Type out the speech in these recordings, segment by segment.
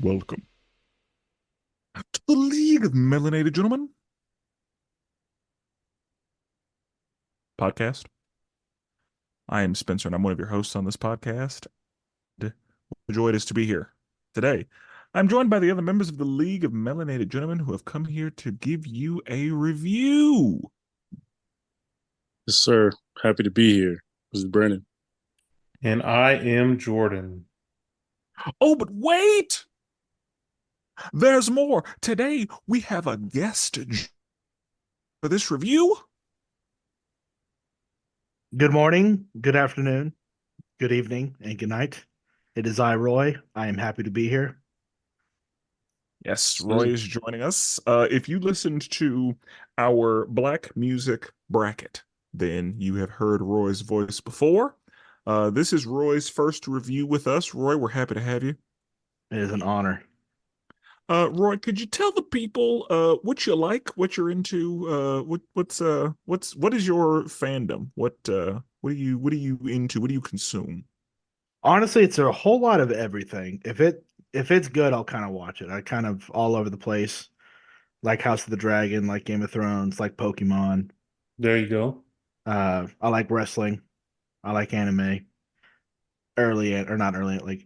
Welcome to the League of Melanated Gentlemen podcast. I am Spenser, and I'm one of your hosts on this podcast. What a joy it is to be here today. I'm joined by the other members of the League of Melanated Gentlemen who have come here to give you a review. Yes, sir. Happy to be here. This is Brennan. And I am Jordan. Oh, but wait! There's more. Today we have a guest for this review. Good morning, good afternoon, good evening, and good night. It is I, Roy. I am happy to be here. Yes, Roy is joining us. If you listened to our Black Music Bracket, then you have heard Roy's voice before. This is Roy's first review with us. Roy, we're happy to have you. It is an honor. Roy, could you tell the people what you like, what you're into, what is your fandom? What are you into? What do you consume? Honestly, it's a whole lot of everything. If it's good, I'll kind of watch it. I kind of all over the place, like House of the Dragon, like Game of Thrones, like Pokemon. There you go. I like wrestling. I like anime. Or not early, like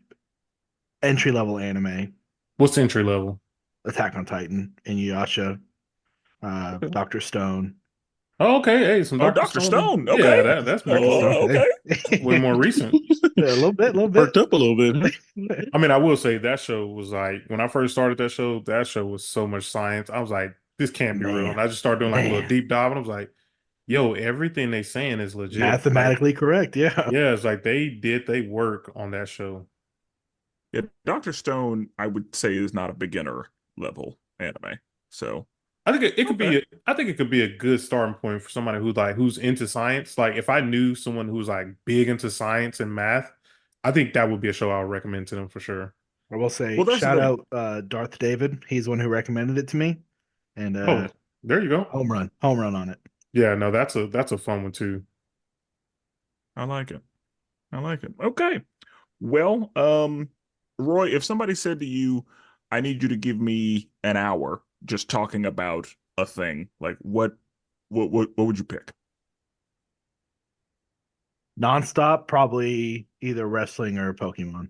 entry level anime. What's entry level? Attack on Titan, Inuyasha, Okay. Doctor Stone. Oh, okay. Hey, some Oh, Dr. Dr. Stone. Stone. Yeah, Okay. that's more Oh, okay. way more recent. A little bit. Perked up a little bit. I mean, I will say that show was like when I first started that show was so much science. I was like, this can't be real. Man, And I just started doing like a little man. deep dive, and I was like, yo, everything they saying is legit. Like, Mathematically correct, yeah. yeah, it's like they work on that show. Yeah, Dr. Stone, I would say, is not a beginner level anime. So I think it could okay. be I think it could be a good starting point for somebody who's into science. Like if I knew someone who's like big into science and math, I think that would be a show I would recommend to them for sure. I will say Well, that's the shout thing. out Darth David. He's the one who recommended it to me. And Oh, there you go. home run on it. Yeah, no, that's a fun one too. I like it. I like it. Okay. Well, Roy, if somebody said to you, I need you to give me an hour just talking about a thing, like what would you pick? Nonstop, probably either wrestling or Pokemon.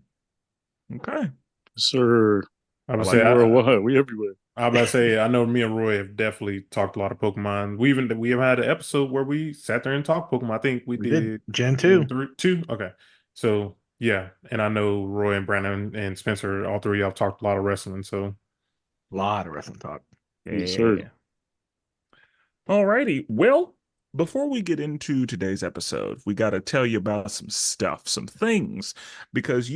Okay. Sir. I would I say like it. Worldwide. We everywhere. I about to say I know me and Roy have definitely talked a lot of Pokemon. We have had an episode where we sat there and talked Pokemon. I think we We did did Gen Gen 2. 3, 2. Okay. So yeah, and I know Roy and Brandon and Spencer, all three of y'all talked a lot of wrestling. So A lot of wrestling talk. Yes, sir. Yeah. Alrighty. Well, before we get into today's episode, we got to tell you about some stuff, some things, because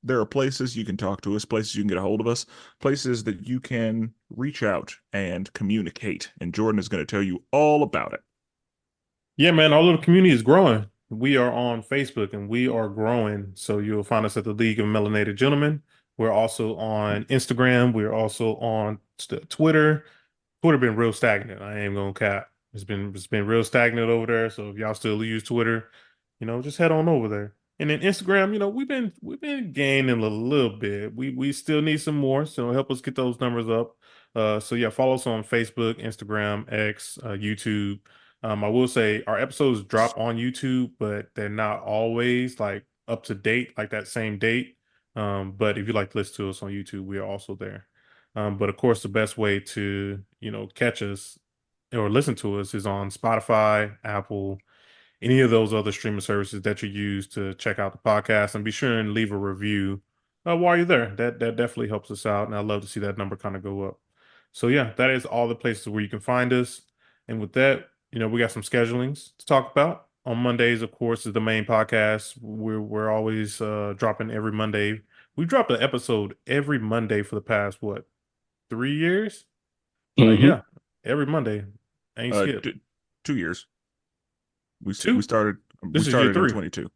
there are places you can talk to us, places you can get a hold of us, places that you can reach out and communicate. And Jordan is going to tell you all about it. yeah, man, our little community is growing. We are on Facebook and we are growing. So you'll find us at the League of Melanated Gentlemen. We're also on Instagram. We're also on Twitter. Twitter been real stagnant. I ain't gonna cap. It's been real stagnant over there. So if y'all still use Twitter, just head on over there. And then Instagram, we've been gaining a little bit. We still need some more, so help us get those numbers up. So yeah, follow us on Facebook, Instagram, X, YouTube. I will say our episodes drop on YouTube, but they're not always like up to date, like that same date. But if you like to listen to us on YouTube, we are also there. But of course, the best way to, catch us or listen to us is on Spotify, Apple, any of those other streaming services that you use to check out the podcast, and be sure and leave a review while you're there. That definitely helps us out, and I love to see that number kind of go up. So yeah, that is all the places where you can find us. And with that, we got some schedulings to talk about. On Mondays, of course, is the main podcast. We're always dropping every Monday. We dropped an episode every Monday for the past 3 years? Mm-hmm. Yeah, every Monday. Ain't skip. 2 years. We Two? started we This is year started in three. 22,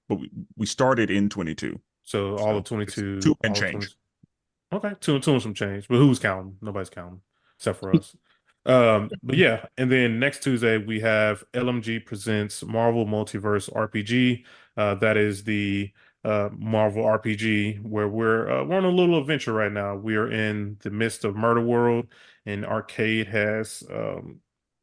but we started in 22. So all So of it's 22, two and all of 20. change. Okay, two and some change. But who's counting? Nobody's counting except for us. But yeah, and then next Tuesday we have LMG presents Marvel Multiverse RPG. That is the Marvel RPG, where we're on a little adventure right now. We are in the midst of Murder World, and Arcade has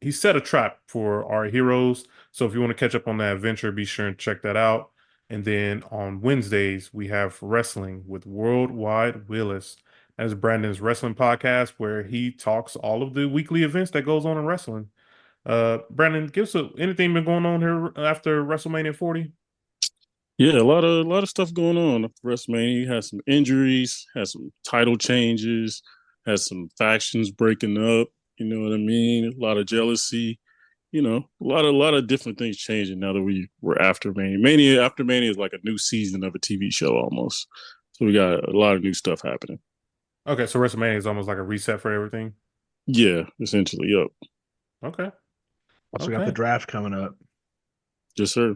he set a trap for our heroes. So if you want to catch up on that adventure, be sure and check that out. And then on Wednesdays, we have wrestling with Worldwide Willis. That's Brandon's wrestling podcast where he talks all of the weekly events that goes on in wrestling. Brandon, give us anything been going on here after WrestleMania 40? Yeah, a lot of stuff going on after WrestleMania. You had some injuries, had some title changes, had some factions breaking up. You know what I mean? A lot of jealousy. You know, a lot of different things changing now that we're after Mania. After Mania is like a new season of a TV show almost. So we got a lot of new stuff happening. Okay, so WrestleMania is almost like a reset for everything. Yeah, essentially. Yep. Okay. Also got the draft coming up. Yes, sir.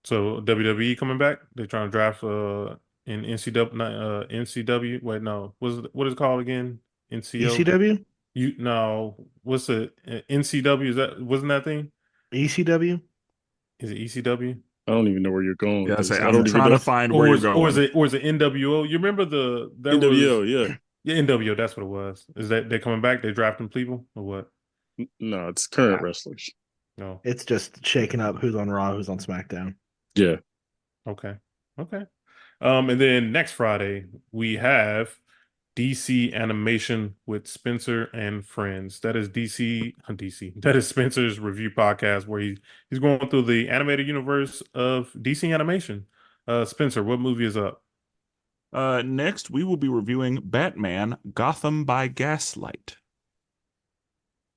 So WWE coming back? They're trying to draft in NCW NCW. Wait, no. What is it called again? NCO? ECW? You no, what's it? NCW, is that wasn't that thing? ECW? Is it ECW? I don't even know where you're going with Yeah, I this. say I I'm don't even trying know. to find where you're Or is going. it NWO? You remember there was NWO, yeah. yeah, NWO, that's what it was. Is that they're coming back? They drafting people or what? No, it's current Nah. wrestlers. No. It's just shaking up who's on Raw, who's on SmackDown. Yeah. Okay. Okay. And then next Friday we have DC animation with Spenser and friends. That is DC. That is Spencer's review podcast where he's going through the animated universe of DC animation. Spencer, what movie is up? Next, we will be reviewing Batman Gotham by Gaslight.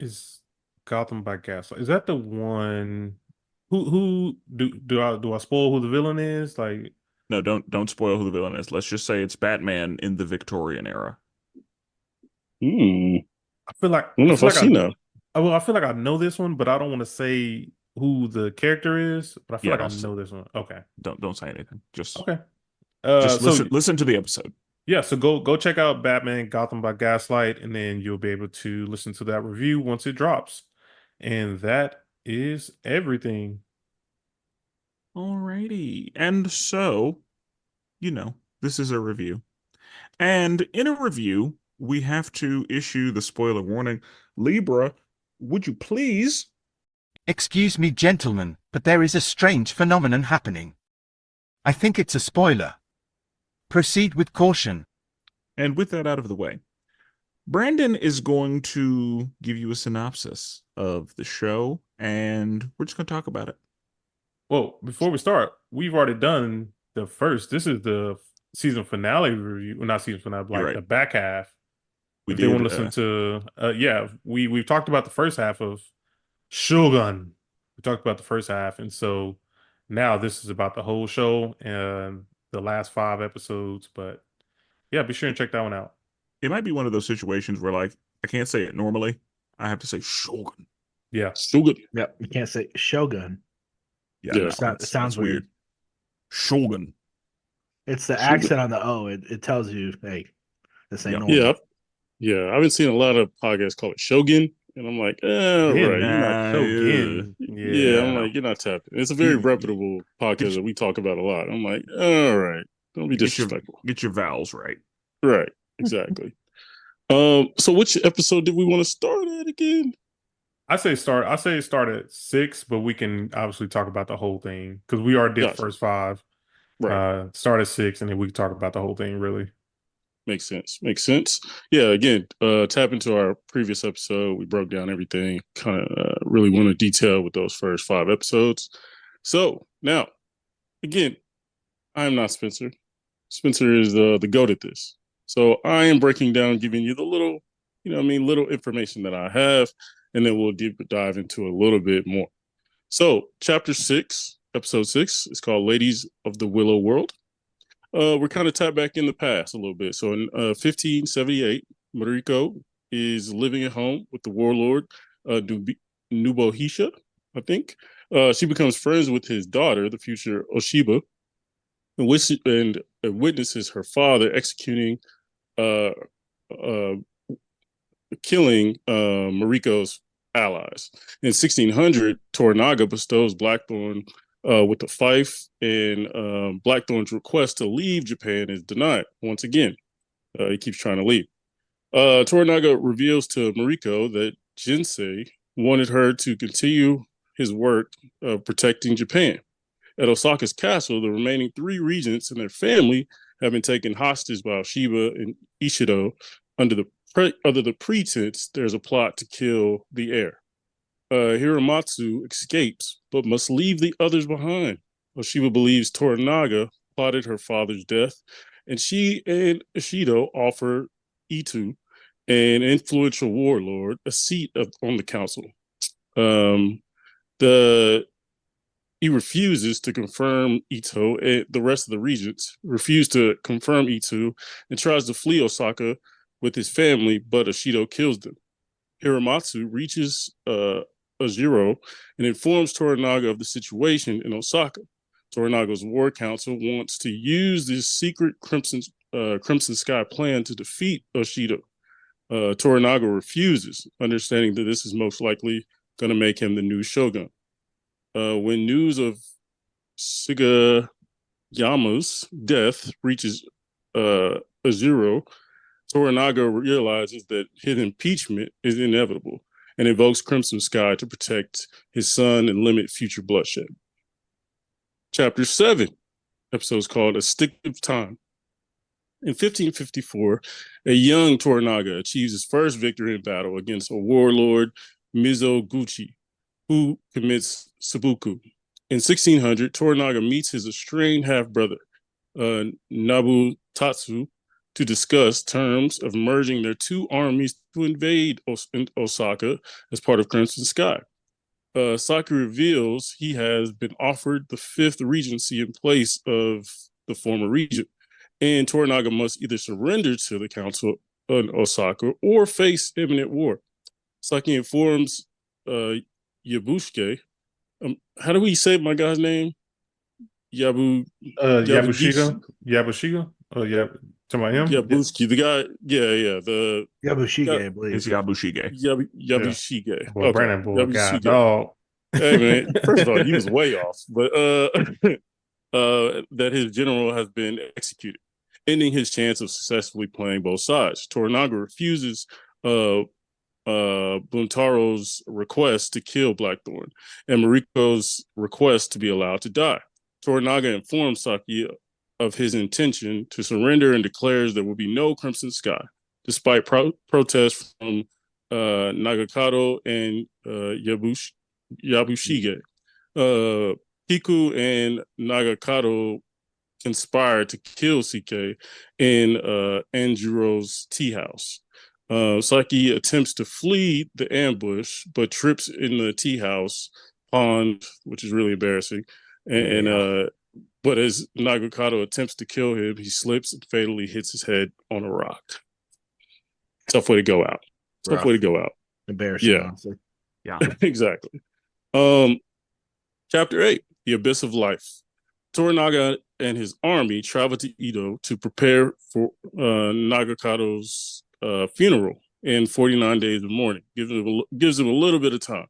Is Gotham by Gaslight? Is that the one? Who do I spoil who the villain is? Like, No, don't spoil who the villain is. Let's just say it's Batman in the Victorian era. Hmm. I feel like I don't know if I've seen that. I feel like I know this one, but I don't want to say who the character is. But I feel Yeah, like I don't know this one. Okay. don't say anything. Just Okay. just So listen to the episode. yeah, so go check out Batman Gotham by Gaslight, and then you'll be able to listen to that review once it drops. And that is everything. Alrighty. And so, this is a review. And in a review, we have to issue the spoiler warning. Libra, would you please? Excuse me, gentlemen, but there is a strange phenomenon happening. I think it's a spoiler. Proceed with caution. And with that out of the way, Brandon is going to give you a synopsis of the show, and we're just going to talk about it. Well, before we start, we've already done the first. This is the season finale review. Well, not season finale, but You're like right. the back half. We If they want to did, listen to, yeah, we've talked about the first half of Shōgun. We talked about the first half, and so now this is about the whole show and the last 5 episodes. But yeah, be sure and check that one out. It might be one of those situations where, like, I can't say it normally. I have to say Shogun. Yeah. Still good. Yep. You can't say Shogun. Yeah, Yeah. no, It sounds that's weird. Shogun. It's the Shogun. accent on the O. It tells you, hey, this ain't Yeah. normal. Yeah. I've been seeing a lot of podcasts call it Shogun, and I'm like, right, you're not. Shogun. Yeah, I'm Yeah. like, you're not tapping. It's a very reputable podcast that we talk about a lot. I'm like, all right, don't be disrespectful. Get your vowels right. Right, exactly. So which episode did we want to start at again? I say start at 6, but we can obviously talk about the whole thing because we already did the Gotcha. first 5. Right. Start at 6, and then we can talk about the whole thing. Really Makes sense. Yeah, again, tap into our previous episode. We broke down everything, kind of really went into detail with those first 5 episodes. So now, again, I am not Spencer. Spencer is the GOAT at this. So I am breaking down, giving you the little, little information that I have, and then we'll deep dive into a little bit more. So chapter 6, episode 6 is called Ladies of the Willow World. We're kind of tapped back in the past a little bit. So in 1578, Mariko is living at home with the warlord, Nubohisha, I think. She becomes friends with his daughter, the future Oshiba, and witnesses her father executing, killing Mariko's allies. In 1600, Toranaga bestows Blackthorn with the fief, and Blackthorn's request to leave Japan is denied once again. He keeps trying to leave. Toranaga reveals to Mariko that Jinsei wanted her to continue his work of protecting Japan. At Osaka's castle, the remaining 3 regents and their family have been taken hostage by Oshiba and Ishido under the pretense there's a plot to kill the heir. Hiramatsu escapes, but must leave the others behind. Oshiba believes Toranaga plotted her father's death, and she and Ishido offer Itu, an influential warlord, a seat on the council. He refuses to confirm Ito, and the rest of the regents refuse to confirm Ito and tries to flee Osaka with his family, but Ishido kills them. Hiramatsu reaches Ojiro and informs Toranaga of the situation in Osaka. Toranaga's war council wants to use this secret Crimson Sky plan to defeat Oshido. Toranaga refuses, understanding that this is most likely going to make him the new shogun. When news of Sugiyama's death reaches Ojiro, Toranaga realizes that his impeachment is inevitable and invokes Crimson Sky to protect his son and limit future bloodshed. Chapter 7, episode called A Stick of Time. In 1554, a young Toranaga achieves his first victory in battle against a warlord, Mizoguchi, who commits seppuku. In 1600, Toranaga meets his estranged half-brother, Nabutatsu, to discuss terms of merging their 2 armies to invade Osaka as part of Crimson Sky. Saki reveals he has been offered the 5th regency in place of the former regent, and Toranaga must either surrender to the council in Osaka or face imminent war. Saki informs Yabushige. How do we say my guy's name? Yabushiga. Oh, yeah. Talking about him? Yabushiki, the guy. Yeah. The Yabushige, I believe. It's Yabushige. Yabushige. Boy, Okay. Brandon, boy, God, Yabushige. dog. Hey man, first of all, he was way off, but that his general has been executed, ending his chance of successfully playing both sides. Toranaga refuses Buntaro's request to kill Blackthorn and Mariko's request to be allowed to die. Toranaga informs Saki of his intention to surrender and declares there will be no Crimson Sky, despite protests from Nagakado and Yabushige. Hiku and Nagakado conspire to kill CK in Anjuro's tea house. Saki attempts to flee the ambush, but trips in the tea house pond, which is really embarrassing. But as Nagakado attempts to kill him, he slips and fatally hits his head on a rock. Tough way to go out. Tough way to go out. Embarrassing, honestly. Yeah. Exactly. Chapter 8, The Abyss of Life. Toranaga and his army travel to Edo to prepare for Nagakado's funeral in 49 days of mourning. Gives them a little bit of time.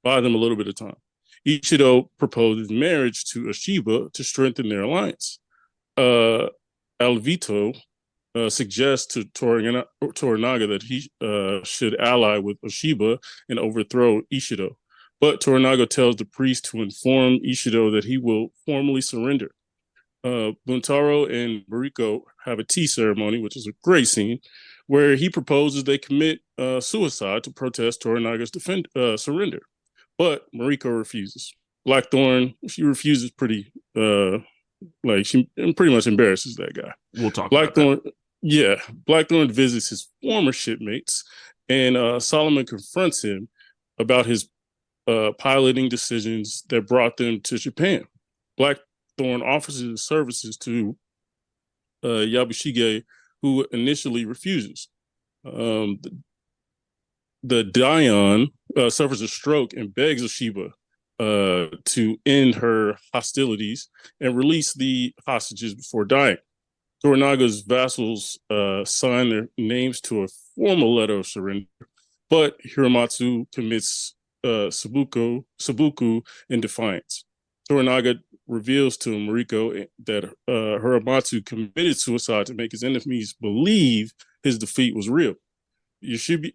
Buy them a little bit of time. Ichido proposes marriage to Oshiba to strengthen their alliance. Alvito suggests to Toranaga that he should ally with Oshiba and overthrow Ishido. But Toranaga tells the priest to inform Ishido that he will formally surrender. Buntaro and Mariko have a tea ceremony, which is a great scene, where he proposes they commit suicide to protest Toranaga's surrender. But Mariko refuses. Blackthorn, she refuses pretty, she pretty much embarrasses that guy. We'll talk Blackthorn, about that. Yeah, Blackthorn visits his former shipmates, and Solomon confronts him about his piloting decisions that brought them to Japan. Blackthorn offers his services to Yabushige, who initially refuses. The Daimon suffers a stroke and begs Oshiba to end her hostilities and release the hostages before dying. Toranaga's vassals sign their names to a formal letter of surrender, but Hiramatsu commits seppuku in defiance. Toranaga reveals to Mariko that Hiramatsu committed suicide to make his enemies believe his defeat was real. Yabushige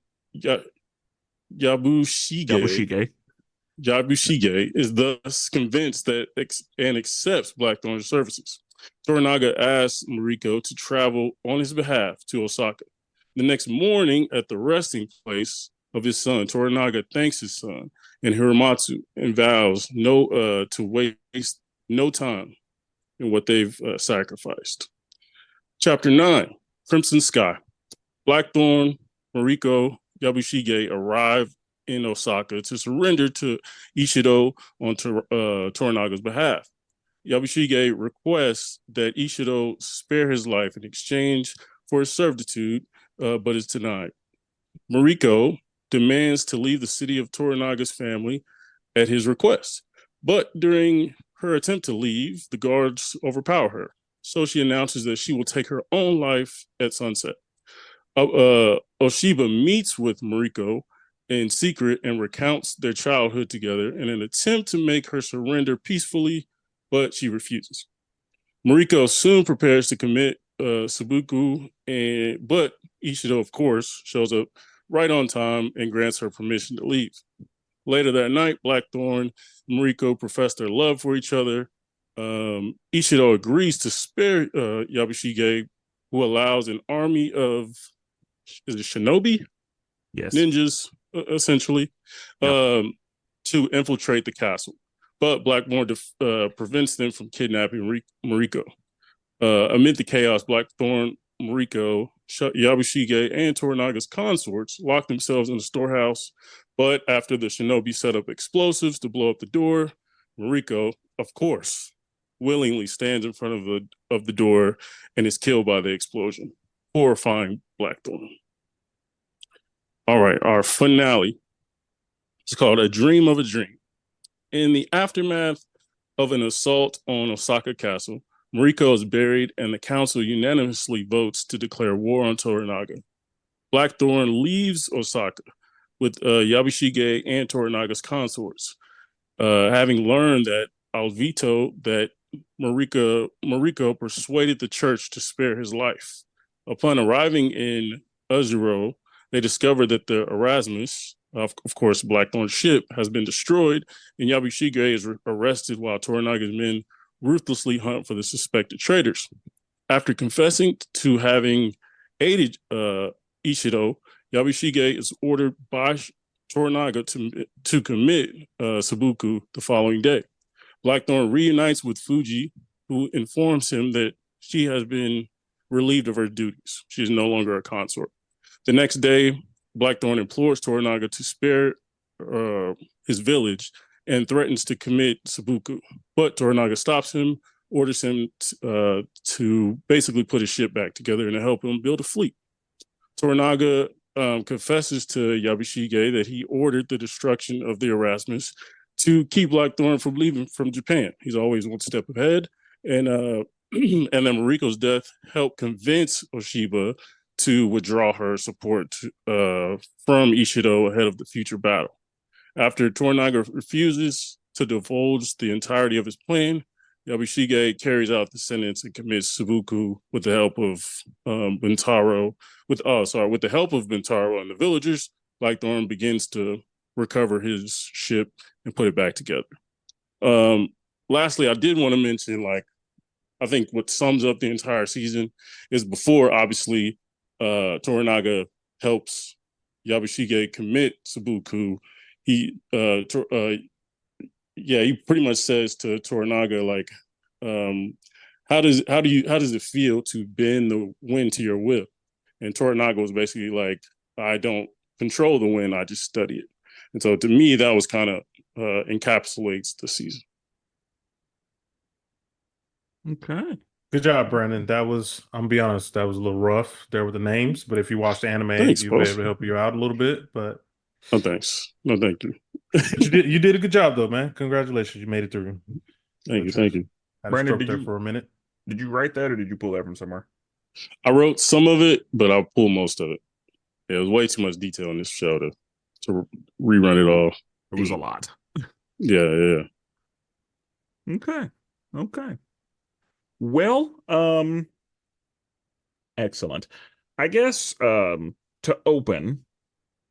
Yabushige. Yabushige is thus convinced that and accepts Blackthorn's services. Toranaga asks Mariko to travel on his behalf to Osaka. The next morning, at the resting place of his son, Toranaga thanks his son and Hiramatsu and vows to waste no time in what they've sacrificed. Chapter 9, Crimson Sky. Blackthorn, Mariko, Yabushige arrive in Osaka to surrender to Ishido on Toranaga's behalf. Yabushige requests that Ishido spare his life in exchange for his servitude, but is denied. Mariko demands to leave the city of Toranaga's family at his request, but during her attempt to leave, the guards overpower her. So she announces that she will take her own life at sunset. Oshiba meets with Mariko in secret and recounts their childhood together in an attempt to make her surrender peacefully, but she refuses. Mariko soon prepares to commit seppuku, but Ishido, of course, shows up right on time and grants her permission to leave. Later that night, Blackthorn and Mariko profess their love for each other. Ishido agrees to spare Yabushige, who allows an army of shinobi? Yes. Ninjas, essentially, Yep. to infiltrate the castle. But Blackthorn prevents them from kidnapping Mariko. Amid the chaos, Blackthorn, Mariko, Yabushige, and Toranaga's consorts lock themselves in the storehouse. But after the shinobi set up explosives to blow up the door, Mariko, of course, willingly stands in front of the door and is killed by the explosion, horrifying Blackthorn. All right, our finale is called A Dream of a Dream. In the aftermath of an assault on Osaka Castle, Mariko is buried and the council unanimously votes to declare war on Toranaga. Blackthorn leaves Osaka with Yabushige and Toranaga's consorts, having learned that Alvito that Mariko persuaded the church to spare his life. Upon arriving in Uzuro, they discover that the Erasmus, of course, Blackthorn's ship, has been destroyed, and Yabushige is arrested while Toranaga's men ruthlessly hunt for the suspected traitors. After confessing to having aided Ishido, Yabushige is ordered by Toranaga to commit seppuku the following day. Blackthorn reunites with Fuji, who informs him that she has been relieved of her duties. She is no longer a consort. The next day, Blackthorn implores Toranaga to spare his village and threatens to commit seppuku. But Toranaga stops him, orders him to basically put his ship back together and to help him build a fleet. Toranaga confesses to Yabushige that he ordered the destruction of the Erasmus to keep Blackthorn from leaving from Japan. He's always one step ahead. And and then Mariko's death helped convince Oshiba to withdraw her support from Ishido ahead of the future battle. After Toranaga refuses to divulge the entirety of his plan, Yabushige carries out the sentence and commits seppuku with the help of Bentaro. With the help of Bentaro and the villagers, Blackthorn begins to recover his ship and put it back together. Lastly, I did want to mention, I think what sums up the entire season is before, obviously, Toranaga helps Yabushige commit seppuku. He pretty much says to Toranaga, how does it feel to bend the wind to your will? And Toranaga was basically like, I don't control the wind, I just study it. And so to me, that was kind of encapsulates the season. Okay. Good job, Brandon. That was, I'm gonna be honest, that was a little rough there with the names, but if you watch the anime, Thanks, you'll be boss. able to help you out a little bit. But No thanks. No, thank you. but you did a good job though, man. Congratulations, you made it through. Thank you. Had a Brandon, stroke there for a minute. Did you write that or did you pull that from somewhere? I wrote some of it, but I'll pull most of it. Yeah, it was way too much detail in this show to rerun it all. It was a lot. Yeah. Okay. Okay. Well, excellent. I guess to open,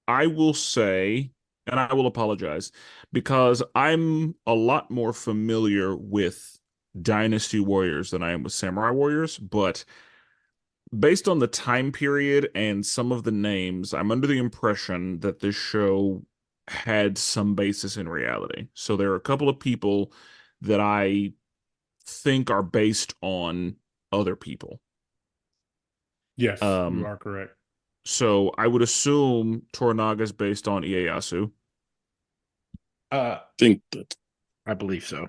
I will say, and I will apologize because I'm a lot more familiar with Dynasty Warriors than I am with Samurai Warriors, but based on the time period and some of the names, I'm under the impression that this show had some basis in reality. So there are a couple of people that I think are based on other people. Yes, you Um, are correct. so I would assume Toranaga's based on Ieyasu. Think that I believe so.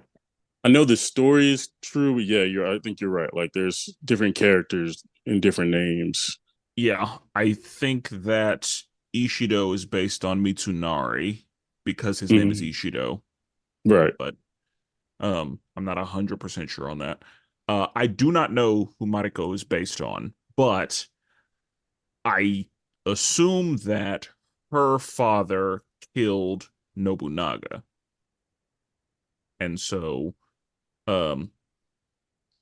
I know the story is true, but yeah, I think you're right. Like there's different characters and different names. Yeah, I think that Ishido is based on Mitsunari because his name is Hmm. Ishido, Right. but I'm not 100% sure on that. I do not know who Mariko is based on, but I assume that her father killed Nobunaga. And so um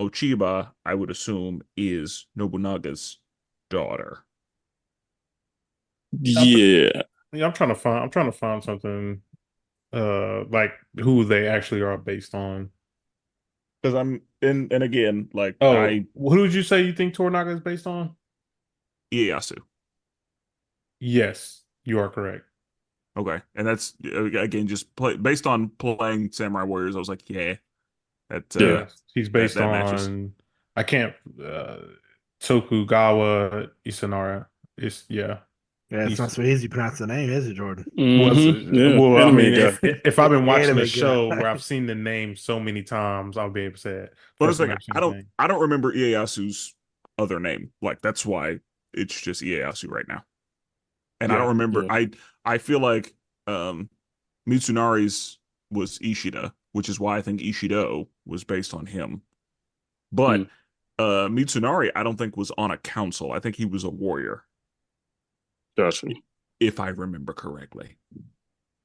Ochiba, I would assume, is Nobunaga's daughter. Yeah. Yeah, I'm trying to find something like who they actually are based on. Because I'm and again, like Oh, I who did you say you think Toranaga is based on? Ieyasu. Yes, you are correct. Okay. And that's again just based on playing Samurai Warriors, I was like, yeah, that Yeah. Yes, he's that based that matches. on I can't Tokugawa Isanara. It's yeah. Yeah, it's not He's so easy to pronounce the name, is it, Jordan? was Yeah. well, I Anime mean, guy. if I've been watching the Anime show guy. where I've seen the name so many times, I'll be able to say it But first it's time like I ever seen I his don't name. I don't remember Ieyasu's other name. Like that's why it's just Ieyasu right now. And I don't Yeah, remember Yeah. I feel like um Mitsunari's was Ishida, which is why I think Ishido was based on him. Hmm. But Mitsunari, I don't think was on a council. I think he was a warrior, Gotcha. if I remember correctly.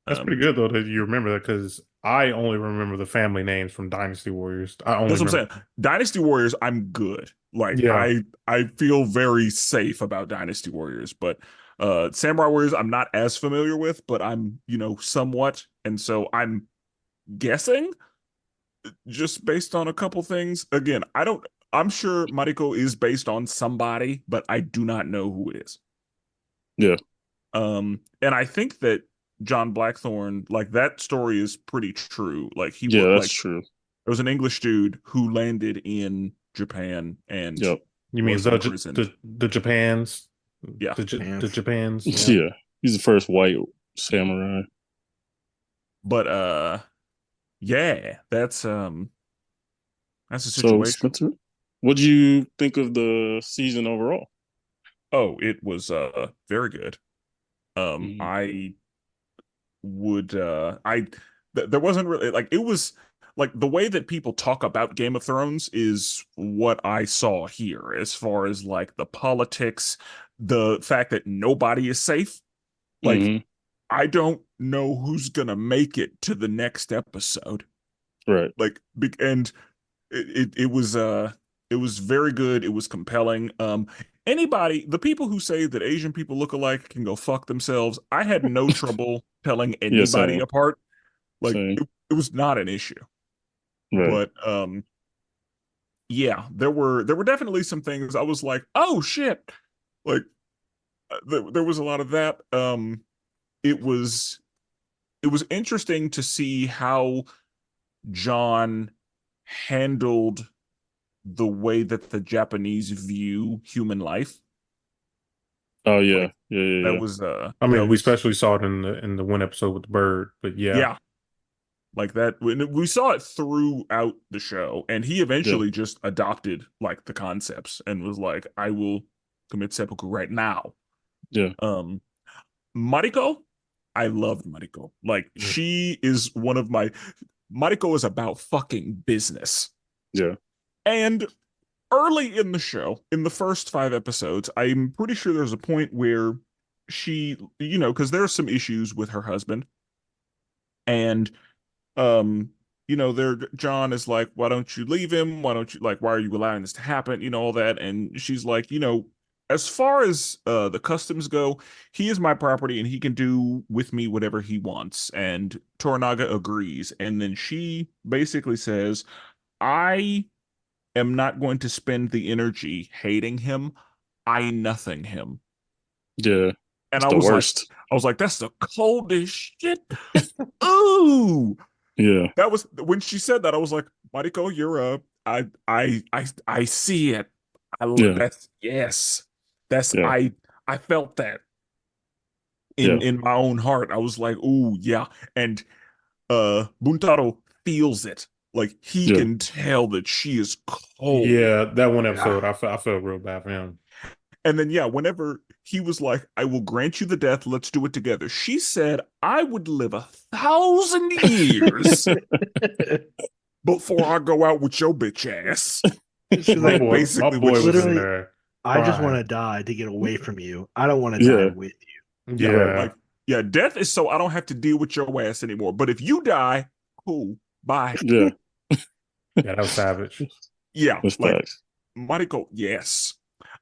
that's pretty Um, good though that you remember that because I only remember the family names from Dynasty Warriors. I only that's what I'm remember. saying. Dynasty Warriors, I'm good. Like Yeah, I feel very safe about Dynasty Warriors, but Samurai Warriors, I'm not as familiar with, but I'm, somewhat, and so I'm guessing just based on a couple things. Again, I'm sure Mariko is based on somebody, but I do not know who it is. Yeah. And I think that John Blackthorne, like that story is pretty true. Like he Yeah, was that's like true. there was an English dude who landed in Japan and Yep. you mean was imprisoned. the Japans, Yeah. The Pants. Japans? Yeah. Yeah. He's the first white samurai. But yeah, that's a So situation. Spencer, what do you think of the season overall? Oh, it was very good. Mhm. I would there wasn't really like it was like the way that people talk about Game of Thrones is what I saw here as far as like the politics, the fact that nobody is safe. Like Mhm. I don't know who's gonna make it to the next episode. Right. Like and it was very good. It was compelling. Anybody, the people who say that Asian people look alike can go fuck themselves. I had no trouble telling Yeah, anybody same. apart. Like Same. it was not an issue. Right. But yeah, there were definitely some things I was like, "Oh shit." Like there was a lot of that. It was it was interesting to see how John handled the way that the Japanese view human life. Oh yeah. Like Yeah, yeah, that yeah. was I that mean, we was especially saw it in the one episode with the bird, but yeah, yeah, like that we saw it throughout the show, and he Yeah. eventually just adopted like the concepts and was like, I will commit seppuku right now. Yeah. um Mariko, I loved Mariko. Like Mm. she is one of my Mariko is about fucking business. Yeah. And early in the show, in the first 5 episodes, I'm pretty sure there's a point where she, because there are some issues with her husband, and um, John is like, why don't you leave him? Why don't you like, why are you allowing this to happen? All that. And she's like, as far as the customs go, he is my property and he can do with me whatever he wants. And Toranaga agrees. And then she basically says, I am not going to spend the energy hating him. I nothing him. Yeah. And It's the worst. I was like, that's the coldest shit. Ooh. Yeah. That was when she said that, I was like, Mariko, you're I see it. Yeah. That's yes. That's Yeah. I felt that Yeah. in my own heart. I was like, ooh, yeah. And Buntaro feels it. Like he Yeah. can tell that she is cold. Yeah, that one Yeah. episode, I felt real bad for him. And then, yeah, whenever he was like, I will grant you the death, let's do it together. She said, I would live 1,000 years before I go out with your bitch ass. She's My like, boy, my basically boy what she was in said. literally, there. I just want to crying. die to get away from you. I don't want to Yeah. die with you. Yeah, Yeah. like, yeah, death is so I don't have to deal with your ass anymore. But if you die, cool, bye. Yeah. Yeah, that was savage. Yeah, That's like facts. Mariko, yes.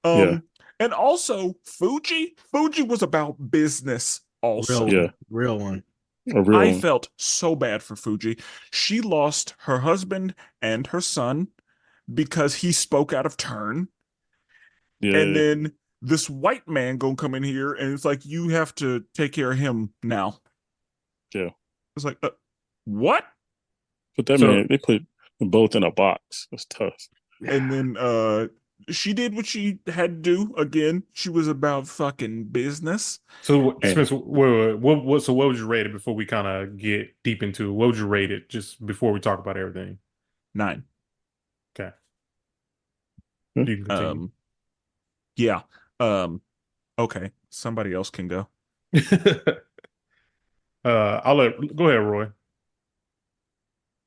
Yeah. And also Fuji was about business also. Real Yeah. one. Real one. A real I one. felt so bad for Fuji. She lost her husband and her son because he spoke out of turn. Yeah. And then this white man gonna come in here and it's like, you have to take care of him now. Yeah. It's like, what? But that So- man, they put them both in a box. It's tough. And then she did what she had to do. Again, she was about fucking business. So And- Spencer, so what would you rate it before we kind of get deep into it? What would you rate it just before we talk about everything? 9. Okay. Hmm. You can continue. Yeah. Okay. Somebody else can go. Go ahead, Roy.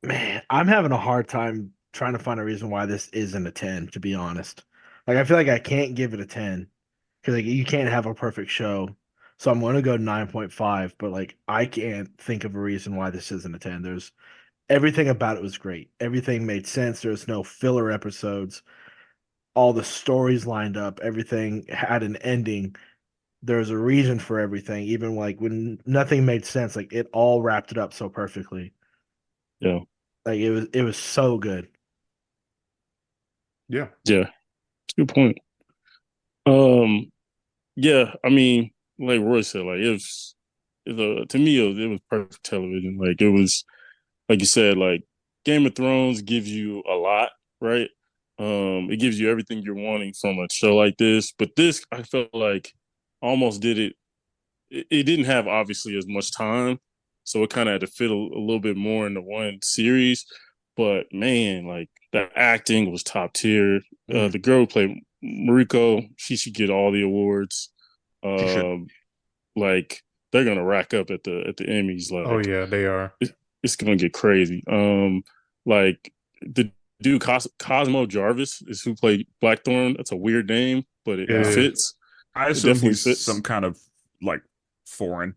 Man, I'm having a hard time trying to find a reason why this isn't a 10, to be honest. Like, I feel like I can't give it a 10 because, like, you can't have a perfect show. So I'm going to go 9.5, but, like, I can't think of a reason why this isn't a 10. There's everything about it was great. Everything made sense. There's no filler episodes. All the stories lined up. Everything had an ending. There's a reason for everything, even like when nothing made sense. Like, it all wrapped it up so perfectly. Yeah. Like, it was so good. Yeah. Yeah. It's a good point. Yeah, I mean, like Roy said, like to me it was perfect television. Like it was, like you said, like Game of Thrones gives you a lot, right? It gives you everything you're wanting from a show like this. But this, I felt like almost did it. It didn't have obviously as much time, so it kind of had to fit a little bit more into one series. But man, like the acting was top tier. The girl who played Mariko, she should get all the awards. She should. Like they're gonna rack up at the Emmys. Like, Oh yeah, they are. it's gonna get crazy. Like the dude Cosmo Jarvis is who played Blackthorn. That's a weird name, but it Yeah. fits. I It assume definitely he's fits. some kind of like foreign.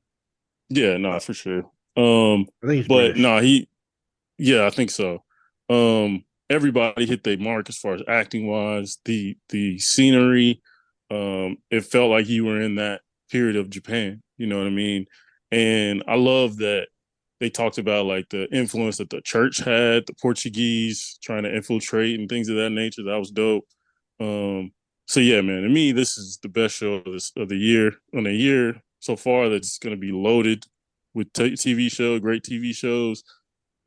Yeah, no, for sure. I think he's But British. no, yeah, I think so. Everybody hit their mark as far as acting wise. The scenery, it felt like you were in that period of Japan. You know what I mean? And I love that they talked about like the influence that the church had, the Portuguese trying to infiltrate and things of that nature. That was dope. So yeah, man, to me, this is the best show of the year on a year so far that's going to be loaded with TV show, great TV shows.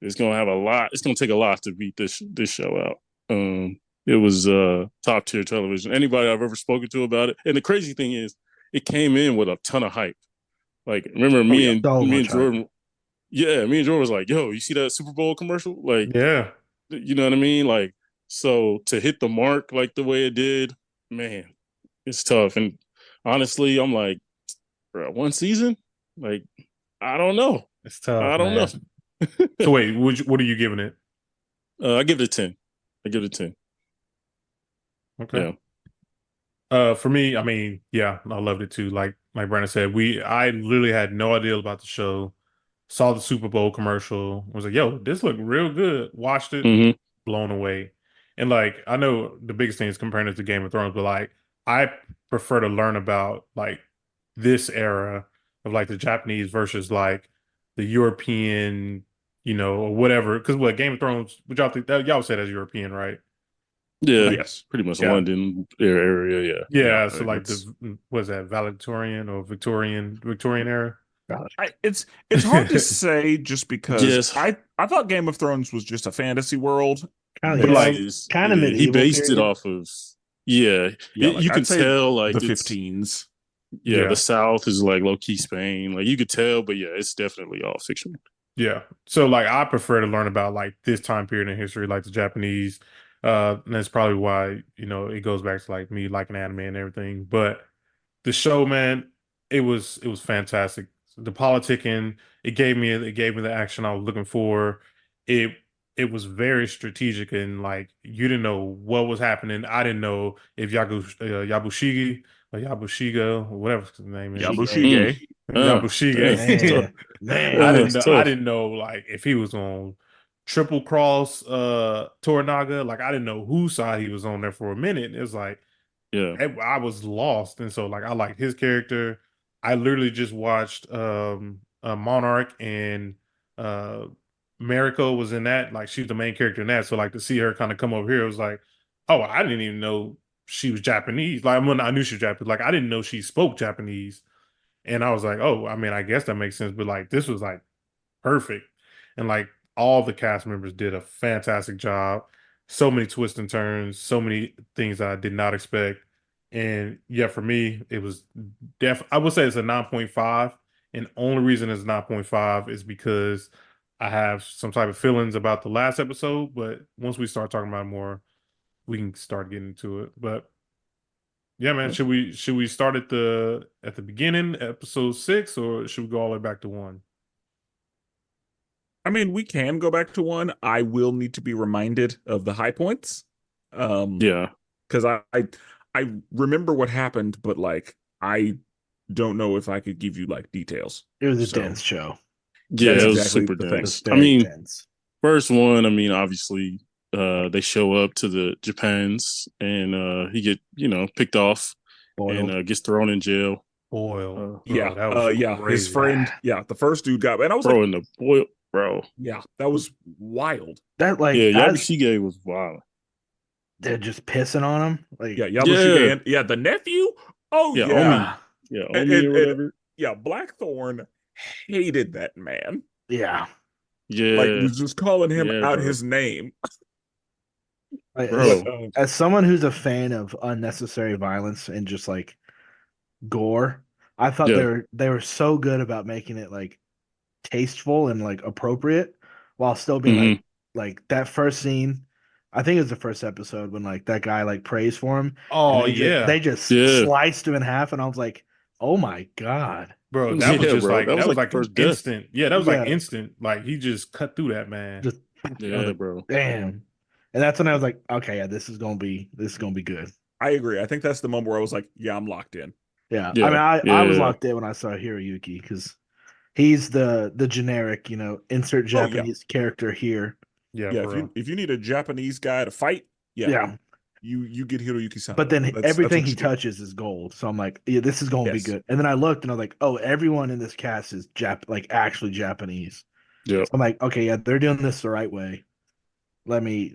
It's going to have a lot. It's going to take a lot to beat this show out. It was top tier television. Anybody I've ever spoken to about it, and the crazy thing is, it came in with a ton of hype. Like, remember me So and much hype. Jordan. Yeah, me and Jordan was like, "Yo, you see that Super Bowl commercial? Like, Yeah. you know what I mean? Like, so to hit the mark like the way it did, man, it's tough. And honestly, I'm like, bro, one season? Like, I don't know. It's tough. I don't know. Man. So wait, what are you giving it? I give it a 10. I give it a 10. Okay. Yeah. For me, I mean, yeah, I loved it too. Like Brandon said, I literally had no idea about the show saw the Super Bowl commercial, was like, yo, this looked real good. Watched it, Hmm. blown away. And like, I know the biggest thing is comparing it to Game of Thrones, but like, I prefer to learn about like this era of like the Japanese versus like the European, or whatever. Because what Game of Thrones, would y'all think that y'all said as European, right? Yeah, Like, Yes. pretty much Yeah. London area. Yeah. Yeah. yeah, so like It's was that Valedictorian or Victorian era? it's hard to say just because Yes, I thought Game of Thrones was just a fantasy world, Kind of, But but like, kind of he medieval based it period. off of yeah. yeah, like You can I'd say tell like the it's 15s. yeah. yeah. The South is like low key Spain. Like you could tell, but yeah, it's definitely all fiction. Yeah. So like I prefer to learn about like this time period in history, like the Japanese. And that's probably why, it goes back to like me liking anime and everything. But the show, man, it was fantastic. The politicking, it gave me the action I was looking for. It it was very strategic and like you didn't know what was happening. I didn't know if Yabushigi or Yabushiga or whatever his name is. Shige. Mm. Yabushige. Yabushige. It's tough. Man, man. I didn't It's know. I tough. didn't know like if he was on triple cross Toranaga. Like I didn't know whose side he was on there for a minute. It was like Yeah. I was lost, and so like I liked his character. I literally just watched Monarch and uh Mariko was in that. Like she's the main character in that. So like to see her kind of come over here, it was like, oh, I didn't even know she was Japanese. Like when I knew she was Japanese, like I didn't know she spoke Japanese. And I was like, oh, I mean, I guess that makes sense. But like, this was like perfect. And like, all the cast members did a fantastic job. So many twists and turns, so many things I did not expect. And yeah, for me, it was I would say it's a 9.5. And only reason it's 9.5 is because I have some type of feelings about the last episode. But once we start talking about it more, we can start getting into it. But yeah, man. Should we start at the beginning, episode 6, or should we go all the way back to 1? I mean, we can go back to one. I will need to be reminded of the high points. Yeah. Because I remember what happened, but like I don't know if I could give you like details. It was a So, dense show. Yeah, That's it was exactly super the thing. It was dense. I very mean, dense. first one, I mean, obviously, they show up to the Japans and he get, picked off Boiled. and gets thrown in jail. Boiled. Yeah, That was yeah, his crazy. friend, yeah, the first dude got, and I was Bro, like, in the boil, bro. yeah, that was wild. That like Yeah, as Yabashige was wild. they're just pissing on him. Like Yeah, Yabushige Yeah. and yeah, the nephew. Oh Yeah, yeah, Omi. ah, Yeah, and, Omi or and whatever. yeah, Blackthorn hated that man. yeah. Like Yeah, was just calling him yeah, out bro. his name. Like, Bro. as someone who's a fan of unnecessary violence and just like gore, I thought Yeah. they were so good about making it like tasteful and like appropriate while still being Mhm. like that first scene. I think it was the first episode when like that guy like prays for him and Oh they just, yeah, they just Yeah. sliced him in half and I was like, oh my God. bro. That was Yeah, just bro. like That was like an first death. instant. Yeah, that was like Yeah. instant. Like he just cut through that man. Just I was Yeah, like, bro. damn. And that's when I was like, okay, yeah, this is gonna be good. I agree. I think that's the moment where I was like, yeah, I'm locked in. Yeah. Yeah. I mean I was Yeah. locked in when I saw Hiroyuki because he's the generic, insert Oh, yeah. Japanese character here. Yeah, Yeah, for real. if you need a Japanese guy to fight, yeah, Yeah. you get Hiroyuki-san. But then That's everything what he you do. touches is gold. So I'm like, yeah, this is gonna be Yes. good. And then I looked and I was like, oh, everyone in this cast is actually Japanese. Yeah. So I'm like, okay, yeah, they're doing this the right way. Let me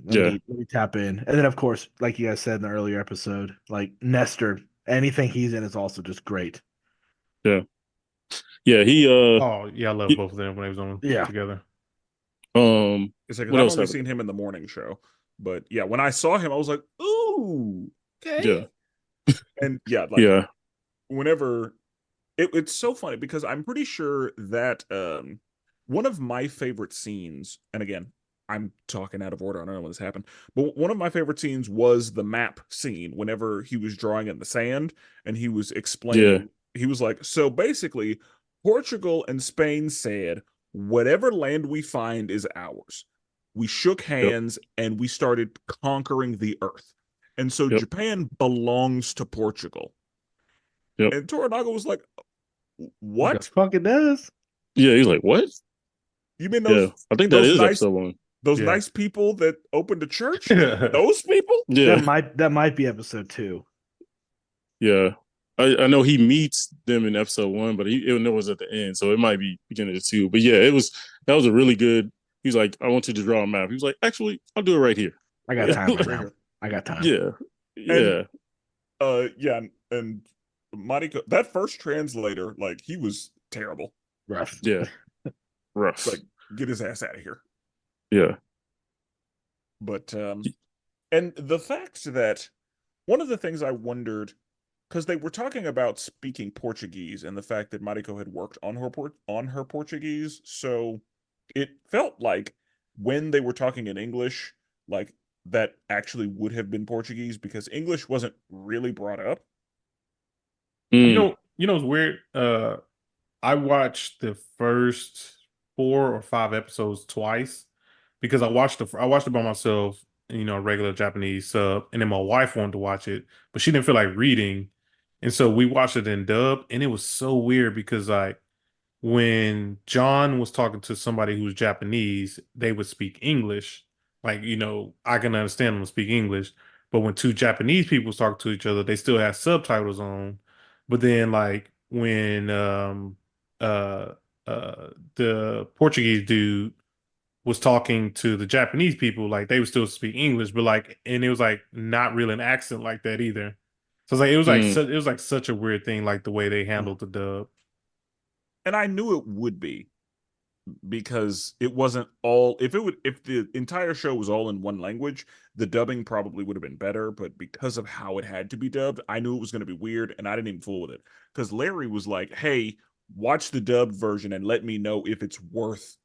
tap in. And then of course, like you guys said in the earlier episode, like Nestor, anything he's in is also just great. Yeah. Yeah. Oh yeah, I love he- both of them when they was on Yeah. together. It's like, 'cause what I've else only happened? seen him in the morning show, but yeah, when I saw him, I was like, ooh, okay. Yeah. And yeah, like Yeah. whenever it's so funny because I'm pretty sure that one of my favorite scenes, and again, I'm talking out of order, I don't know when this happened, but one of my favorite scenes was the map scene whenever he was drawing in the sand and he was explaining, he was like, so basically, Portugal and Spain said, whatever land we find is ours. We shook hands and we started conquering the earth. And so Yep. Japan belongs to Portugal. Yep. And Toranaga was like, The what? fuck it does. Yeah. He's like, what? You mean Yeah, I think that those is nice episode 1. those Yeah. nice people that opened a church? Those people? Yeah, That might be episode 2. yeah. I know he meets them in episode 1, but it was at the end, so it might be beginning of 2. But yeah, that was a really good. He's like, I want you to draw a map. He was like, actually, I'll do it right here. I got time right now. I got time. Yeah, yeah. Yeah, and Monica, that first translator, like he was terrible. Rough. Yeah. Rough. Like, get his ass out of here. Yeah. But and the fact that one of the things I wondered, because they were talking about speaking Portuguese and the fact that Mariko had worked on her Portuguese, so it felt like when they were talking in English, like that actually would have been Portuguese because English wasn't really brought up. Mm. You know, it's weird. I watched the first 4 or 5 episodes twice because I watched it by myself, regular Japanese sub, and then my wife wanted to watch it, but she didn't feel like reading, and so we watched it in dub, and it was so weird because like when John was talking to somebody who was Japanese, they would speak English. Like, I can understand them speak English, but when 2 Japanese people talk to each other, they still have subtitles on. But then like when uh the Portuguese dude was talking to the Japanese people, like they would still speak English, but like, and it was like not really an accent like that either. So it's like it was like such a weird thing, like the way they handled the dub. And I knew it would be because it wasn't all if the entire show was all in one language, the dubbing probably would have been better, but because of how it had to be dubbed, I knew it was going to be weird and I didn't even fool with it. Because Larry was like, "Hey, watch the dubbed version and let me know if it's worth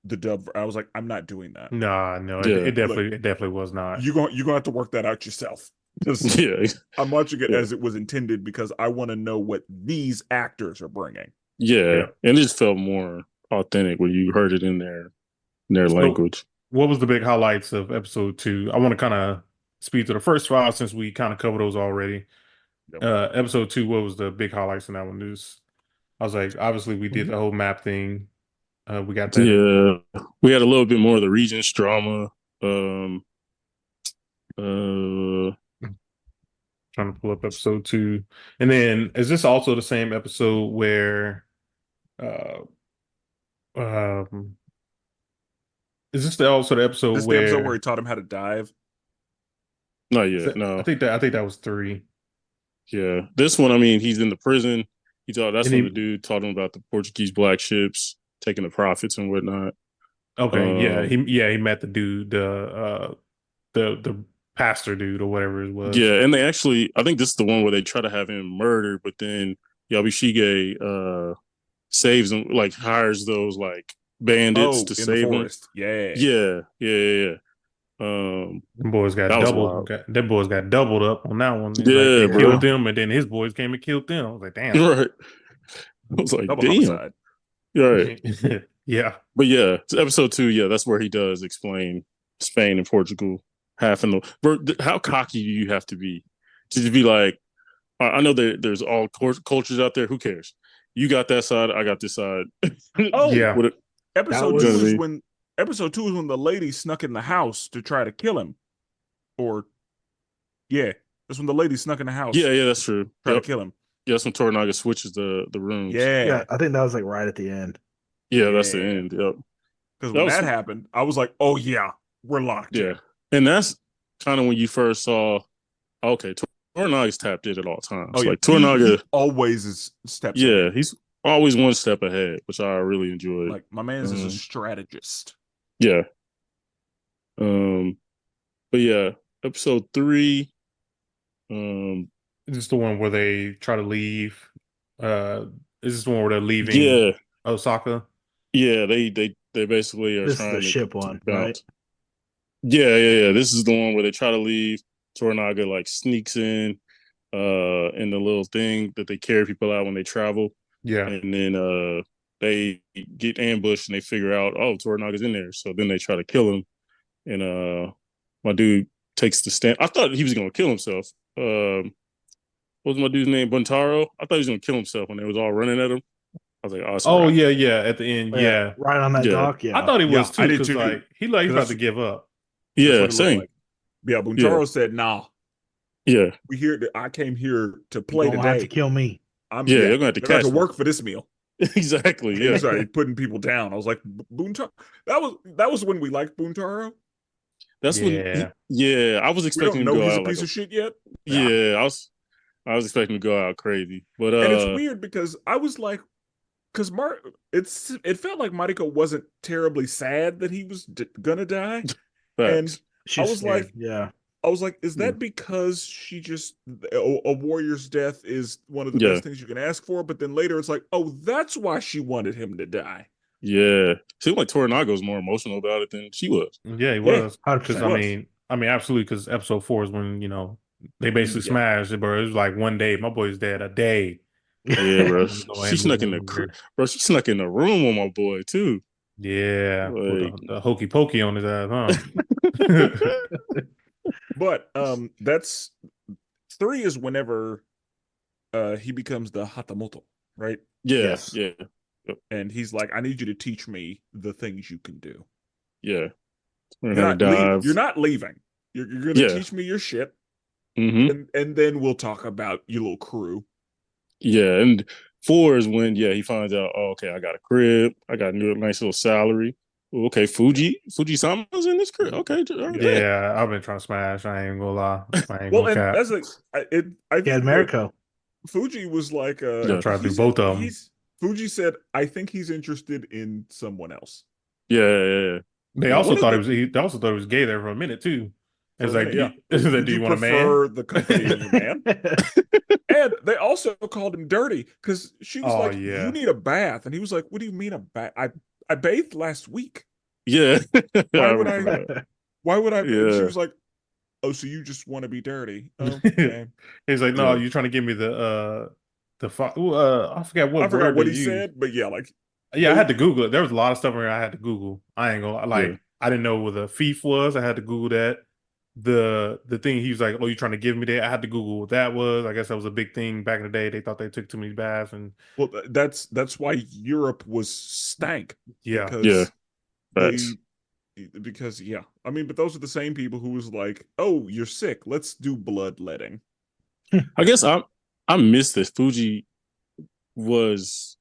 the dub." I was like, "I'm not doing that." Nah, no, Yeah. it definitely was not. You're gonna have to work that out yourself. Yeah. I'm watching it Yeah. as it was intended because I want to know what these actors are bringing. Yeah. And it just felt more authentic when you heard it in their language. What was the big highlights of episode 2? I want to kind of speed to the first 5 since we kind of covered those already. Yep. Episode 2, what was the big highlights in that one? I was like, obviously we did the whole map thing. We got that. Yeah, we had a little bit more of the Regents drama. Trying to pull up episode 2, and then is this also the same episode where, um, is this also the episode This is the where episode where he taught him how to dive. Not yet. No, I think that was 3. Yeah, this one. I mean, he's in the prison. That's And when the dude taught him about the Portuguese black ships taking the profits and whatnot. Okay, he met the dude, the pastor dude or whatever it was. Yeah, and they actually, I think this is the one where they try to have him murdered, but then Yabishige saves him, like hires those like bandits to in save the him. forest. Yeah. Yeah. Them boys got That was doubled. wild. Them boys got doubled up on that one. Yeah, they bro. killed them, and then his boys came and killed them. I was like, damn. Right. I was like, Double damn. homicide. Right. Yeah. But yeah, it's episode 2. Yeah, that's where he does explain Spain and Portugal. Half in the. Bro, how cocky do you have to be be like? I know there's all cultures out there. Who cares? You got that side. I got this side. Oh yeah. Episode That 2 was- is when the lady snuck in the house to try to kill him. Or yeah, that's when the lady snuck in the house. Yeah, that's true. Try to kill him. Yeah, that's when Toranaga switches the rooms. Yeah. I think that was like right at the end. Yeah, that's the Yeah. end. Yep. Because when that happened, I was like, oh yeah, we're locked Yeah. in. And that's kind of when you first saw, okay, Toranaga's tapped in at all times. Oh yeah, Like Toranaga he always is steps yeah, ahead. he's always one step ahead, which I really enjoyed. Like my man's is a strategist. Yeah. But yeah, episode 3. Is this the one where they try to leave? Is this the one where they're leaving Yeah. Osaka? Yeah, they basically are This is trying the to ship one, right? Yeah. This is the one where they try to leave. Toranaga like sneaks in the little thing that they carry people out when they travel. Yeah. And then they get ambushed and they figure out, oh, Toranaga's in there. So then they try to kill him. And my dude takes the stand. I thought he was gonna kill himself. What was my dude's name? Buntaro? I thought he was gonna kill himself when they was all running at him. I was like, oh, it's a Oh wrap. yeah. At the end, yeah. Right on that Yeah. dock. I Yeah. thought he Yeah, was I too, did because too. like he's about Because to give up. that's Yeah, what it looked same. like. Yeah, Yeah. Buntaro said, "Nah, Yeah. I came here to You're play gonna have to today. kill me. Yeah, you're gonna have to they're going to catch me. work for this meal." Exactly. And he Yeah. started putting people down. I was like, Buntaro. That was when we liked Buntaro. That's Yeah. I was We don't expecting him to know go he's a out like piece of shit yet. yeah, I was expecting him to go out crazy. But And it's weird because I was like, because it felt like Mariko wasn't terribly sad that he was gonna die, and facts. She's was scared. like- yeah. I was like, is Yeah. that because she just a warrior's death is one of the Yeah. best things you can ask for? But then later it's like, oh, that's why she wanted him to die. Yeah. Seemed like Toranago's more emotional about it than she was. Yeah, he Yeah, was. 100%. Because was. I mean, absolutely. Because episode 4 is when they basically Yeah. smashed it, bro. It was like one day, my boy's dead. A day. Yeah, bro. Let me go ahead She and snuck in move the here. bro. She snuck in the room with my boy too. Yeah, with Like, the hokey pokey on his ass, huh? But that's 3 is whenever he becomes the Hatamoto, right? yeah, Yes. yeah, And he's like, I need you to teach me the things you can do. yeah. You're Learn how to dive. you're not leaving. You're gonna Yeah. teach me your shit, Mm-hmm. and then we'll talk about your little crew. Yeah, and 4 is when he finds out. Oh, okay, I got a crib. I got a nice little salary. Ooh, okay, Fuji-sama's in this crib. Okay, all right. Yeah, I've been trying to smash. I ain't gonna lie. I ain't Well, gonna and cap. that's like I He had think Mariko. Fuji was like, Yeah. Try to he do said- both of them. Fuji said, I think he's interested in someone else. Yeah. They Yeah, also one of thought the- he was. They also thought he was gay there for a minute too. For It's a like, minute, is that Would do you you want a man? prefer the company of a man? And they also called him dirty because she was Oh, like, yeah. "You need a bath," and he was like, "What do you mean a bath? I bathed last week. Yeah. Why I would remember that. Why would I?" And she Yeah. was like, "Oh, so you just want to be dirty?" Okay. He's like, no, Yeah. you're trying to give me I forgot what I forgot word what they he used. said, but yeah, like Yeah, I had to Google it. There was a lot of stuff where I had to Google. I ain't gonna like. Yeah. I didn't know what the fief was. I had to Google that. The thing he was like, "Oh, you trying to give me that?" I had to Google what that was. I guess that was a big thing back in the day. They thought they took too many baths, and well, that's why Europe was stank yeah, Yeah. because Facts. because yeah, I mean, but those are the same people who was like, "Oh, you're sick. Let's do bloodletting." I guess I missed that Fuji was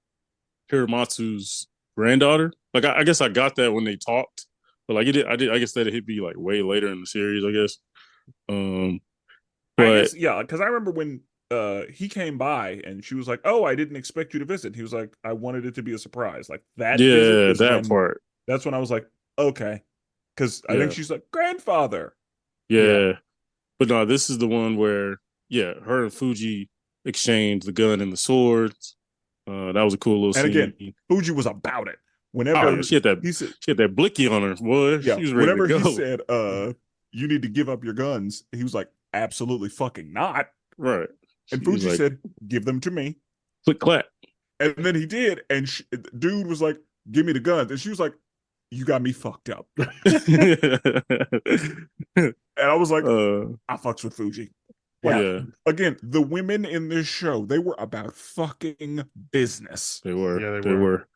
Hiramatsu's granddaughter. Like I guess I got that when they talked, but like I guess that it hit me like way later in the series. I guess. I But guess yeah, because I remember when he came by and she was like, "Oh, I didn't expect you to visit." He was like, "I wanted it to be a surprise." Like that visit yeah, is that part. that's when I was like, "Okay," because I think Yeah. she's like grandfather. Yeah. But no, this is the one where her and Fuji exchanged the gun and the swords. That was a cool little And scene. again, Fuji was about it. Oh, Whenever yeah, she had he said, that blicky on her, boy. yeah, She was ready whenever to he go. said, you need to give up your guns," he was like, "Absolutely fucking not." Right. And She was Fuji like, said, "Give them to me." click clap. And then he did, and dude was like, "Give me the guns," and she was like, "You got me fucked up." And I was like, I fucks with Fuji. Like, yeah, again, the women in this show, they were about fucking business. they were. Yeah, they were.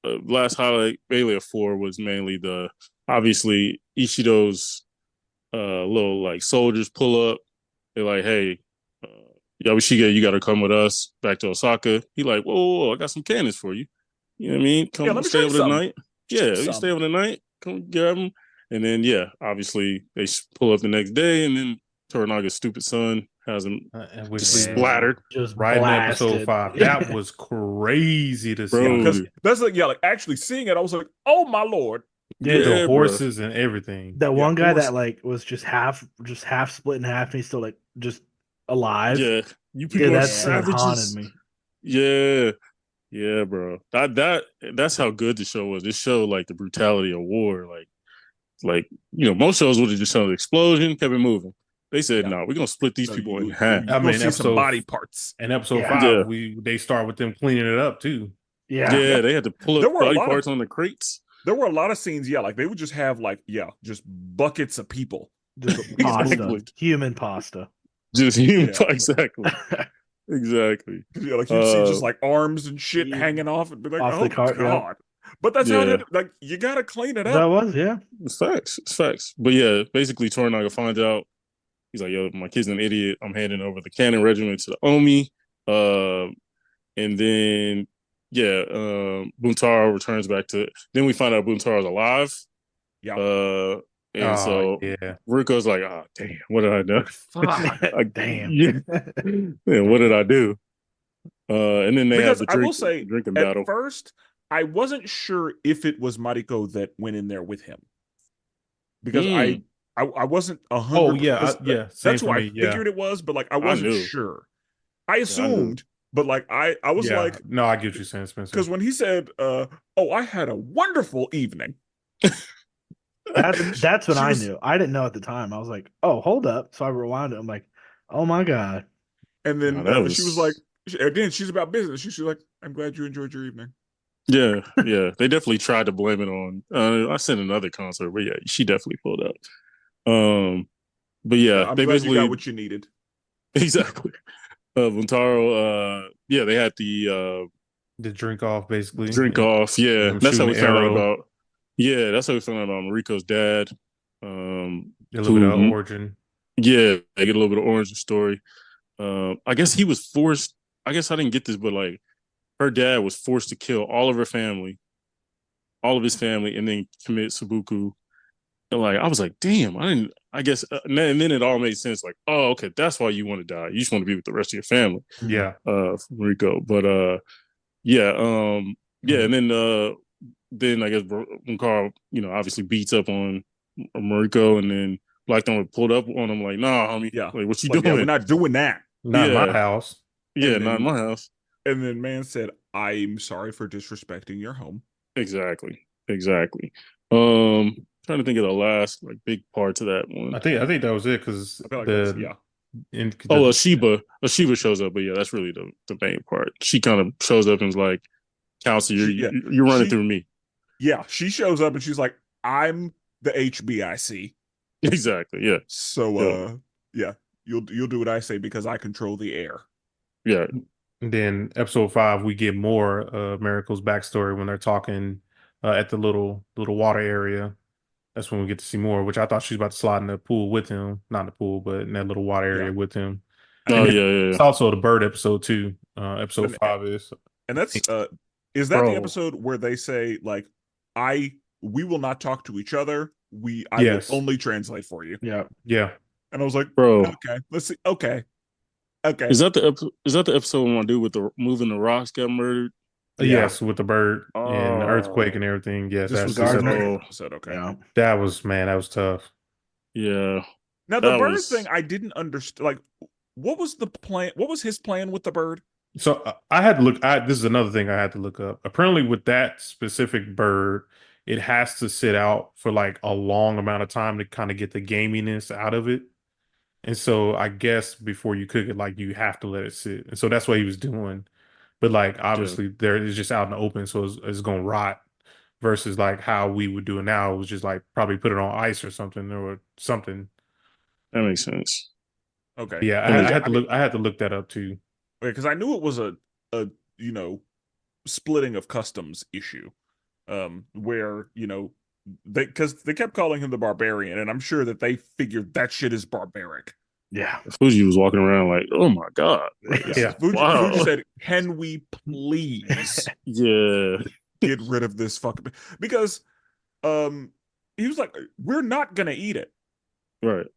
Last highlight mainly of 4 was mainly obviously Ishido's little like soldiers pull up. They're like, "Hey, Yabashige, you got to come with us back to Osaka." He like, whoa, I got some cannons for you. You know what I mean? Come Yeah, let me stay show you over the something. night. Yeah, you stay over the night. Come grab them. And then obviously they pull up the next day, and then Toranaga's stupid son has him and which just we splattered. Just right in episode blasted. 5. That was crazy to see. Bro. Because that's like, yeah, like actually seeing it, I was like, oh my lord. Yeah, Yeah, the bro. horses and everything. That one guy horse- that like was just half split in half, and he's still like just alive. Yeah, you Yeah, people are that scene haunted savages. me. Yeah, bro. That's how good the show was. This showed like the brutality of war. Like most shows would have just shown the explosion, kept it moving. They said, "No, we're gonna split these No, people you- in half." you I gonna mean, see some episode- body parts. In episode Yeah. 5, Yeah. they start with them cleaning it up too. Yeah. Yeah, they had to pull There up were a body lot of- parts on the crates. There were a lot of scenes, yeah, like they would just have like, just buckets of people. Just Exactly. pasta. Human pasta. Just human, Yeah. exactly. Exactly. Yeah, like you'd see just Uh, like arms and shit Yeah. hanging off and be like, Off oh the cart, yeah. God. But that's how Yeah. it like you gotta clean it That up. was, yeah. It's facts. It's facts. But yeah, basically Toranaga finds out. He's like, yo, my kid's an idiot. I'm handing over the cannon regiment to the Omi. And then Buntaro returns back to then we find out Buntaro's alive. Yeah. And Oh, so yeah. Riko's like, oh damn, what did I do? Damn. Yeah. Man, what did I do? And then they have Because the I will say drinking at battle. first I wasn't sure if it was Mariko that went in there with him. Because I wasn't Oh 100%. yeah, yeah. Same That's for who I me. Yeah, figured it was, but like I I wasn't knew. sure. I Yeah, I knew. assumed, but like I was yeah. like, No, I get what you're saying, Spencer. because when he said, "Oh, I had a wonderful evening," That's when she I was, knew. I didn't know at the time. I was like, oh, hold up. So I rewound it. I'm like, oh my God. and No, then that she was like, was again, she's about business. She's like, "I'm glad you enjoyed your evening." yeah. They definitely tried to blame it on. I sent another concert, but yeah, she definitely pulled up. But yeah, I'm they glad you got basically what you needed. exactly. Buntaro, yeah, they had The drink off, basically. drink off. Yeah, Them that's how shooting we the found out arrow. about. Yeah, that's how we found out about Mariko's dad. A little bit of Who? origin. Yeah, they get a little bit of origin story. I guess he was forced. I guess I didn't get this, but like her dad was forced to kill all of her family, all of his family, and then commit seppuku. And like I was like, damn, I didn't. I guess, and then it all made sense. Like, oh, okay, that's why you want to die. You just want to be with the rest of your family, Yeah. Rico. But yeah, yeah, and then I guess when Carl, obviously beats up on Mariko, and then Black Thorn pulled up on him like, nah, homie, Yeah, like what you like yeah, we're doing? not doing that. Not in my Yeah, house. yeah, And not in then my house. man said, "I'm sorry for disrespecting your home." Exactly. Trying to think of the last like big part to that one. I think that was it because I feel like that's Oh, Ashiba shows up, but yeah, that's really the main part. She kind of shows up and is like, "Counsel, yeah, you're running she through me." yeah, she shows up and she's like, "I'm the HBIC." Exactly. Yeah. So Yeah. yeah, you'll do what I say because I control the air. Yeah. And then episode 5, we get more Miracle's backstory when they're talking at the little water area. That's when we get to see more, which I thought she was about to slide in the pool with him. Not in the pool, but in that little water area Yeah. with him. And Oh then yeah. it's also the bird episode too. Episode 5 is. And that's is that the Bro. episode where they say like we will not talk to each other. I Yes. will only translate for you. Yeah. Yeah. And I was like, Bro. okay, let's see. Okay. Is that the episode when my dude with the moving the rocks got murdered? Yeah. Yes, with the bird and the earthquake and everything. Yes, This that's was this Gardner. episode. episode. Okay. Yeah. That was tough. Yeah. Now the That bird was- thing, I didn't understand. Like, what was the plan? What was his plan with the bird? So I had to look. This is another thing I had to look up. Apparently, with that specific bird, it has to sit out for like a long amount of time to kind of get the gaminess out of it. And so I guess before you cook it, like you have to let it sit. And so that's what he was doing. But like obviously, there it's just out in the open, so it's gonna rot. Versus like how we would do it now, it was just like probably put it on ice or something. That makes sense. Okay. Yeah, I had to look. I had to look that up too. Because I knew it was a splitting of customs issue, where because they kept calling him the barbarian, and I'm sure that they figured that shit is barbaric. Yeah. Fuji was walking around like, oh my god. Yeah. Fuji said, "Can we please Yeah. get rid of this fucking?" Because he was like, "We're not gonna eat it. Right.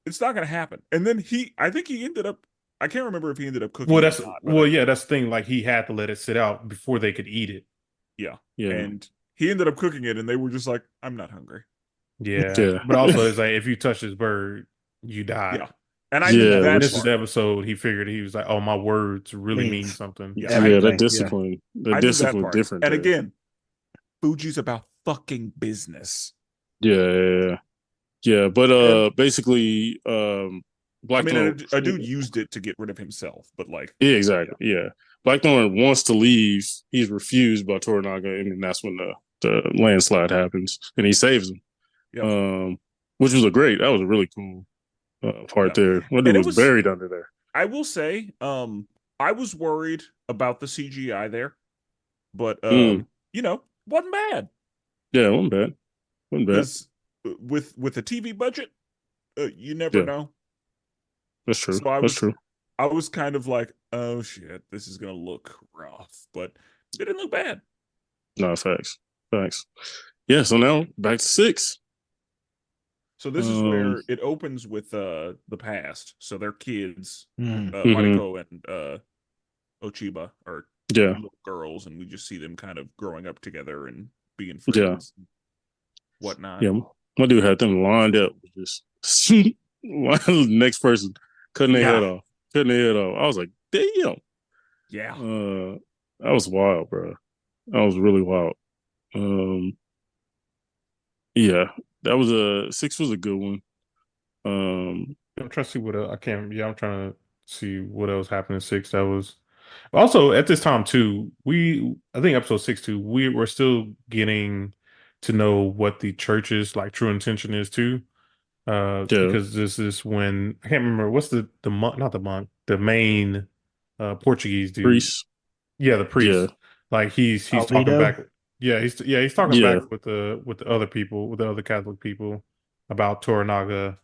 It's not gonna happen." And then I think he ended up. I can't remember if he ended up cooking. Well, it or not, but that's the thing. Like he had to let it sit out before they could eat it. yeah. Yeah. And he ended up cooking it, and they were just like, "I'm not hungry." Yeah. Yeah. But also, it's like if you touch this bird, you die. Yeah. And I knew Yeah, that. This is the episode he figured he was like, oh, my words really mean Means. something. Yeah. Yeah, Everything, that discipline. The I knew that discipline part. different. And there. again, Fuji's about fucking business. Yeah. But basically, I mean, Blackthorn. a dude used it to get rid of himself, but like, Yeah, exactly. Yeah. Blackthorn wants to leave. He's refused by Toranaga, and then that's when the landslide happens, and he saves him. Yep. Which was that was a really cool part Yeah. there. One And dude was buried under there. I will say, I was worried about the CGI there, but wasn't bad. Yeah, it wasn't bad. Wasn't bad. Because with a TV budget, you never Yeah, know. that's true. So That's true. I was kind of like, oh shit, this is gonna look rough, but it didn't look bad. No, facts. Yeah, so now back to 6. So this is where it opens with the past. So they're kids, Mhm. Mariko and Ochiba are Yeah, little girls, and we just see them kind of growing up together and being yeah, friends, and whatnot. yeah. My dude had them lined up, just next person cutting their head off, I was like, damn. Yeah. That was wild, bro. That was really wild. Yeah, that was 6 was a good one. I'm trying to see what else. I can't. Yeah, I'm trying to see what else happened in 6. That was also at this time too. I think episode 6 too. We were still getting to know what the church's like true intention is too. Yeah, Because this is when I can't remember what's the monk, not the monk, the main Portuguese dude. priest. Yeah, the priest. Yeah, Like he's talking Albedo? back. Yeah, he's talking Yeah. back with the other people, with the other Catholic people about Toranaga,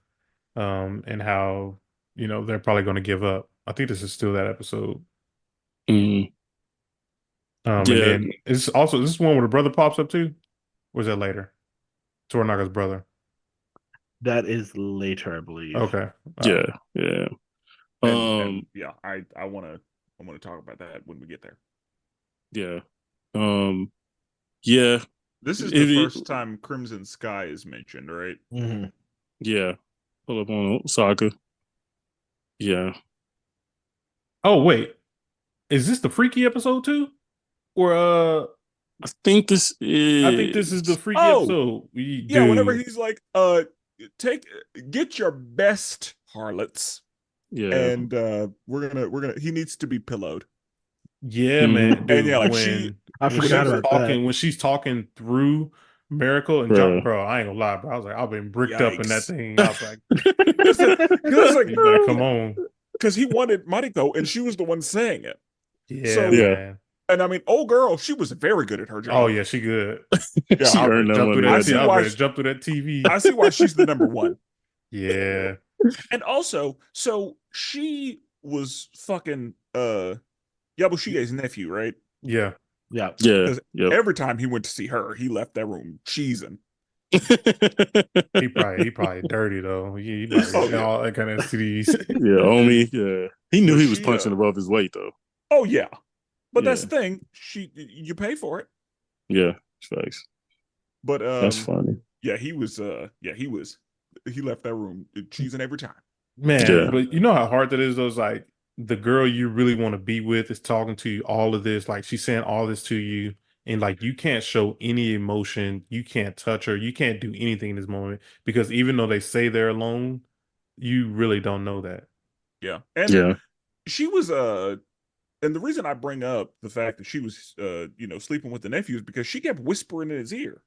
and how they're probably going to give up. I think this is still that episode. Mhm. And Yeah, then it's also this is one where the brother pops up too. Or is that later? Toranaga's brother. That is later, I believe. Okay. yeah, yeah. And yeah, I want to talk about that when we get there. Yeah. Yeah. This is the first time Crimson Sky is mentioned, right? Mm-hmm. Yeah. Pull up on Osaka. Yeah. Oh wait, is this the freaky episode too? Or I think this is. I think this is the freaky Oh, episode. Yeah, whenever he's like, get your best harlots, Yeah. and we're gonna he needs to be pillowed. Yeah, Mhm. man, dude. And yeah, like I forgot about that. When she's talking through Miracle and John, bro, I ain't gonna lie, bro. I was like, I've been bricked up in that Yikes. thing. I was like, Because like, he's like, come on. because he wanted Mariko, and she was the one saying it. Yeah, So- man. And I mean, old girl, she was very good at her job. Oh yeah, she good. Yeah, She I earned that Jump through money. that, I see I why better she- jump through that TV. I see why she's the number one. Yeah. And also, so she was fucking Yabushige's nephew, right? Yeah. Yeah. Yeah. Because Yep. every time he went to see her, he left that room cheesing. He probably dirty though. He probably yeah. all that kind of cities. Yeah, homie. Yeah. He knew But he was she, punching above his weight though. Oh yeah, but that's Yeah. the thing. You pay for it. Yeah. Facts. But That's funny. yeah, he left that room cheesing every time. Man, Yeah. but you know how hard that is though? It's like the girl you really want to be with is talking to you all of this, like she's saying all this to you, and like you can't show any emotion, you can't touch her, you can't do anything in this moment because even though they say they're alone, you really don't know that. Yeah, and Yeah. she was and the reason I bring up the fact that she was sleeping with the nephew is because she kept whispering in his ear.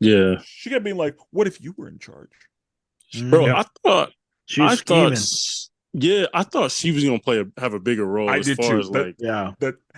Yeah. She kept being like, "What if you were in charge?" Bro, Yeah. I thought She was scheming. I thought she was gonna have a bigger role I as did far too. as like Yeah.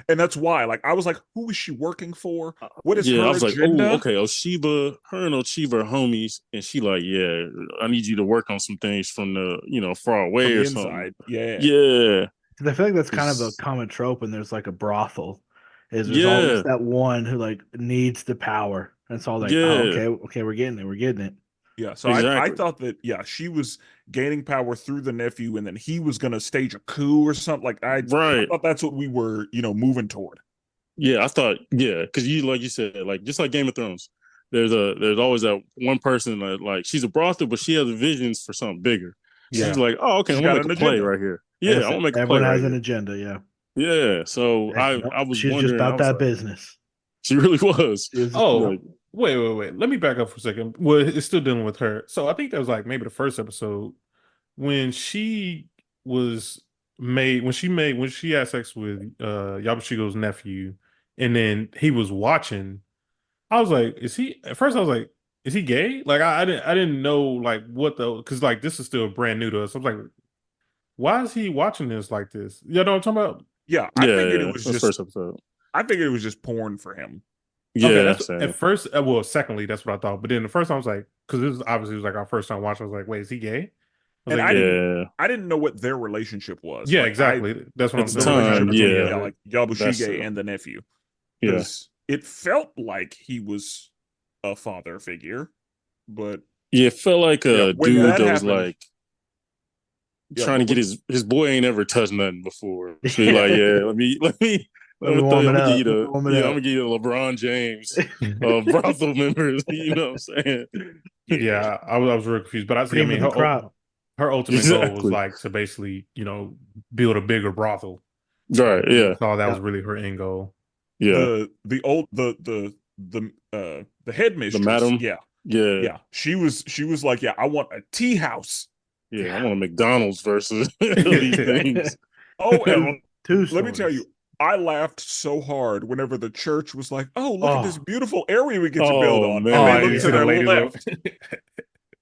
And that's why, like, I was like, "Who is she working for? What is yeah, her I was agenda?" like, oh, okay, her and Oshiba are homies, and she like, yeah, I need you to work on some things from the far From away the or something. inside, yeah. Yeah, Because I feel like that's kind of a It's- common trope when there's like a brothel. There's always that one who like needs the power. And it's all like, oh, Yeah. okay, we're getting it. Yeah, so I Exactly. thought that she was gaining power through the nephew, and then he was gonna stage a coup or something. Like I right. thought that's what we were, moving toward. Yeah, I thought because like you said, like just like Game of Thrones, there's always that one person that like she's a brothel, but she has visions for something bigger. Yeah. She's like, oh, okay, She's I'm gonna got make a an play agenda. right here. Yeah, I'm gonna make a play Everyone right has an here. agenda, yeah. Yeah, so Nope, I was she's wondering. just about I was that like, business. she really was. She was- Oh, Like, wait. Let me back up for a second. Well, it's still dealing with her. So I think that was like maybe the first episode when she when she had sex with Yabushigo's nephew, and then he was watching. I was like, at first I was like, is he gay? Like I didn't know like what because like this is still brand new to us. I was like, why is he watching this like this? You know what I'm talking about? Yeah, I figured it was that's just. first episode. I figured it was just porn for him. Yeah, Okay, that's same. at first. Well, secondly, that's what I thought. But then the first time I was like, because this was obviously like our first time watching. I was like, wait, is he gay? I was And like, I didn't know what their relationship was. yeah, Like, exactly. That's what At I'm the saying. Like, time, the beginning yeah. of yeah, it. like That's Yabushige true. and the nephew. Yeah, Because it felt like he was a father figure, but yeah. It felt like a when dude that that was happened, like yeah, trying to get his boy ain't ever touched nothing before. So he's like, yeah, let me Let me I'm warm it gonna give up. you Let me the warm it I'm up. gonna give you the LeBron James brothel members. You know what I'm saying? Yeah, I was really confused. But I see. I Cream mean, of the crop. her ultimate goal was Exactly. like to basically, build a bigger brothel. Right. Yeah. I saw that was Yep. really her end goal. Yeah. the old the headmistress, madam. yeah, Yeah. she was like, yeah, I want a tea house. Yeah. I want a McDonald's versus these things. Oh, and Two let me tell stories. you, I laughed so hard whenever the church was like, "Oh, look at this Oh. beautiful area we get to build Oh on," man. and they Oh, look you to see the their lady look. left.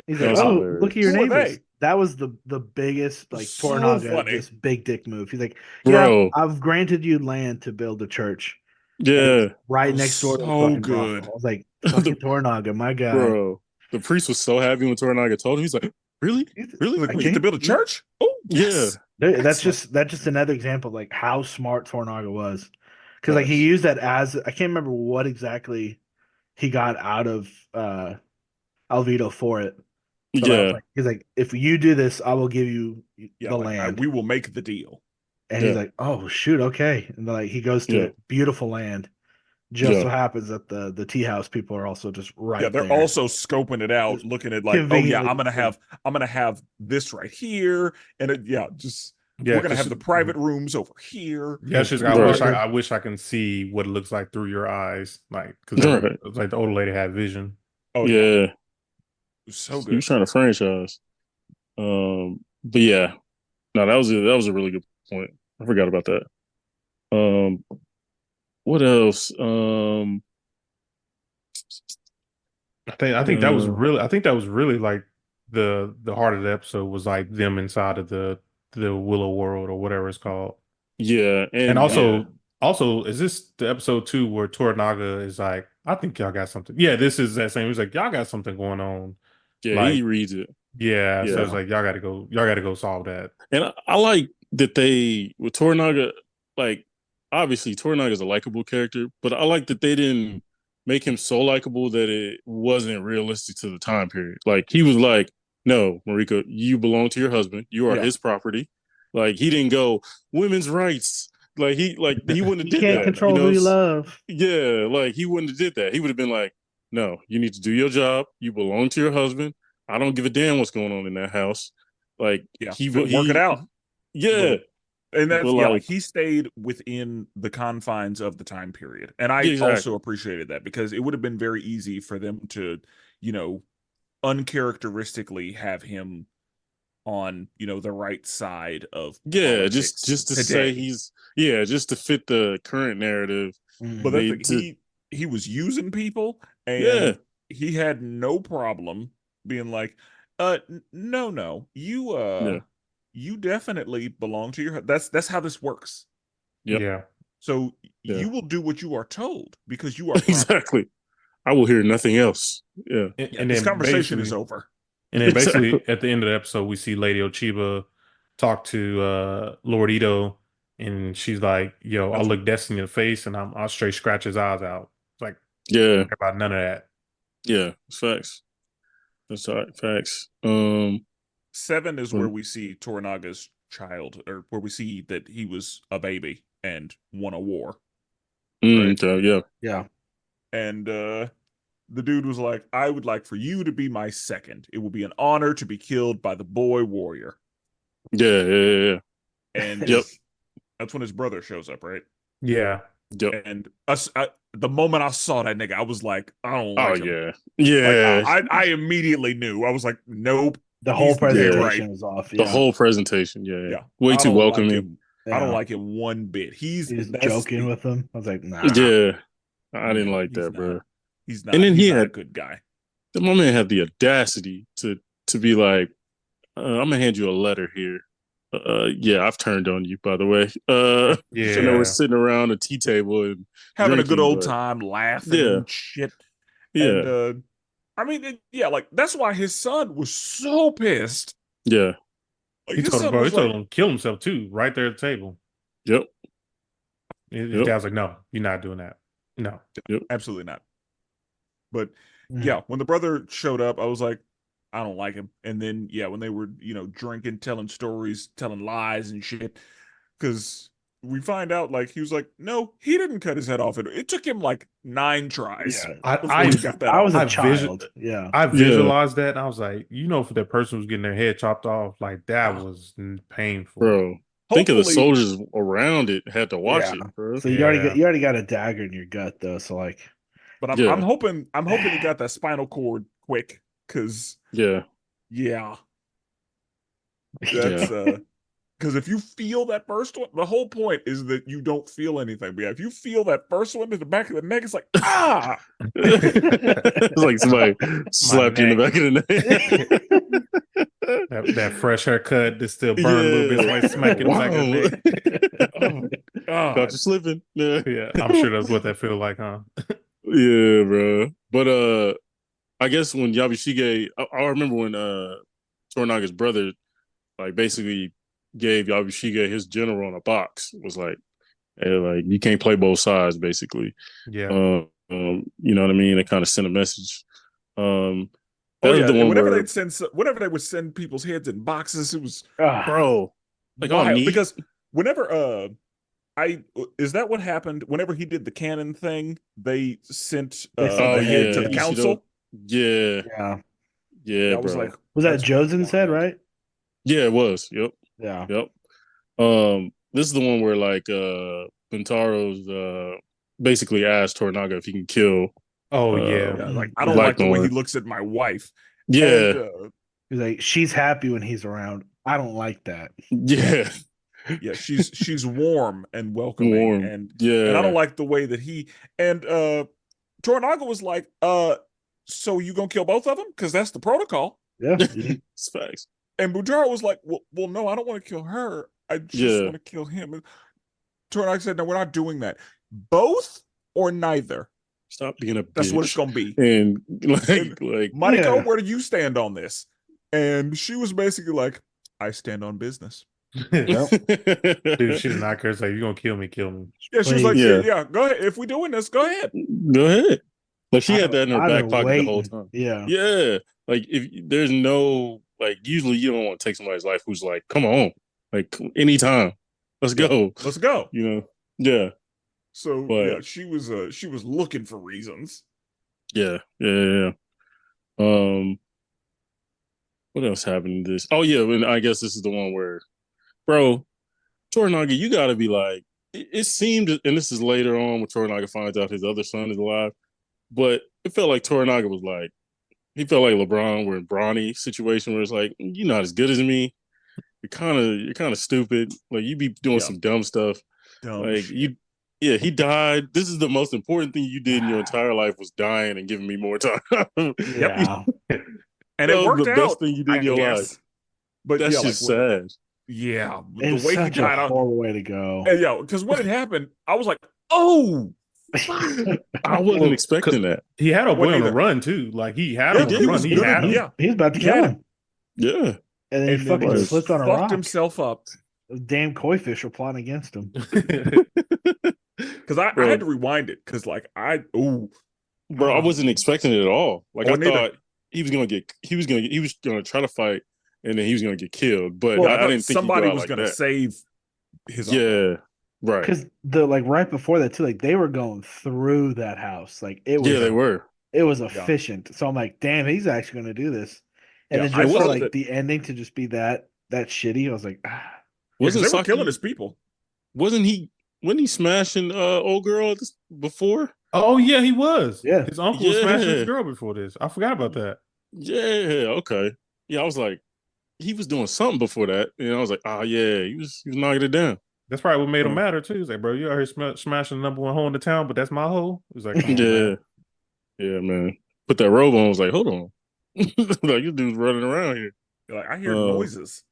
He's That like, was oh, hilarious. look at your Who are neighbors. they? That was the biggest like So Toranaga, funny. just big dick move. He's like, yeah, Bro. I've granted you land to build a church. And Yeah. it's right next door to the So fucking good. brothel. I was like, fucking Toranaga, my guy. Bro. The priest was so happy when Toranaga told him. He's like, really? Really? Like, I we get to can't- build a church? Oh, yes. That's Excellent. just another example of like how smart Toranaga was. Because like he Facts. used that as I can't remember what exactly he got out of Alvito for it. But I was Yeah. like, he's like, if you do this, I will give you Yeah, the like land. we will make the deal. And he's Yeah. like, oh shoot, okay. And like he goes to Yeah. beautiful land. Just Yeah. so happens that the tea house people are also just right Yeah, they're there. also scoping it out, Just looking at like, oh yeah, conveniently. I'm gonna have this right here, and just Yeah, we're gonna 'cause have the private rooms over here. yeah, it's just Right. I wish I can see what it looks like through your eyes, like because Right. like the older lady had vision. Oh yeah, Yeah. so He was good. trying to franchise. But yeah. No, that was a really good point. I forgot about that. What else? I think that was really like the heart of the episode was like them inside of the Willow world or whatever it's called. Yeah, And yeah. also is this the episode 2 where Toranaga is like, I think y'all got something. Yeah, this is that same. He's like, y'all got something going on. Yeah, he Like, reads it. yeah, so Yeah. it's like y'all gotta go solve that. And I like that they with Toranaga, like obviously Toranaga's a likable character, but I like that they didn't make him so likable that it wasn't realistic to the time period. Like he was like, no, Marika, you belong to your husband. You are Yeah. his property. Like he didn't go women's rights. Like he wouldn't You have did can't that. control who you love. Yeah, like he wouldn't have did that. He would have been like, no, you need to do your job. You belong to your husband. I don't give a damn what's going on in that house. Like Yeah, he work it out. Yeah. And that's But, like like he stayed within the confines of the time period. And I Exactly. also appreciated that because it would have been very easy for them to, uncharacteristically have him on, the right side of politics just to today. say just to fit the current narrative. But They that's he was using people, and Yeah. he had no problem being like, no, you Yeah. you definitely belong to your that's how this works. Yep. Yeah. So Yeah. you will do what you are told because you are property. Exactly. I will hear nothing else. Yeah. And This then conversation is basically- over. And then basically Exactly. at the end of the episode, we see Lady Ochiba talk to Lord Ito, and she's like, "Yo, I'll look Destiny in the face, and I'll straight scratch his eyes out." It's like, Yeah. about none of that. Yeah. It's facts. That's all right. Facts. 7 is where we see Toranaga's child, or where we see that he was a baby and won a war. Right? Okay, yeah. Yeah. And the dude was like, I would like for you to be my second. It will be an honor to be killed by the boy warrior. Yeah. And Yep. that's when his brother shows up, right? Yeah. Yep. And the moment I saw that nigga, I was like, I don't like him. Yeah. Like, I immediately knew. I was like, nope. The whole he's presentation right. was off. The Yeah. whole presentation. Yeah. Yeah. Way I too don't like welcoming. him. I don't like him one bit. He's that's joking with them. I was like, nah. Yeah. I didn't like he's that, not. bro. He's not. And then he's he not a had good guy. my man had the audacity to be like, I'm gonna hand you a letter here. Yeah, I've turned on you, by the way. I know we're Yeah. sitting around a tea table and Having a good drinking, old but time, laughing yeah, and shit. And yeah, I mean, yeah, like that's why his son was so pissed. yeah, Like He his told him, son bro, he was told like, him to kill himself too, right there at the table. yep, His yep, dad's like, no, you're not doing that. No. yep. absolutely not. But Mm. yeah, when the brother showed up, I was like, I don't like him. And then yeah, when they were, drinking, telling stories, telling lies and shit, because we find out like he was like, no, he didn't cut his head off. It took him like 9 tries Yeah. before he I got that I was off. a I vision child. Yeah. I Yeah, visualized that and I was like, if that person was getting their head chopped off, like that Ah, was painful. bro. Think of the hopefully, soldiers around it had to watch Yeah. it, bro. So Yeah. you already got a dagger in your gut though. So like, but I'm Yeah, hoping he got that spinal cord quick, because yeah, yeah, yeah. that's because if you feel that first one, the whole point is that you don't feel anything. But yeah, if you feel that first one in the back of the neck, it's like, ah, It's like somebody My slapped you in the neck. back of the neck. That fresh haircut that still burn a little bit, Yeah. somebody smack in the back of Wow. the oh Caught God. you slipping. Yeah. neck. Yeah, I'm sure that's what that feel like, huh? Yeah, bro. But I guess when Yabashige, I remember when Toranaga's brother like basically gave Yabashige his general in a box. Was like, hey, like you can't play both sides, basically. Yeah. You know what I mean? It kind of sent a message. Um, Oh that is yeah, the and one where, whenever they would send people's heads in boxes, it was ah, bro, like all wild. neat. Because whenever I is that what happened? Whenever he did the canon thing, they sent they sent Oh the the head head. to yeah, the Yeah. Ishido. council. Yeah, Yeah. yeah, Yeah, I was bro. like, Was that that's Josen's head, wild. right? Yeah, it was. Yep, Yeah. yep. This is the one where like Bentaro's basically asked Toranaga if he can kill Oh yeah. Yeah, like I don't Yeah. like the way he Blackthorn. looks at my wife. And Yeah, He's like, she's happy when he's around. I don't like that. yeah. yeah, she's warm and welcoming, Warm. and I don't Yeah. like the way that he and Toranaga was like, so you gonna kill both of them? Because that's the protocol. Yeah. It's facts. And Bujaro was like, well, no, I don't want to kill her. I just Yeah. want to kill him. And Toranaga said, no, we're not doing that. Both or neither. Stop being a That's what it's bitch. gonna be. And And like Mariko, Yeah. where do you stand on this? And she was basically like, I stand on business. Yep. Dude, she did not care. It's like, you're gonna kill me, kill me. Yeah, she was like, Yeah. yeah, go ahead. If we're doing this, go ahead. Go ahead. Like she had that in her I've back been pocket the whole waiting. time. Yeah. Yeah. Like if there's no like usually you don't want to take somebody's life who's like, come on. Like anytime. Let's go. Let's go. You know? Yeah. So But yeah, she was looking for reasons. yeah. Yeah. What else happened in this? Oh yeah, and I guess this is the one where, bro, Toranaga, you gotta be like, it seemed, and this is later on when Toranaga finds out his other son is alive, but it felt like Toranaga was like, he felt like LeBron were in Bronny situation where it's like, you're not as good as me. You're kind of stupid. Like you be doing some dumb stuff. Dumb Like shit. yeah, he died. This is the most important thing you did in your entire life was dying and giving me more time. Yeah. And That it was worked the out, best thing you did I in your guess. life. But That's yeah, like just sad. yeah, It the was way he such a died horrible way to go. and yeah, because when it happened, I was like, oh, I wasn't Well, expecting that. he had a boy Wasn't on the either. run too. Like he had Yeah, him on he the did. run. He He was had him. yeah. He was about to He kill had him. Yeah. And then he And then fucking he was. slipped on a fucked rock. himself up. Those damn koi fish were plotting against him. Because I had to rewind it because like Bro, I wasn't expecting it at all. Like Oh, I neither. thought he was gonna try to fight and then he was gonna get killed. But Well, I I thought didn't think he'd go somebody out was like gonna that. save his uncle. Yeah. Right. Because the like right before that too, like they were going through that house. Like it was Yeah, they were. it was efficient. So I'm like, damn, he's actually gonna do this. And Yeah, then I just for thought like that the ending to just be that shitty, I was like, ah. because Wasn't they were killing Saki his people. wasn't he smashing old girl before? Oh yeah, he was. Yeah. His uncle was smashing his Yeah. girl before this. I forgot about that. Yeah, okay. Yeah, I was like, he was doing something before that. And I was like, oh yeah, he was knocking it down. That's probably what made him Oh. matter too. He's like, bro, you out here smashing the number one hole in the town, but that's my hole. He's like, come on, Yeah. man. Yeah, man. Put that robe on. I was like, hold on. Like, this dude's running around here. Like I hear Uh, noises.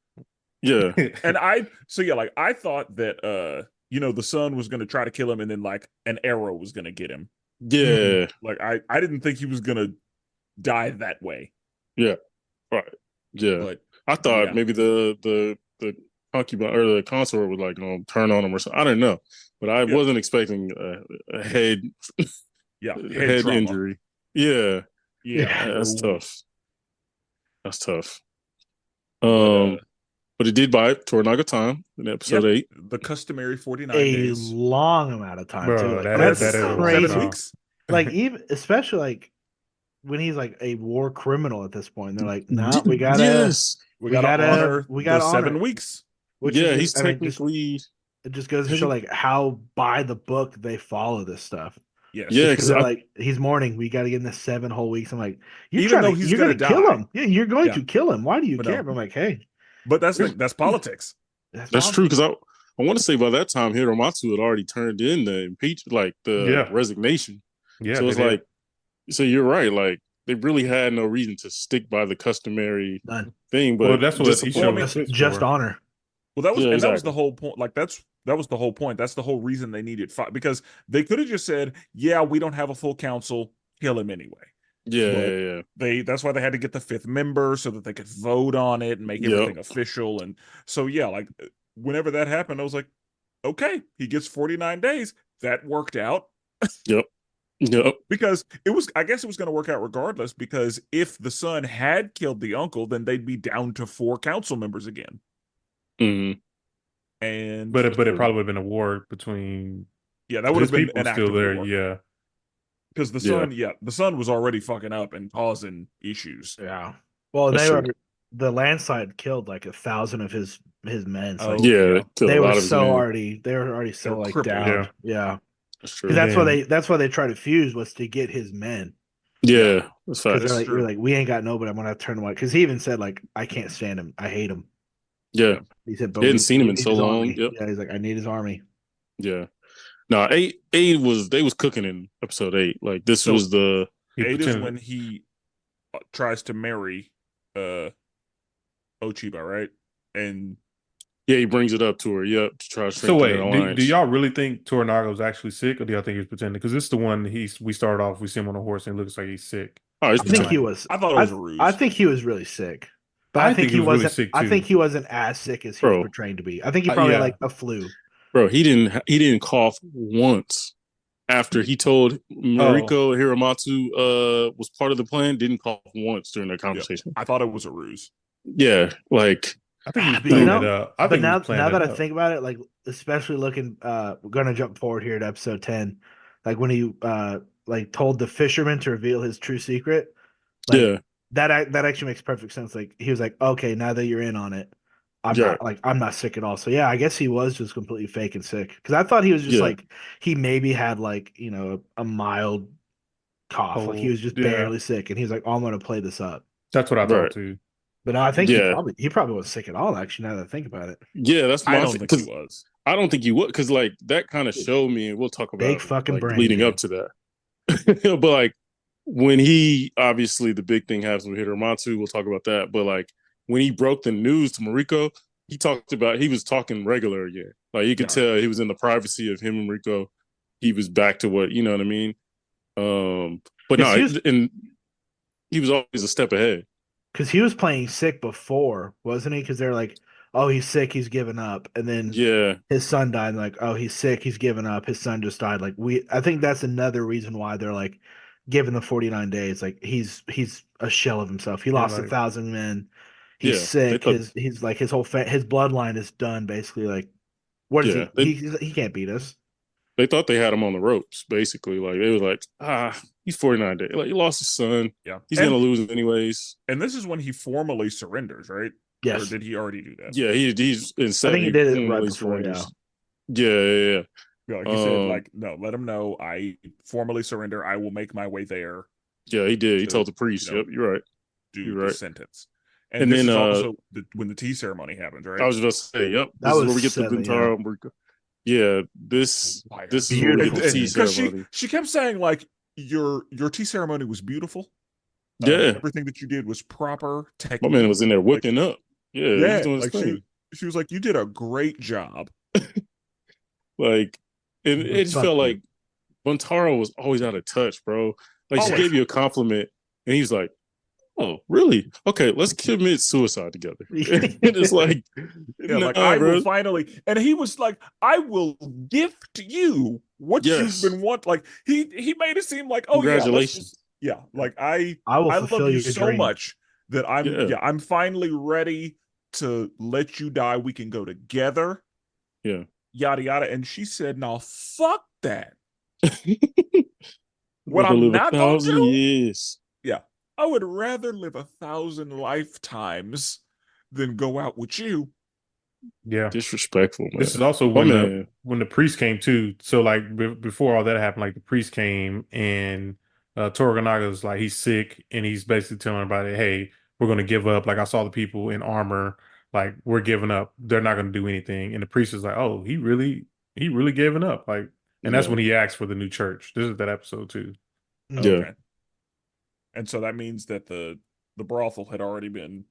Yeah. And I thought that the son was gonna try to kill him, and then like an arrow was gonna get him. Yeah. Like I didn't think he was gonna die that way. Yeah. Right. Yeah. But I thought yeah. maybe the concubine or the consort would like turn on him or something. I don't know, but I wasn't expecting a head head trauma. injury. Yeah. Yeah. That's tough. That's tough. But, But it did buy Toranaga time in episode 8. The customary 49 A days. long amount of time Bro, too. Like, that that's is a long crazy. 7 time. weeks. Like even especially like when he's like a war criminal at this point. They're like, no, we gotta Yes. We gotta honor we gotta the 7 honor. weeks. Which Yeah, is he's just, I mean, technically it just goes to show like how by the book they follow this stuff. Yes. Yeah, Because they're like, he's mourning. We got to give him this 7 whole weeks. I'm like, Even though he's you're gonna gonna kill die. him. Yeah, you're going Yeah. to kill him. Why do you But care? no. But I'm like, hey, But that's politics. That's true, because I want to say by that time Hiromatsu had already turned in the resignation. Yeah, So it's like, so you're right. Like they really had no reason to stick by the customary None. thing. But well, that's what just he support- showed. just honor. Well, that was Yeah, that was the exactly. whole point. Like that was the whole point. That's the whole reason they needed 5, because they could have just said, "Yeah, we don't have a full council. Kill him anyway." Yeah. That's why they had to get the 5th member so that they could vote on it and make everything official. And so like whenever that happened, I was like, okay, he gets 49 days. That worked out. Yep. Because I guess it was going to work out regardless, because if the son had killed the uncle, then they'd be down to 4 council members again. Mm-hmm. And But it probably would have been a war between that would have been people an still active there. war. Yeah. Because the son was already fucking up and causing issues. Yeah. Well, That's the landslide killed like 1,000 of his men. So Oh, like, Yeah. Killed they a were lot of his so men. already so were like crippled. down. Yeah. That's true. Because Yeah. that's why they tried to fuse, was to get his men. Yeah. That's Because facts. they're like, true. you're like, we ain't got nobody. I'm gonna have to turn him away. Because he even said like, I can't stand him. I hate him. Yeah. He said, but They hadn't seen him we in need so his long. army. Yep. Yeah, he's like, I need his army. Yeah. No, eight was cooking in episode 8. Like this So- was the 8 is when he tries to marry Ochiba, right? And he brings it up to her. Yep, to try to So strengthen wait, their alliance. do y'all really think Toranaga was actually sick, or do y'all think he was pretending? Because this is the one we started off. We see him on a horse, and it looks like he's sick. Oh, he's I think he pretending. was. I thought it was a ruse. I think he was really sick. But I I think think he was really wasn't. sick, I too. think he wasn't as sick as he Bro. was portraying to be. I think he probably had Yeah. like a flu. Bro, he didn't cough once after he told Mariko Hiramatsu was part of the plan. Didn't cough once during their conversation. I thought it was a ruse. Yeah, like I think he was But playing it up. I but think he now was playing that it I up. think about it, like especially looking, we're gonna jump forward here to episode 10, like when he like told the fisherman to reveal his true secret. Like, yeah, that actually makes perfect sense. Like he was like, okay, now that you're in on it, I'm not sick at all. So yeah, I guess he was just completely fake and sick. Because I thought he was just Yeah. like, he maybe had like, a mild cough, like he was just barely sick, and he was like, oh, I'm gonna play this up. That's what I Right. thought too. But no, I think Yeah. he probably wasn't sick at all. Actually, now that I think about it, yeah. That's I my don't thing, think he 'cause was. I don't think he would, because like that kind of showed me, and we'll talk about Big fucking like brain, leading dude. up to that. But like when he obviously the big thing happens with Hiramatsu, we'll talk about that. But like when he broke the news to Mariko, he was talking regular again. Like you could tell he was in the privacy of him and Mariko. He was back to what, you know what I mean? But no, and he was always a step ahead. because he was playing sick before, wasn't he? Because they're like, oh, he's sick, he's given up, and then his son died. And like, oh, he's sick, he's given up. His son just died. Like I think that's another reason why they're like, given the 49 days, like he's a shell of himself. He lost 1,000 men. He's sick. He's like his whole his bloodline is done basically. Like, what is he can't beat us. They thought they had him on the ropes, basically. Like they was like, he's 49 days. Like he lost his son. Yeah, he's gonna lose anyways. And this is when he formally surrenders, right? Yes. Or did he already do that? Yeah, he's in 70. I think he did it right before. Yeah. Yeah, like he said, like, no, let him know I formally surrender. I will make my way there. Yeah, he did. He told the priest. Yep, you're right. Do the sentence. And this then is also when the tea ceremony happens, right? I was just say, yep. That This is was where we get the silly, Bintaro. Yeah, this is where we get the tea ceremony. She kept saying like your tea ceremony was beautiful. Yeah, everything that you did was proper. My man was in there whipping up. Yeah, he was doing his thing. She was like, "You did a great job." Like, and it just Fuck felt you. like Montaro was always out of touch, bro. Like, she Always. gave you a compliment, and he's like, "Oh, really? Okay, let's commit suicide together." And it's like, Yeah, nah, like I will bro. finally, and he was like, "I will gift you what you've Yes, been like." He made it seem like, "Oh yeah, let's congratulations. just like I will I love fulfill you your so dream. much that Yeah, I'm finally ready to let you die. We can go together." yeah. Yada yada, and she said, "No, fuck that. What Rather I'm live not gonna 1,000 do, years. yeah, I would rather live 1,000 lifetimes than go out with you." Yeah. Disrespectful, This is man. also My when man. the priest came too. So like before all that happened, like the priest came and Torganaga's like he's sick and he's basically telling everybody, "Hey, we're gonna give up." Like I saw the people in armor, like we're giving up. They're not gonna do anything. And the priest is like, "Oh, he really giving up." Like, and that's Yeah, when he asked for the new church. This is that episode too. yeah. Okay, and so that means that the brothel had already been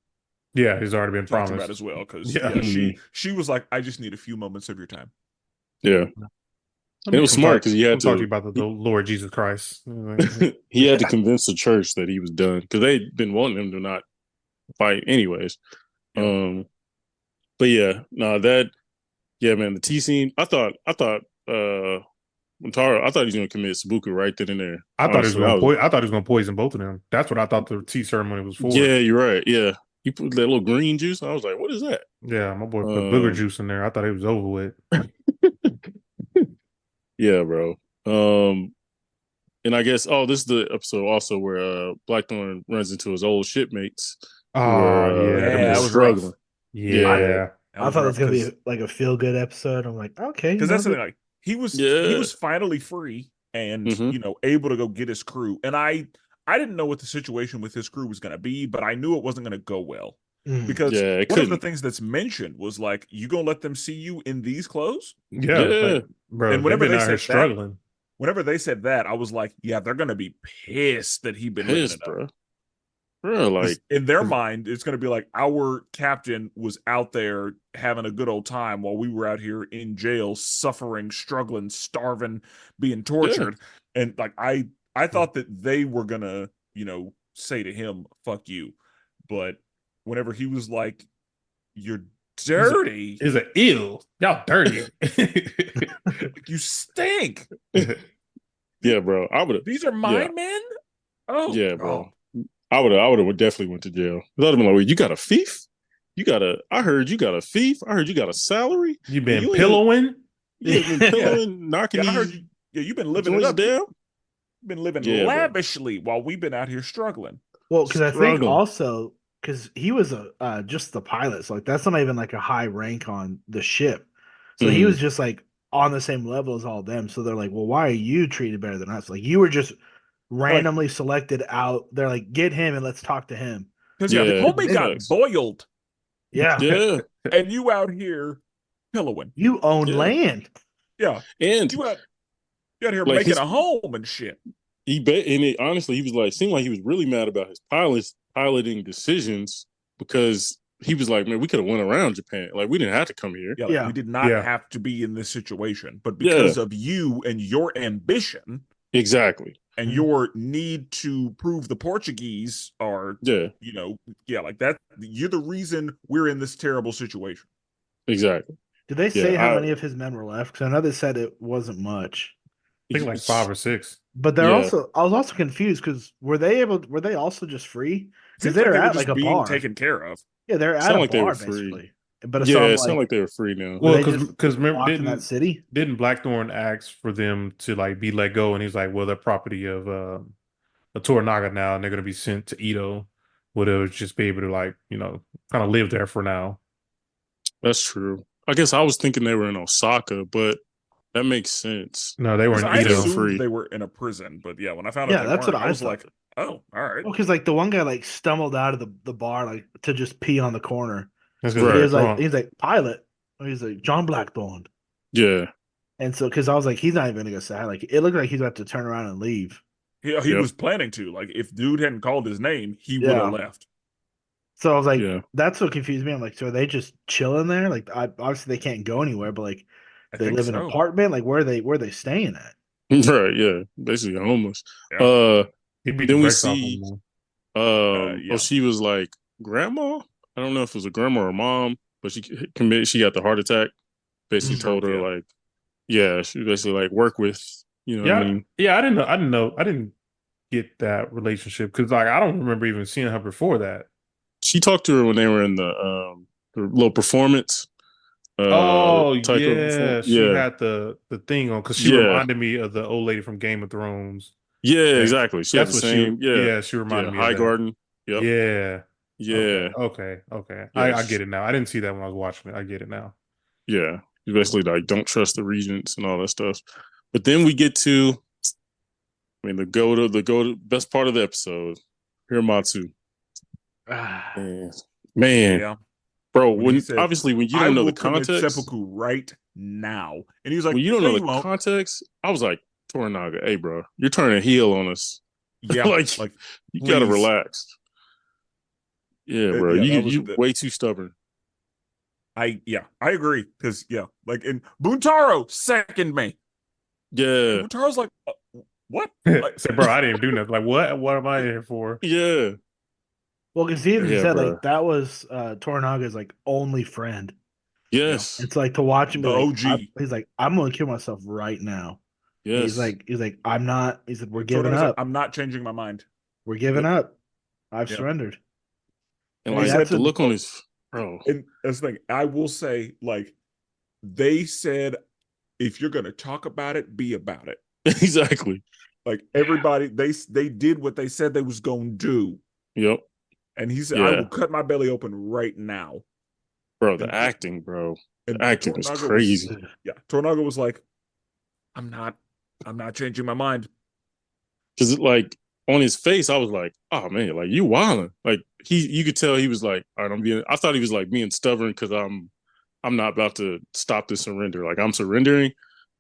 Yeah, he's already been talked about promised. as well, because Yeah. yeah, Mhm. she was like, "I just need a few moments of your time." Yeah. Let And it me was smart because he come had talk to you to about the Lord Jesus Christ. he had to convince the church that he was done because they'd been wanting him to not fight anyways. Yep. But yeah, no, that yeah, man, the tea scene. Montaro, I thought he was gonna commit Sabuku right then and there. I thought he was Honestly, going I to was I thought he was going to poison both of them. That's what I thought the tea ceremony was for. yeah, you're right. Yeah. He put that little green juice. I was like, what is that? Yeah, my boy put booger Um juice in there. I thought it was over with. yeah, bro. Um and I guess this is the episode also where Blackthorn runs into his old shipmates who Oh are yeah, them Yeah, that was niggas. rough. struggling. Yeah. Yeah, That I was thought it rough was gonna be because like a feel good episode. I'm like, okay, that's the thing. Like he Yeah. was finally free and Hmm. able to go get his crew. And I didn't know what the situation with his crew was going to be, but I knew it wasn't going to go well Mm. because Yeah, it one of the couldn't. things that's mentioned was like, "You gonna let them see you in these clothes?" yeah, Yeah. like, bro, And they've been out here struggling. whenever they said that, I was like, "Yeah, they're gonna be pissed that he been living it Pissed, up." bro. Bro, 'Cause like, in their 'Cause- mind, it's gonna be like our captain was out there having a good old time while we were out here in jail, suffering, struggling, starving, being yeah. tortured. And like I thought that they were gonna, say to him, "Fuck you." But whenever he was like, "You're dirty, Is a ill. Y'all dirty. like you stink. Yeah, bro. I would have These are my yeah, men." Oh yeah, God. bro. I would have definitely went to jail. I'd have been like, wait, you got a thief? I heard you got a thief. I heard you got a salary. You And been pillowing? you ain't been pilling, knocking Yeah, I heard these you. Yeah, you've been living it joints up. down. You've been living Yeah, bro. lavishly while we've been out here struggling. Well, because I think Struggling. also because he was a just the pilot, so like that's not even like a high rank on the ship. So he Mhm. was just like on the same level as all them. So they're like, well, why are you treated better than us? Like you were just randomly selected out. They're like, get him and let's talk to him. Because yeah, Yeah, homie got facts. boiled, Yeah, Yeah, and you out here pillowing. you own yeah. land. And Yeah, you out here like making his a home and shit. he bet and it honestly he was like seemed like he was really mad about his piloting decisions because he was like, man, we could have went around Japan. Like we didn't have to come here. Yeah, like Yeah. we did not Yeah. have to be in this situation, but Yeah. because of you and your ambition Exactly. and your need to prove the Portuguese are, Yeah, like that, you're the reason we're in this terrible situation. exactly. Did they say Yeah, how many of his men were left? Because I know they said it wasn't much. I think like 5 or 6. But they're Yeah. also I was also confused because were they also just free? Because Seems like they're they were at just like a being bar. taken care of. Yeah, they're at Sound a like they bar were free. basically. But Yeah, so I'm it sounded like, like they were free now. Well, they just because remember locked in that city. didn't Blackthorn ask for them to like be let go, and he's like, well, they're property of a Toranaga now, and they're gonna be sent to Ito, where they'll just be able to like kind of live there for now. That's true. I guess I was thinking they were in Osaka, but that makes sense. No, they were 'Cause in I They were Ito. free. assumed they were in a prison, but yeah, when I found out Yeah, they that's weren't, what I I was thought. like, oh, all right. Well, because like the one guy like stumbled out of the bar like to just pee on the corner. That's Right. He was like drunk. he's like pilot. He's like John Blackthorne. Yeah. And so because I was like, he's not even gonna go say hi. Like it looked like he's about to turn around and leave. He Yep. was planning to. Like, if dude hadn't called his name, he would Yeah. have left. So I was like, Yeah. that's what confused me. I'm like, so are they just chilling there? Like, obviously they can't go anywhere, but like, I they think live in an so. apartment. Like, where are they staying at? Right, yeah. Basically homeless. Yeah. He beat the Then we brakes off see him. Yeah. she was like grandma. I don't know if it was a grandma or a mom, but she got the heart attack. Basically told her Yeah. like, yeah, she basically like work with, you know what I Yeah, mean? yeah. I didn't get that relationship because like I don't remember even seeing her before that. She talked to her when they were in the little performance Oh type of perform. yeah, she Yeah. had the thing on because she Yeah. reminded me of the old lady from Game of Thrones. Yeah, Yeah, exactly. She had that's the what she. same, yeah. Yeah, she Yeah, reminded me of High that. Garden. Yep. Yeah. Yeah. Okay. Yeah. I get it now. I didn't see that when I was watching it. I get it now. Yeah. You basically like don't trust the regents and all that stuff. But then we get to, I mean, the best part of the episode, Hiramatsu. And man, Yeah. bro, When he when said, obviously when you I don't know the will commit context, seppuku right now. And he was like, when you don't no, know you the won't. context, I was like, Toranaga, hey, bro, you're turning heel on us. Yeah. Like, Like, you gotta please. relax. Yeah, bro, Yeah, that was you way too stubborn. I agree. Because, yeah, like, and Buntaro second me. And Yeah, Buntaro's like, what? Like, Say, bro, I didn't do nothing. Like, what? What am I here for? yeah, Well, because he even yeah, said bro. like that was Toranaga's like only friend. yeah, Yes, It's like to watch him be the like, OG. he's like, I'm gonna kill myself right now. And yes. he's like, I'm not. He said, we're giving Toranaga's like, up. I'm not changing my mind. We're giving Yep. up. I've Yeah. surrendered. And Hey, He like said that's the a look on his bro. and that's the thing. I will say, like, they said, if you're gonna talk about it, be about it. Exactly. Like everybody, they did what they said they was gonna do. Yep. And he said, I Yeah, will cut my belly open right now. bro. The And acting, bro. The and acting was Toranaga was crazy. yeah, Toranaga was like, I'm not changing my mind. Because like on his face, I was like, oh man, like you wilding. Like you could tell he was like, all right, I thought he was like being stubborn because I'm not about to stop the surrender. Like I'm surrendering,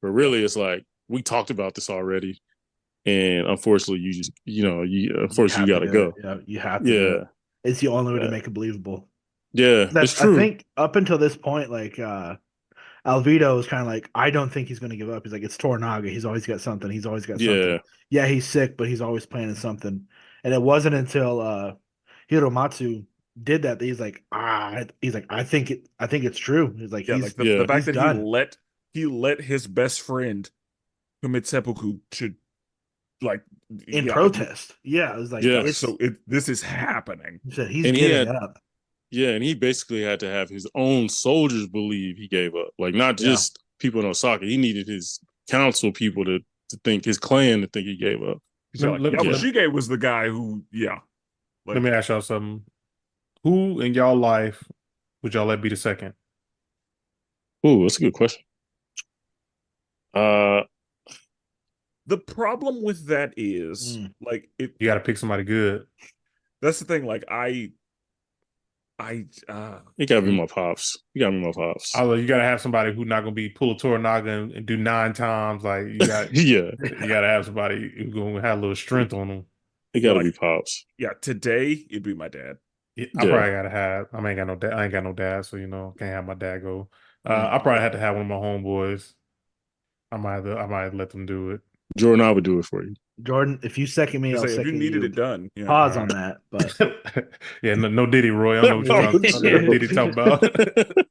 but really it's like we talked about this already, and unfortunately you just unfortunately you have got to to do it. go. Yeah, you have to do Yeah, it. It's the only way to yeah, make it believable. yeah. It's That's I true. think up until this point, like Alvito was kind of like, I don't think he's going to give up. He's like, it's Toranaga. He's always got something. He's always got something. Yeah, Yeah, he's sick, but he's always planning something. And it wasn't until Hiromatsu did that he's like, I think it's true. He's like, Yeah, like the yeah, fact he's that done he let his best friend commit seppuku to like in yeah protest. Yeah, it was like yeah. yes. So this is happening. he said he's And he giving had up. Yeah, and he basically had to have his own soldiers believe he gave up. Like not Yeah. just people in Osaka. He needed his council people to think his clan to think he gave up. So like Let Yamashige was the guy who like me ask y'all something. Who in y'all life would y'all let be the second? Ooh, that's a good question. Uh the problem with that is like You got to pick somebody good. that's the thing. Like it gotta be my pops. You gotta be my pops. Although you got to have somebody who's not going to be pull a Toranaga and do 9 times. Like you got Yeah, you got to have somebody who's going to have a little strength on them. it gotta like be pops. yeah, today it'd be my dad. I Yeah. probably got to have. I ain't got no dad. I ain't got no dad, so can't have my dad go. I probably had to have one of my homeboys. I might let them do it. Jordan, I would do it for you. Jordan, if you second me, Just I'll say if you second needed you. it done, yeah. Pause on that, but Yeah, no Diddy, Roy. I don't know what you're talking. I don't know what Diddy talking about.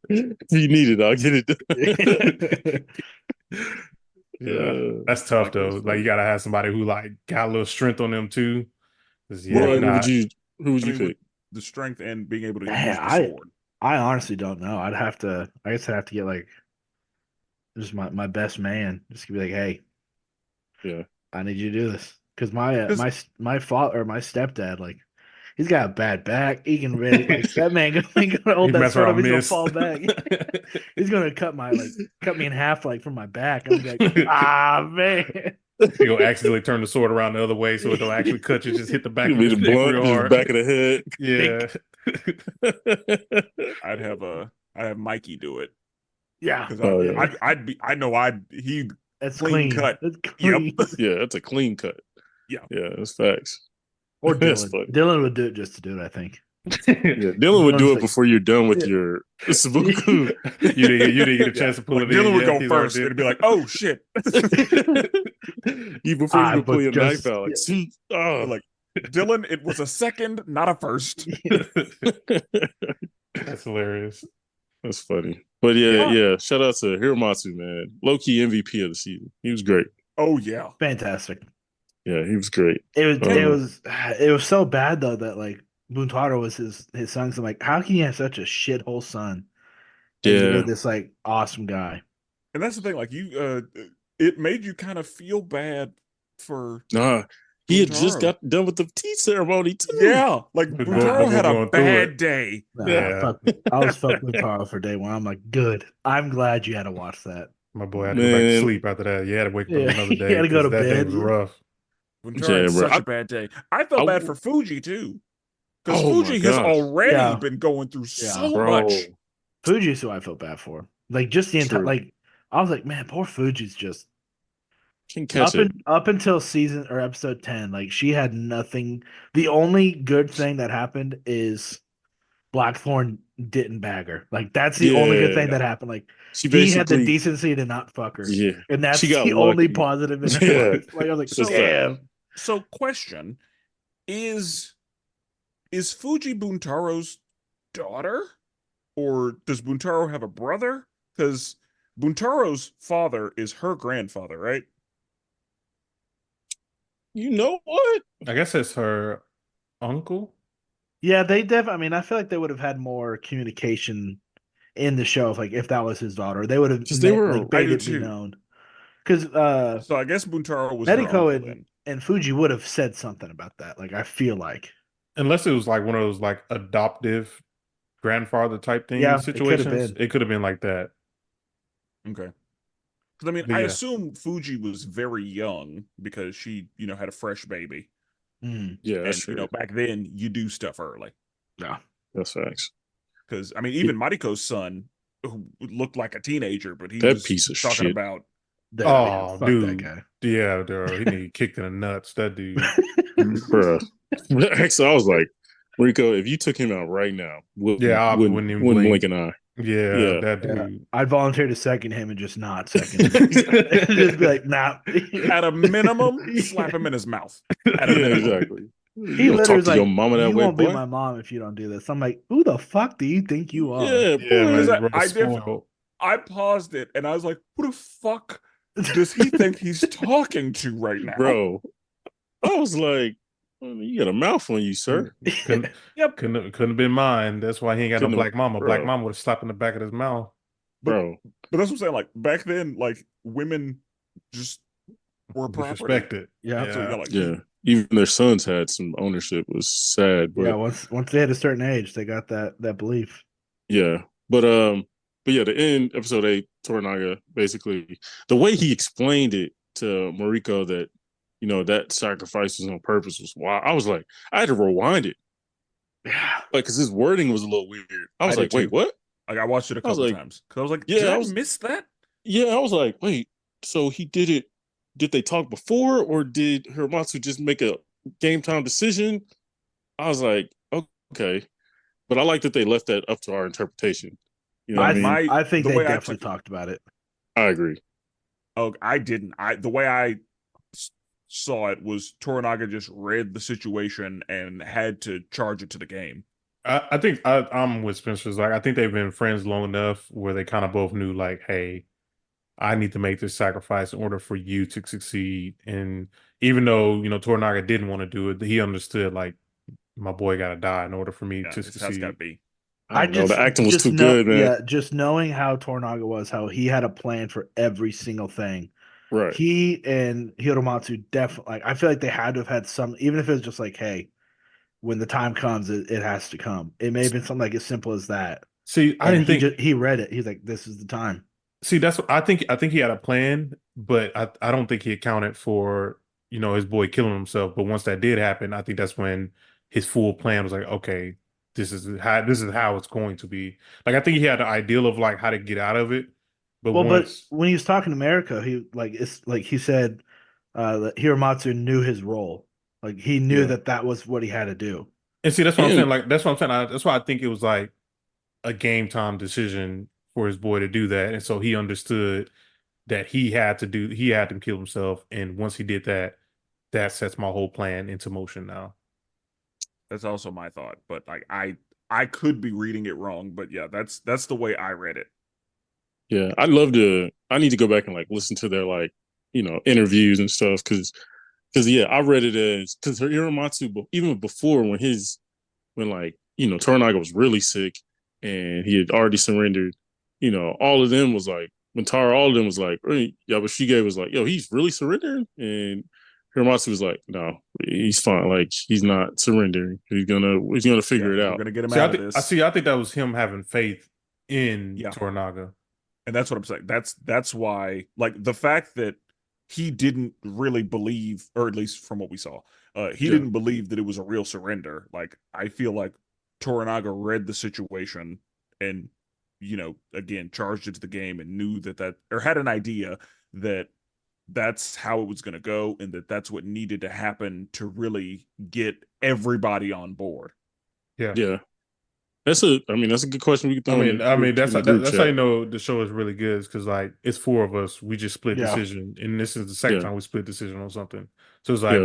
If you need it, I'll get it. Yeah, that's tough like though. this, Like you gotta have somebody who like got a little strength on them too. 'Cause, yeah, Well, Roy, if not, who would I you mean, with pick? the strength and being able to man, use the sword. I honestly don't know. I guess I'd have to get like just my best man. Just to be like, hey, Yeah. I need you to do this because my Because my father or my stepdad, like, he's got a bad back. He can really like that man ain't gonna hold he that mess sword up. around, He's gonna miss. fall back. He's gonna cut me in half like from my back. I'm gonna be like, ah man. He gonna accidentally turn the sword around the other way so it don't actually cut you. Just hit the back Give of me his the neck blunt, real just hard. back of the head. Yeah. I'd have Mikey do it. Yeah. Because Oh, yeah. he'd That's clean cut. That's clean. Yep. Yeah, that's a clean cut. Yeah. Yeah, that's facts. Or That's Dylan. funny. Dylan would do it just to do it, I think. Yeah, Dylan would do it before you're done with your Sabuku. You didn't get a chance Yeah. to pull Like it in. Dylan would yet. go He's already first. did It'd be it. like, oh shit. Before you but pull your knife just- out, like, oh. Like Dylan, it was a second, not a first. That's hilarious. That's funny. But yeah, Yeah. shout out to Hiromatsu, man. Low key MVP of the season. He was great. Oh yeah. fantastic. Yeah, he was great. It was so bad though that like Buntaro was his son. So I'm like, how can you have such a shithole son? And Yeah. you're this like awesome guy. And that's the thing, like it made you kind of feel bad for Nah, he had just Buntaro. got done with the tea ceremony too. Yeah, like But Buntaro had a going through bad it. day. Nah, Yeah. I was fuck Buntaro for day one. I'm like, good. I'm glad you had to watch that. My boy had to go back to Man. sleep after that. You had to wake up Yeah, another he day had to go because to that day bed. was rough. Buntaro Yeah, had bro. such a bad day. I felt bad for Fuji too. Because Oh my Fuji has gosh. already Yeah. been going through so Bro. much. Fuji's who I feel bad for. Like just the entire True. like I was like, man, poor Fuji's just Can't catch it. up until season or episode 10, like she had nothing. The only good thing that happened is Blackthorn didn't bag her. Like that's the only good thing Yeah. that happened. Like She he had the basically decency to not fuck her. Yeah. And that's She got the only lucky. positive in her Yeah. life. Like I was like, So- damn. So question is Fuji Buntaro's daughter? Or does Buntaro have a brother? Because Buntaro's father is her grandfather, right? You know what? I guess it's her uncle. Yeah, they I mean, I feel like they would have had more communication in the show if that was his daughter. They would have 'Cause they were- I made do it be too. known. Because So I guess Buntaro was her Medico uncle then. and Fuji would have said something about that. Like I feel like. Unless it was like one of those like adoptive grandfather type thing Yeah, it could have situations. been. It could have been like that. Okay. Because I mean, But I yeah. assume Fuji was very young because she, had a fresh baby. Mm, Yeah, that's And true. back then you do stuff early. yeah. That's facts. Because I mean, even Mariko's son, who looked like a teenager, but he That was piece of talking shit. about Oh, fuck dude. that guy. Yeah, dude. He need kicked in the nuts. That dude. Bruh. So I was like, Rico, if you took him out right now, Yeah, I wouldn't wouldn't even blink blink. an eye. Yeah, Yeah. that Yeah. dude. I'd volunteer to second him and just not second him. Just be like, nah. at a minimum, slap him in his mouth. At a Yeah, minimum. exactly. He You don't literally talk was to like, your mama that you way, won't be boy. my mom if you don't do this. I'm like, who the fuck do you think you are? Yeah, Yeah, boy. man. I- Bro, I spoiled. I paused it and I was like, who the fuck does he think he's talking to right now? Bro. I was like, you got a mouth on you, sir. Couldn't, Yep. couldn't have been mine. That's why he ain't got Couldn't no have- black mama. bro. Black mama would have slapped in the back of his mouth. Bro. But that's what I'm saying. Like back then, like women just were property. Disrespected. Yeah. So you're like, Yeah. Even their sons had some ownership. It was sad. But Yeah, once they hit a certain age, they got that belief. yeah. But yeah, the end, episode 8, Toranaga, basically, the way he explained it to Mariko that, that sacrifice was on purpose was wild. I was like, I had to rewind it. Yeah. Like, because his wording was a little weird. I was I like, did wait, too. what? like I watched it a I was couple like- times because I was like, Yeah, did I I was- miss that? Yeah, I was like, wait, so he did it. Did they talk before, or did Hiromatsu just make a game time decision? I was like, okay. But I like that they left that up to our interpretation. You know what I mean? I think the they way I definitely took it- talked about it. I agree. Oh, I didn't. The way I saw it was Toranaga just read the situation and had to charge it to the game. I think I'm with Spencer's. Like, I think they've been friends long enough where they kind of both knew, like, hey, I need to make this sacrifice in order for you to succeed. And even though, Toranaga didn't want to do it, he understood, like, my boy got to die in order for me Yeah, to it's how it's got to succeed. be. I don't know. The acting was too good, man. Yeah, just knowing how Toranaga was, how he had a plan for every single thing. Right. He and Hiromatsu definitely, I feel like they had to have had some, even if it was just like, hey, when the time comes, it has to come. It may have been something like as simple as that. See, I And didn't think. he read it. He's like, this is the time. See, that's what I think. I think he had a plan, but I don't think he accounted for his boy killing himself. But once that did happen, I think that's when his full plan was like, okay, this is how it's going to be. Like, I think he had an ideal of like how to get out of it. But Well, once, but when he was talking to Mariko, he said that Hiromatsu knew his role. Like he knew Yeah. that was what he had to do. And see, that's what I'm And saying. Like, that's what I'm saying. That's why I think it was like a game time decision for his boy to do that. And so he understood that he had to kill himself. And once he did that, that sets my whole plan into motion now. That's also my thought, but like I could be reading it wrong, but yeah, that's the way I read it. yeah, I'd love to. I need to go back and like listen to their like interviews and stuff because yeah, I read it as because Hiramatsu even before when like Toranaga was really sick and he had already surrendered. All of them was like Mintara. All of them was like, Yabashige was like, yo, he's really surrendering, and Hiramatsu was like, no, he's fine. Like he's not surrendering. He's gonna figure it We're out. gonna get him See, out of this. I think that was him having faith in Yeah. Toranaga. And that's what I'm saying. That's why, like, the fact that he didn't really believe, or at least from what we saw, he didn't believe that it was a real surrender. Like, I feel like Toranaga read the situation and, again, charged into the game and knew that or had an idea that that's how it was going to go and that's what needed to happen to really get everybody on board. Yeah. That's a good question. We can throw That's in the group how you chat. know the show is really good, because like it's four of us. We just split decision, and this is the second Yeah. time we split decision on something. So it's like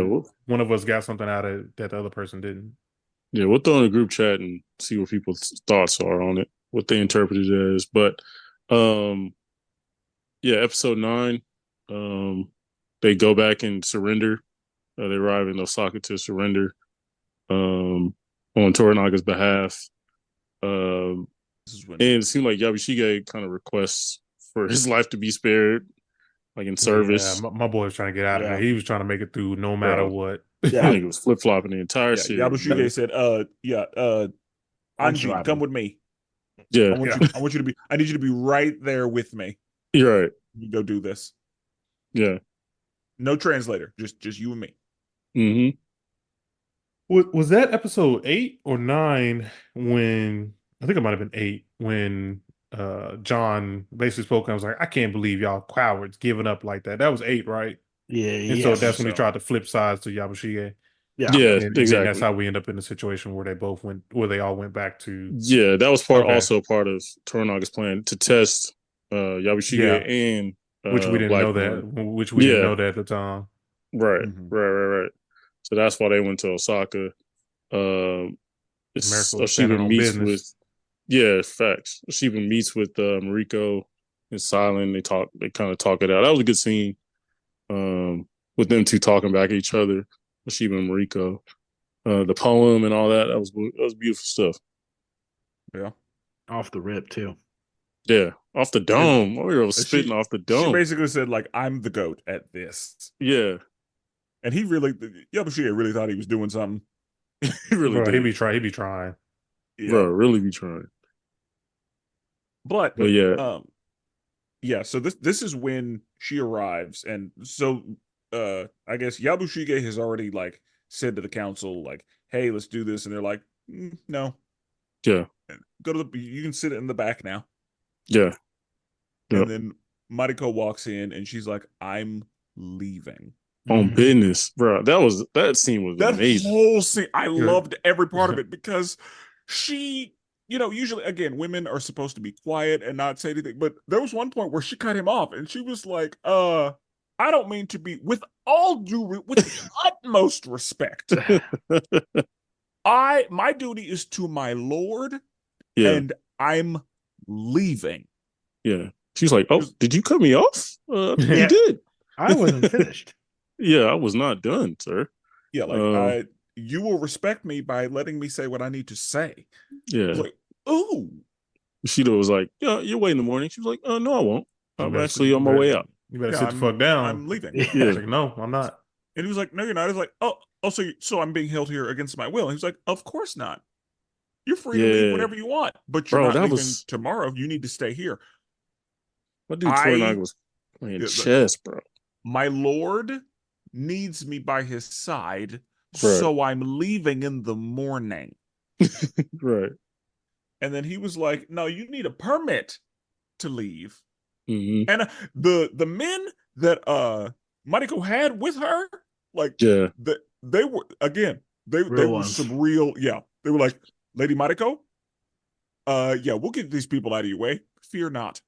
one of us got something out of it that the other person didn't. Yeah, we'll throw in a group chat and see what people's thoughts are on it, what they interpret it as. But yeah, episode 9, they go back and surrender. They arrive in Osaka to surrender on Toranaga's behalf. And it seemed like Yabashige kind of requests for his life to be spared, like in service. Yeah, my boy was trying to get out of there. He was trying to make it through no matter what. Yeah, I think it was flip flopping the entire series. Yabashige said, Anji, come with me. Yeah. I need you to be right there with me. You're right. You go do this. Yeah. No translator, just you and me. Mm-hmm. Was that episode 8 or 9 when I think it might have been 8 when John basically spoke and was like, I can't believe y'all cowards giving up like that. That was 8, right? Yeah, And so that's when he tried to flip sides to Yabashige. Yeah, and exactly. That's how we end up in the situation where they all went back to. Yeah, that was also part of Toranaga's plan to test Yabashige and which we didn't know that. Which we didn't know that at the time. Right, right. So that's why they went to Osaka. Shiba meets with, facts. Shiba meets with Mariko and Silent. They kind of talk it out. That was a good scene. With them two talking back at each other, Shiba and Mariko. The poem and all that. That was beautiful stuff. Yeah. Off the rip too. Yeah. Off the dome. We were spitting off the dome. She basically said, like, I'm the GOAT at this. Yeah. And he really, Yabashige really thought he was doing something. He really did. He be trying. Yeah. Bro, really be trying. But yeah. So this is when she arrives, and so I guess Yabushige has already like said to the council, like, hey, let's do this, and they're like, no. Yeah. Go to you can sit in the back now. Yeah. And then Mariko walks in and she's like, I'm leaving. On business, bro. That scene was amazing. That whole scene, I loved every part of it because she, usually, again, women are supposed to be quiet and not say anything. But there was one point where she cut him off and she was like, I don't mean to be, with the utmost respect. My duty is to my lord, and I'm leaving. Yeah. She's like, oh, did you cut me off? You did. I wasn't finished. Yeah, I was not done, sir. Yeah, like you will respect me by letting me say what I need to say. Yeah. I was like, ooh. Sheeta was like, yeah, you're waiting in the morning. She was like, no, I won't. I'm actually on my way out. You better sit the fuck down. I'm leaving. Yeah. Like, no, I'm not. And he was like, no, you're not. I was like, so I'm being held here against my will. And he was like, of course not. You're free to leave whenever you want, but you're not leaving tomorrow. You need to stay here. My dude Toranaga was playing chess, bro. My lord needs me by his side, so I'm leaving in the morning. Right. And then he was like, no, you need a permit to leave. Mm-hmm. And the men that Mariko had with her, like, they were, again, they were some real, They were like, Lady Mariko, yeah, we'll get these people out of your way. Fear not.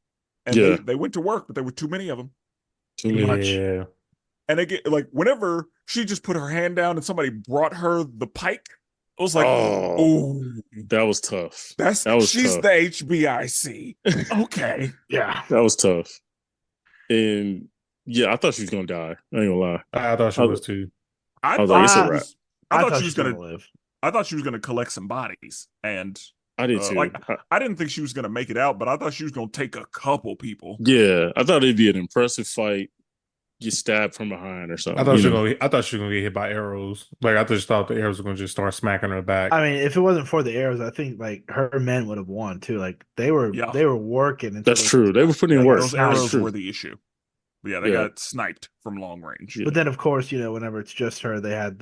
And Yeah. they went to work, but there were too many of them. Too many. Yeah. And they get like whenever she just put her hand down and somebody brought her the pike, I was like, Oh, oh, that was tough. that's That was she's tough. the HBIC. Okay. Yeah. That was tough. And yeah, I thought she was gonna die. I ain't gonna lie. I thought she was too. I was thought like, it's a she wrap. was I thought she was she's gonna gonna live. I thought she was gonna collect some bodies. And I did too. like I didn't think she was gonna make it out, but I thought she was gonna take a couple people. Yeah, I thought it'd be an impressive fight. Get stabbed from behind or something. I thought she was gonna get hit by arrows. Like I just thought the arrows were gonna just start smacking her back. I mean, if it wasn't for the arrows, I think like her men would have won too. Like they were working. That's true. They were putting in work. Those arrows were the issue. But yeah, they Yeah. got sniped from long range. Yeah. But then, of course, whenever it's just her, they had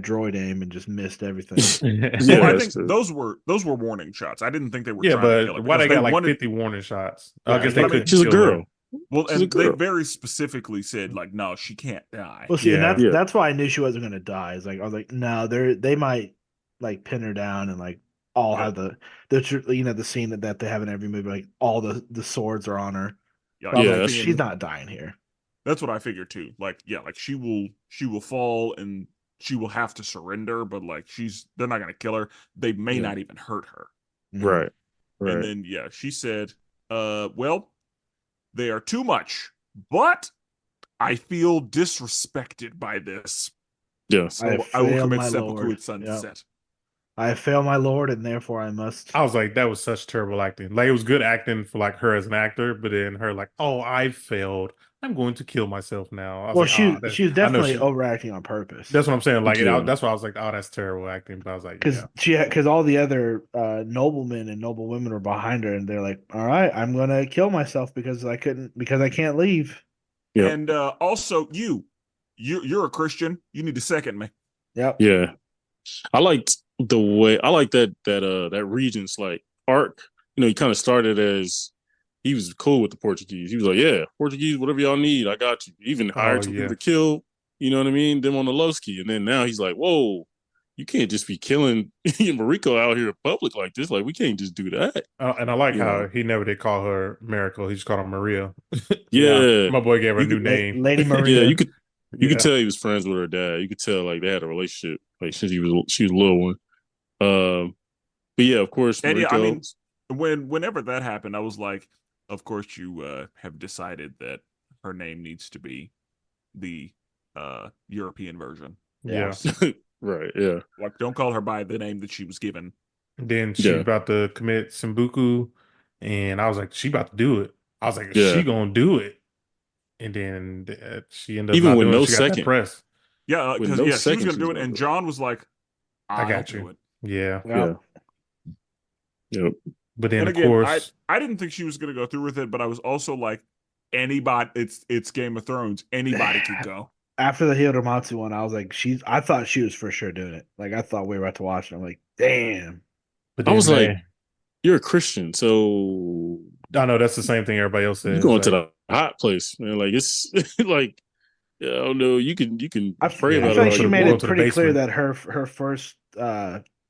droid aim and just missed everything. Yeah, Well, I that's think true. those were warning shots. I didn't think they were Yeah, trying to kill but her. why they because got like wanted- 50 warning shots? Yeah, I guess they I mean, could. She's a girl. Well, She's a and they girl. very specifically said, like, no, she can't die. Well, see, and Yeah. that's why I knew she wasn't gonna die. Is like I was like, no, they might like pin her down and like all have the scene that they have in every movie, like all the swords are on her. Yeah, But I was yeah, like, that's she's not dying here. That's what I figured too. Like, yeah, like she will fall and she will have to surrender, but like they're not gonna kill her. They may not even hurt her. Right. And then yeah, she said, well, they are too much, but I feel disrespected by this. Yes. So I will commit seppuku at sunset. I have failed my lord, and therefore I must. I was like, that was such terrible acting. Like it was good acting for like her as an actor, but then her like, oh, I failed. I'm going to kill myself now. I was Well, like, she was definitely overacting on purpose. That's what I'm saying. Like Yeah. that's why I was like, oh, that's terrible acting. But I was like, because all the other noblemen and noblewomen were behind her, and they're like, all right, I'm gonna kill myself because I can't leave. Yep. And also you're a Christian. You need to second me. Yep. Yeah. I liked the way that Regent's like arc. He kind of started as he was cool with the Portuguese. He was like, yeah, Portuguese, whatever y'all need, I got you. Even hired two people to kill, you know what I mean? Them on the low ski. And then now he's like, whoa, you can't just be killing Mariko out here in public like this. Like, we can't just do that. And I like how he never did call her Miracle. He just called her Maria. Yeah. My boy gave her a new name. Lady Maria. Yeah, you could tell he was friends with her dad. You could tell like they had a relationship like since she was a little one. But yeah, of course. And Mariko, yeah, I mean, whenever that happened, I was like, of course you have decided that her name needs to be the European version. Yeah. Right. Yeah. Like, don't call her by the name that she was given. Then she's about to commit Sambuku, and I was like, she about to do it. I was like, is she gonna do it? And then she ended up even not with doing no it. She got second. that press. Yeah, because no she was second going to do she's it, gonna and do it. John was like, I got do you. it. Yeah. Yeah. Yep. But then And of again, course, I didn't think she was going to go through with it, but I was also like, anybody, it's Game of Thrones. Anybody could go. After the Hiromatsu one, I was like, I thought she was for sure doing it. Like I thought we were about to watch it. I'm like, damn. but I was then like, you're a Christian, so I know that's the same thing everybody else says. you're going like, to the hot place, man. Like it's like, yeah, I don't know. You can pray I about feel like it. she all made you it want. to the pretty clear basement. that her first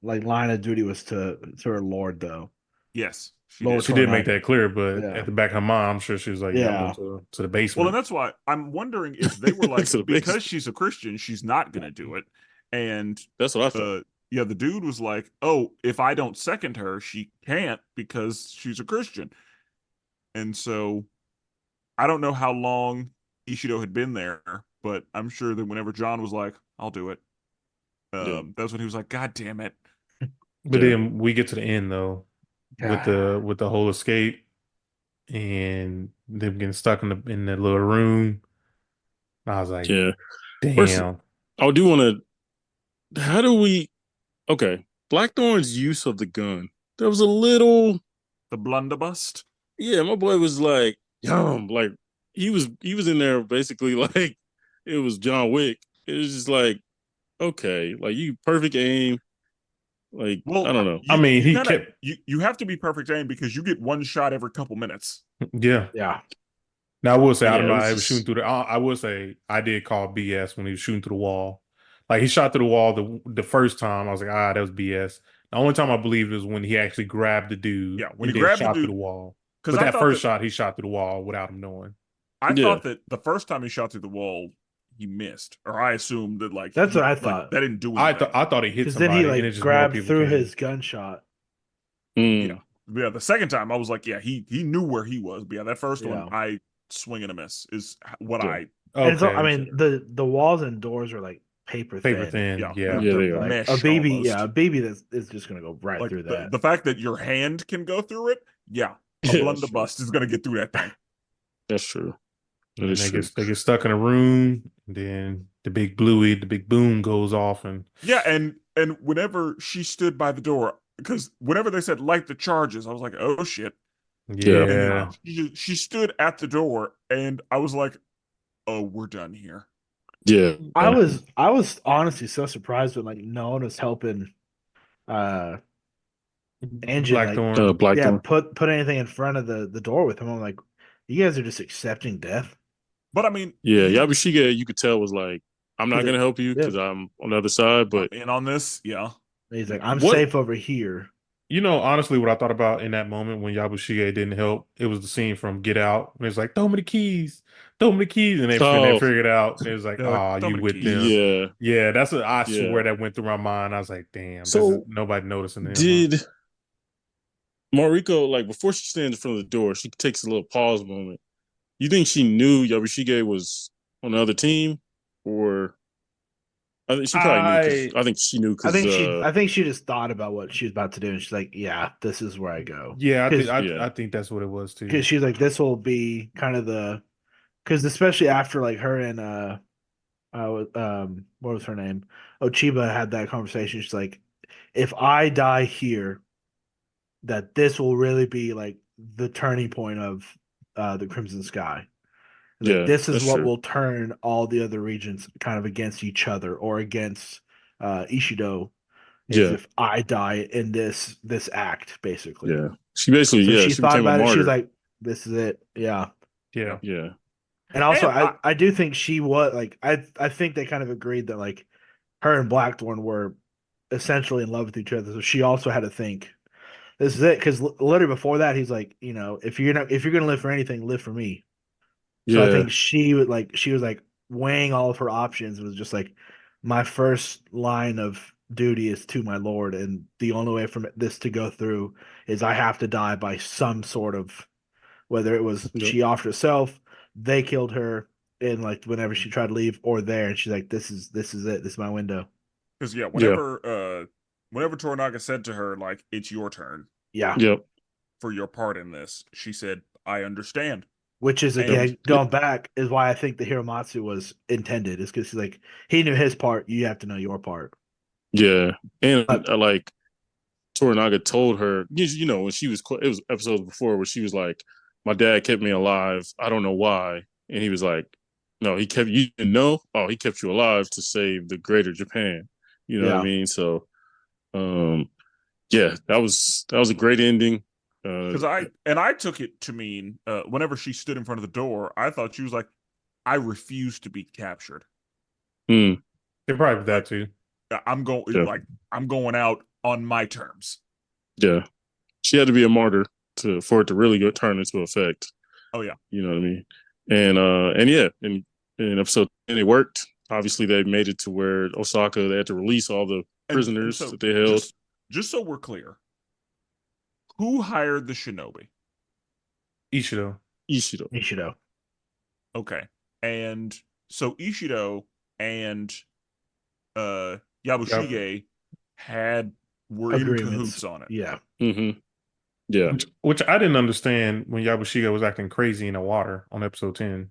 like line of duty was to her lord, though. Yes. Lord She did make Tornado. that clear, but Yeah. at the back of her mind, I'm sure she was like, yeah, I'm going to the basement. Well, and that's why I'm wondering if they were like, To the because basement. she's a Christian, she's not going to do it. And That's what I thought. yeah, the dude was like, oh, if I don't second her, she can't because she's a Christian. And so I don't know how long Ishido had been there, but I'm sure that whenever John was like, I'll do it, that's when he was like, God damn it. But then we get to the end though, God. with the whole escape and them getting stuck in the little room. I was like, Yeah. damn. First, I do want to. How do we? Okay, Blackthorn's use of the gun. There was a little. The blunderbust. Yeah, my boy was like, yum. Like he was in there basically like it was John Wick. It was just like, okay, like you perfect aim. Like, Well, I don't know. I mean, he kinda- kept. You have to be perfect aim because you get one shot every couple minutes. Yeah. Yeah. Now I will say, I Yeah, don't it know was how he was just- shooting through the. I will say, I did call BS when he was shooting through the wall Like he shot through the wall the first time. I was like, that was BS. The only time I believed was when he actually grabbed the dude Yeah, when and he then grabbed the shot through dude, the wall. because But I that thought first that shot, he shot through the wall without him knowing. I Yeah. thought that the first time he shot through the wall, he missed, or I assumed that like That's what I like thought. that didn't do I anything. thought he hit Because then he somebody and it like just more grabbed people through came. his gunshot. Mm. Yeah. The second time I was like, yeah, he knew where he was. But yeah, that first one, Yeah. I swing and a miss is what Yeah. I And it's, I Okay. mean, the walls and doors are like paper Paper thin. thin. yeah Yeah. Yeah, they they're are. Like meshed a BB, almost. yeah, a BB that is just gonna go right Like through that. the fact that your hand can go through it, yeah, a Yeah, blunderbuss is gonna get through that thing. That's true. That And is true. they get stuck in a room, and then the big boom goes off, and Yeah, and whenever she stood by the door, because whenever they said light the charges, I was like, oh shit. Yeah. And then yeah. she stood at the door, and I was like, oh, we're done here. Yeah. I was honestly so surprised when like no one was helping Engine like Blackthorn. Blackthorn. put anything in front of the door with him. I'm like, you guys are just accepting death. But I mean, Yeah, Yabashige, you could tell was like, I'm not gonna help you Yeah. because I'm on the other side. But in on this, yeah. He's like, I'm What- safe over here. You know, honestly, what I thought about in that moment when Yabushige didn't help, it was the scene from Get Out. And it's like, throw me the keys, and they figured out. And it was like, They're like, "Throw you me the with them? yeah. Yeah, that's what I Yeah. swear that went through my mind. I was like, damn, So, nobody noticing them. Did Mariko, like before she stands in front of the door, she takes a little pause moment. You think she knew Yabashige was on the other team, or I think she probably knew. 'Cause I think she knew I because think she just thought about what she was about to do, and she's like, yeah, this is where I go. Yeah, Yeah. I think that's what it was too. Because she's like, this will be kind of because especially after like her and what was her name? Ochiba had that conversation. She's like, if I die here, that this will really be like the turning point of the Crimson Sky. Like, Yeah, this is that's what true. will turn all the other regions kind of against each other or against Ishido. Is Yeah. if I die in this act, basically. Yeah, she basically So she she thought became a about it. She was martyr. like, "This is it." Yeah. Yeah. Yeah, And also, And I do think she was like, I think they kind of agreed that like her and Blackthorn were essentially in love with each other. So she also had to think, this is it. Because literally before that, he's like, if you're gonna live for anything, live for me. So I yeah, think she was like weighing all of her options. It was just like, my first line of duty is to my lord, and the only way for this to go through is I have to die by some sort of, whether it was Yep. she offered herself, they killed her, and like whenever she tried to leave, or there, and she's like, this is it, this is my window. Because whenever Toranaga said to her like, it's your turn Yeah. yep, for your part in this, she said, I understand. Which is, And- again, going back, is why I think the Hiromatsu was intended, is because like he knew his part, you have to know your part. yeah, and But- like Toranaga told her, when she was, it was episodes before where she was like, "My dad kept me alive. I don't know why," and he was like, "No, he kept you didn't know. Oh, he kept you alive to save the greater Japan." You know what I mean? So, yeah, that was a great ending. Because I took it to mean whenever she stood in front of the door, I thought she was like, I refuse to be captured. Mm, They probably did that too. I'm going Yeah. I'm going out on my terms. yeah, she had to be a martyr for it to really turn into effect. Oh yeah. You know what I mean? And yeah, in episode 10, it worked. Obviously, they made it to where Osaka, they had to release all the prisoners so that they held. Just so we're clear, who hired the shinobi? Ishido. Ishido. Okay. And so Ishido and Yabushige were in Agreements. cahoots on it. Yeah. Mm-hmm. Yeah. Which I didn't understand when Yabushige was acting crazy in the water on episode 10.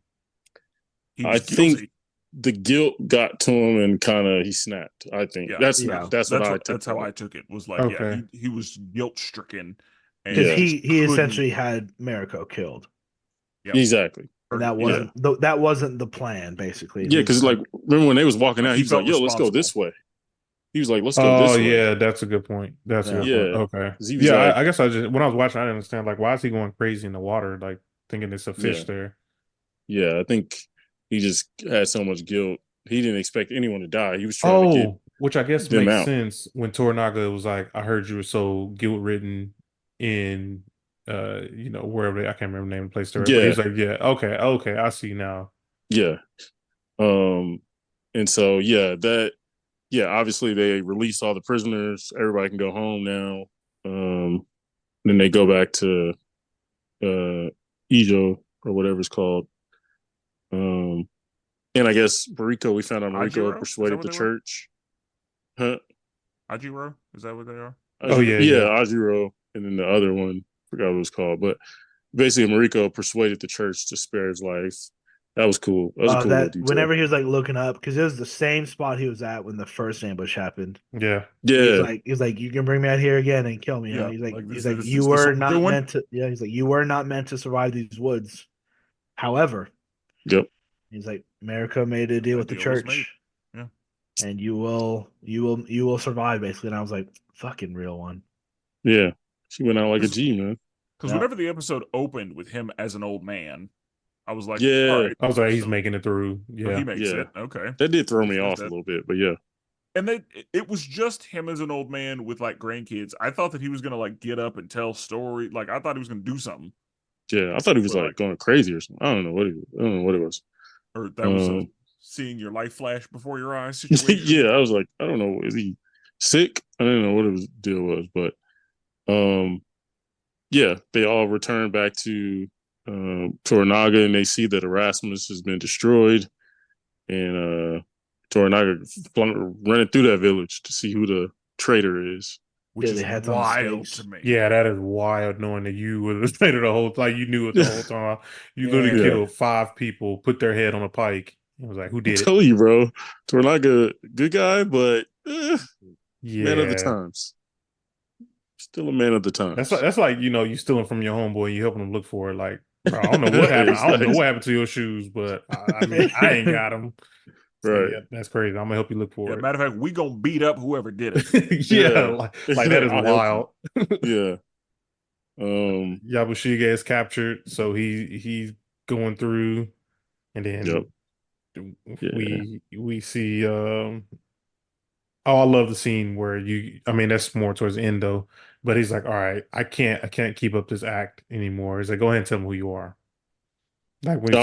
He I was think guilty. the guilt got to him and kind of he snapped. I think Yeah. that's Yeah. that's what I took. That's how I took it. Was like, Okay. yeah, he was guilt stricken. Because Yeah. he essentially had Mariko killed. Yep. Exactly. And that wasn't the plan, basically. Yeah, because like remember when they was walking out, He he was like, felt "Yo, let's go responsible. this way." He was like, "Let's go this Oh way." yeah, that's a good point. That's a good Yeah. point. Okay. 'Cause he was Yeah, like- I guess when I was watching, I didn't understand like why is he going crazy in the water, like thinking it's a fish Yeah. there. Yeah, I think he just had so much guilt he didn't expect anyone to die. He was trying to get which I guess them makes out. sense when Toranaga was like, I heard you were so guilt ridden in wherever I can't remember the name of the place there. But he was like, yeah, okay, I see now. Yeah. And so obviously they release all the prisoners. Everybody can go home now. Then they go back to Ijo or whatever it's called. And I guess we found out Mariko Ajiro? persuaded the church. Huh? Ajiro? Is that what they are? Yeah, Ajiro, and then the other one, forgot what it was called. But basically, Mariko persuaded the church to spare his life. That was cool. That was a cool little detail. Whenever he was like looking up, because it was the same spot he was at when the first ambush happened. Yeah. He was like, you can bring me out here again and kill me. Yeah. Huh? He's like, this you is were the not soldier one? meant to. Yeah, he's like, you were not meant to survive these woods. However, Yep. he's like, America made a deal with the deal was church. Yeah. And you will survive, basically. And I was like, fucking real one. Yeah. She went out like a G, man. Because whenever the episode opened with him as an old man, I was like, yeah. all right, I was like, he's making it through. so Yeah. he makes it. Okay. That did throw me off a little bit, but yeah. And then it was just him as an old man with like grandkids. I thought that he was gonna like get up and tell story. Like I thought he was gonna do something. Yeah, I thought he was like going crazy or something. I don't know what it was. Or that was a seeing your life flash before your eyes situation. Yeah, I was like, I don't know, is he sick? I didn't know what his deal was, but yeah, they all return back to Toranaga, and they see that Erasmus has been destroyed, and Toranaga running through that village to see who the traitor is. Which is wild to me. Yeah, that is wild, knowing that you were the traitor the whole time. You knew it the whole time. You literally killed 5 people, put their head on a pike. It was like, who did it? I tell you, bro. Toranaga, good guy, but man of the times. Still a man of the times. That's like, you stealing from your homeboy and you helping him look for it. Like, bro, I don't know what happened. I don't know what happened to your shoes, but I mean, I ain't got them. So, right. Yeah, that's crazy. I'm gonna help you look for it. Matter of fact, we gonna beat up whoever did it. Like that is wild. Yeah. Yabushige is captured, so he's going through, and then we see. I love the scene where that's more towards the end though. But he's like, all right, I can't keep up this act anymore. He's like, go ahead and tell me who you are. Like when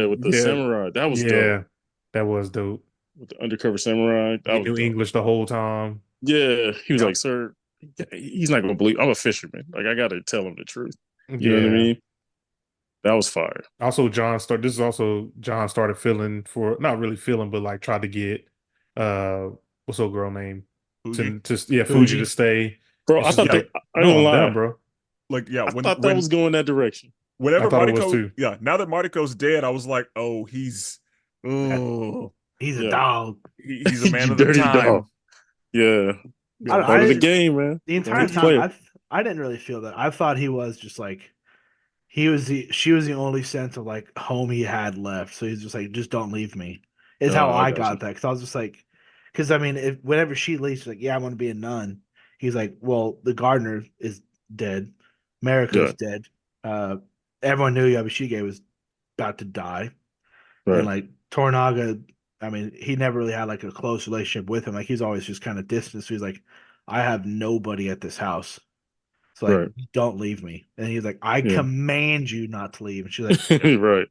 with the samurai, that was dope. That was dope. With the undercover samurai, he knew English the whole time. Yeah, he was like, sir, he's not gonna believe. I'm a fisherman. Like I gotta tell him the truth. You know what I mean? That was fire. Also, John started feeling for, not really feeling, but like tried to get what's old girl name? Fuji to stay. Bro, I thought I don't lie, bro. Like, I thought that was going that direction. Whenever Mariko, now that Mariko's dead, I was like, oh, he's a dog. He's a man of the time. Dog. Yeah. Part of the game, man. The entire time, I didn't really feel that. I thought he was just like, she was the only sense of like home he had left. So he's just like, just don't leave me. Is how I got that. Because I was just like, because I mean, whenever she leaves, she's like, yeah, I want to be a nun. He's like, well, the gardener is dead. Mariko's dead. Everyone knew Yabushige was about to die. Right. And like Toranaga, I mean, he never really had like a close relationship with him. Like he's always just kind of distant. So he's like, I have nobody at this house. So like, don't leave me. And he's like, I command you not to leave. And she's like, right.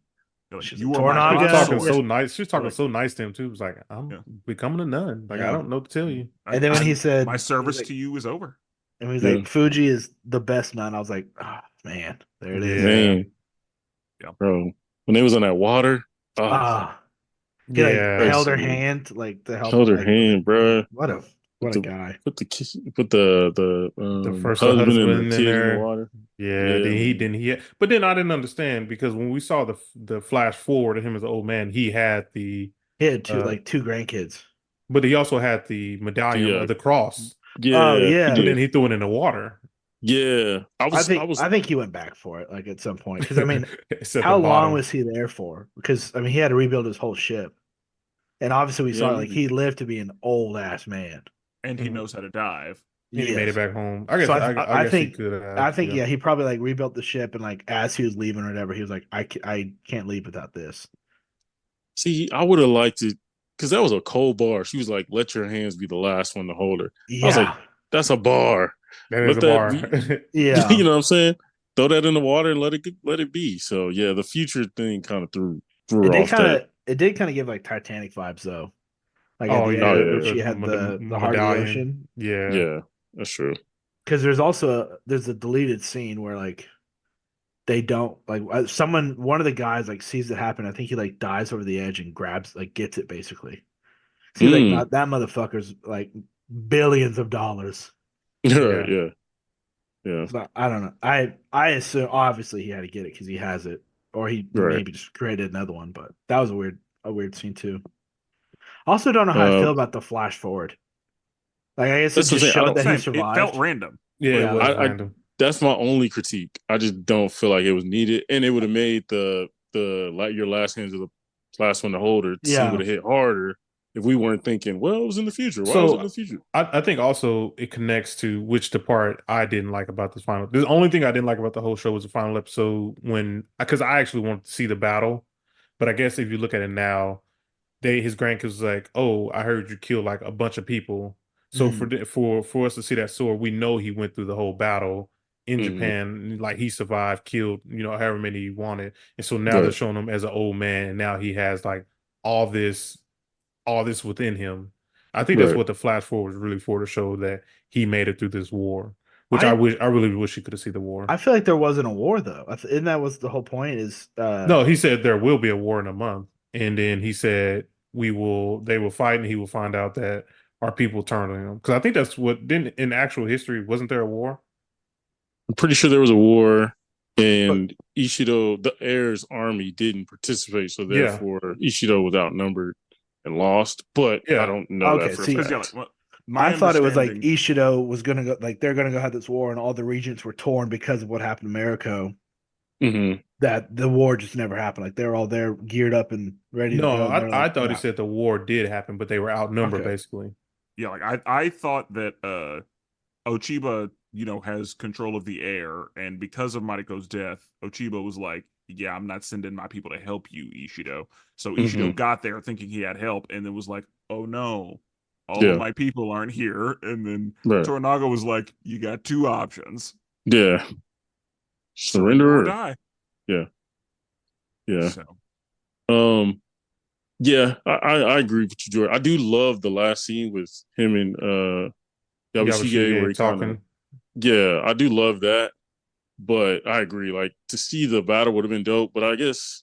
She's you Toranaga talking so nice. She's talking so nice to him too. It was like, I'm becoming a nun. Like I don't know what to tell you. And then when he said, my service to you is over. And he's like, Fuji is the best nun. I was like, oh man, there it is. Man. Yeah. Bro. When they was on that water. He held her hand, like to help. Held her hand, bro. What a guy. Put the first husband in the there. In the water. Yeah. But then I didn't understand because when we saw the flash forward of him as an old man, he had two grandkids. But he also had the medallion of the cross. Yeah. And then he threw it in the water. Yeah. I think he went back for it, like at some point. Because I mean, how long was he there for? Because I mean, he had to rebuild his whole ship. And obviously we saw like he lived to be an old ass man. And he knows how to dive. He made it back home. I guess I think he could have. I think he probably like rebuilt the ship, and like as he was leaving or whatever, he was like, I can't leave without this. See, I would have liked it because that was a cold bar. She was like, "Let your hands be the last one to hold her." I was like, Yeah. "That's a bar. That is Let a that bar. be." Yeah. You know what I'm saying? Throw that in the water and let it be. So yeah, the future thing kind of threw It her did off kind that. of it did kind of give like Titanic vibes though. Like at Oh the yeah, Oh end when yeah, she had the heart of the medallion. ocean. Yeah. yeah, that's true. Because there's a deleted scene where like they don't like one of the guys like sees it happen. I think he like dives over the edge and grabs like gets it basically. See like Mm. not that motherfucker's like billions of dollars. Right, Yeah. yeah, yeah, So I don't know. I assume obviously he had to get it because he has it, or he right. maybe just created another one. But that was a weird scene too. Also, don't know how I Uh, feel about the flash forward. Like I guess it that's what I'm just saying. I showed don't. that he Same. It felt survived. random. Yeah, it Yeah, was like I random. that's my only critique. I just don't feel like it was needed, and it would have made the like your last hands of the last one to hold her scene yeah. would have hit harder if we weren't thinking, well, it was in the future. Why was it in the So future? I think also it connects to which the part I didn't like about this final. The only thing I didn't like about the whole show was the final episode when because I actually wanted to see the battle, but I guess if you look at it now, his grandkids was like, "Oh, I heard you kill like a bunch of people." So Mhm. for us to see that sword, we know he went through the whole battle in Hmm. Japan. Like he survived, killed, however many he wanted, and so now they're Right, showing him as an old man, and now he has like all this, all this within him. I think that's right. what the flash forward was really for to show that he made it through this war. Which I I really wish he could have seen the war. I feel like there wasn't a war though. And that was the whole point. Is No, he said there will be a war in a month. And then he said they will fight and he will find out that our people turned on him. Because I think that's what didn't in actual history, wasn't there a war? I'm pretty sure there was a war, but and Ishido, the heir's army, didn't participate, so Yeah. therefore Ishido was outnumbered and lost. But I Yeah. don't know that okay. for a See, Because yeah, fact. my I thought it was like understanding. Ishido was gonna go like they're gonna go have this war, and all the regents were torn because of what happened to Mariko. Hmm. That the war just never happened. Like they're all there geared up and ready to No, go, and they're I like, thought he nah. said the war did happen, but they were outnumbered Okay. basically. Yeah, like I thought that Ochiba, has control of the air, and because of Mariko's death, Ochiba was like, "Yeah, I'm not sending my people to help you, Ishido." So Hmm. Ishido got there thinking he had help, and then was like, "Oh no, all of Yeah, my people aren't here." And then right. Toranaga was like, "You got two options: Yeah, surrender or surrender. die." Yeah, yeah. So Um, yeah. I agree with you, Jordan. I do love the last scene with him and Yabashige, where Yabashige he kind of, talking. yeah, I do love that. But I agree, like to see the battle would have been dope. But I guess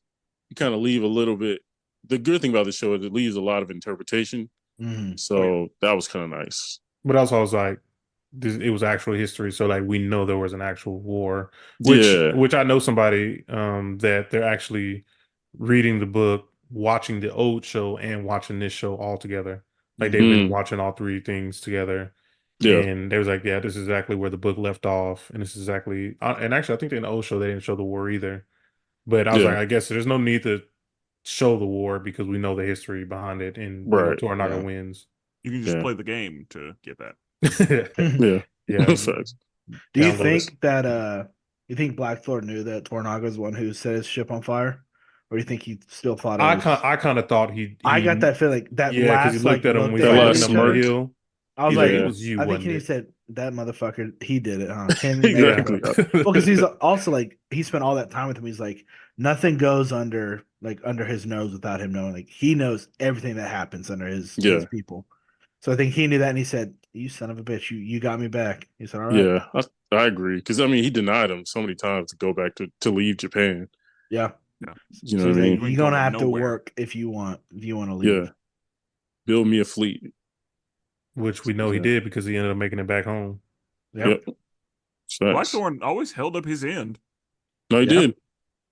you kind of leave a little bit. The good thing about the show is it leaves a lot of interpretation. Mhm. oh yeah, So that was kind of nice. But also I was like, it was actual history, so like we know there was an actual war, Yeah. which I know somebody that they're actually reading the book, watching the old show, and watching this show all together. Like they've Mhm. been Mm, watching all three things together, yeah. and they was like, yeah, this is exactly where the book left off, and this is exactly. And actually, I think in the old show they didn't show the war either. But I was like, Yeah. I guess there's no need to show the war because we know the history behind it, and Right. Toranaga Yeah. wins. you can just Yeah. play the game to get that. Yeah. Yeah, Facts. Do you download it. think that you think Blackthorn knew that Tornaga was the one who set his ship on fire, or do you think he still thought it was? I kind of thought I got he that feeling. That yeah, because he last like looked at him look when they he's That like had at looking last up each on the other. smirk. hill. I was He's like, like, it Yeah. was you, I think wasn't he it? said that motherfucker. He did it, huh? Him and Yeah. Exactly. well, because he's also like he spent all that time with him. He's like nothing goes under his nose without him knowing. Like he knows everything that happens under his Yeah. people. So I think he knew that, and he said, "You son of a bitch, you got me back." He said, "All right, Yeah. I agree. Because I mean, he denied him so many times to go back to leave Japan. yeah." Yeah, You know So what I he's like, you mean? ain't "You're gonna going have to nowhere. work if you want to leave." Yeah. Build me a fleet. Which we know he Yeah. did because he ended up making it back home. Yep. Yep. Facts. Blackthorn always held up his end. No, he Yeah. did.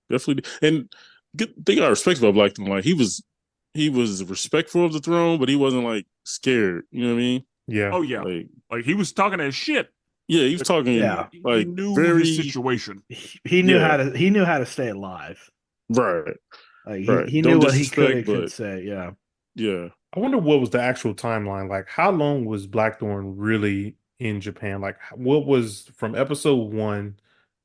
Definitely did. And good thing I respect about Black Throne, like he was respectful of the throne, but he wasn't like scared. You know what I mean? Yeah. Oh yeah, Like, like he was talking his shit. yeah, he was talking Yeah. He like knew his very, situation. He knew yeah, how to stay alive. right, Like right. he knew Don't what he could disrespect, and couldn't but say. Yeah. yeah. I wonder what was the actual timeline. Like, how long was Blackthorn really in Japan? Like, what was from episode 1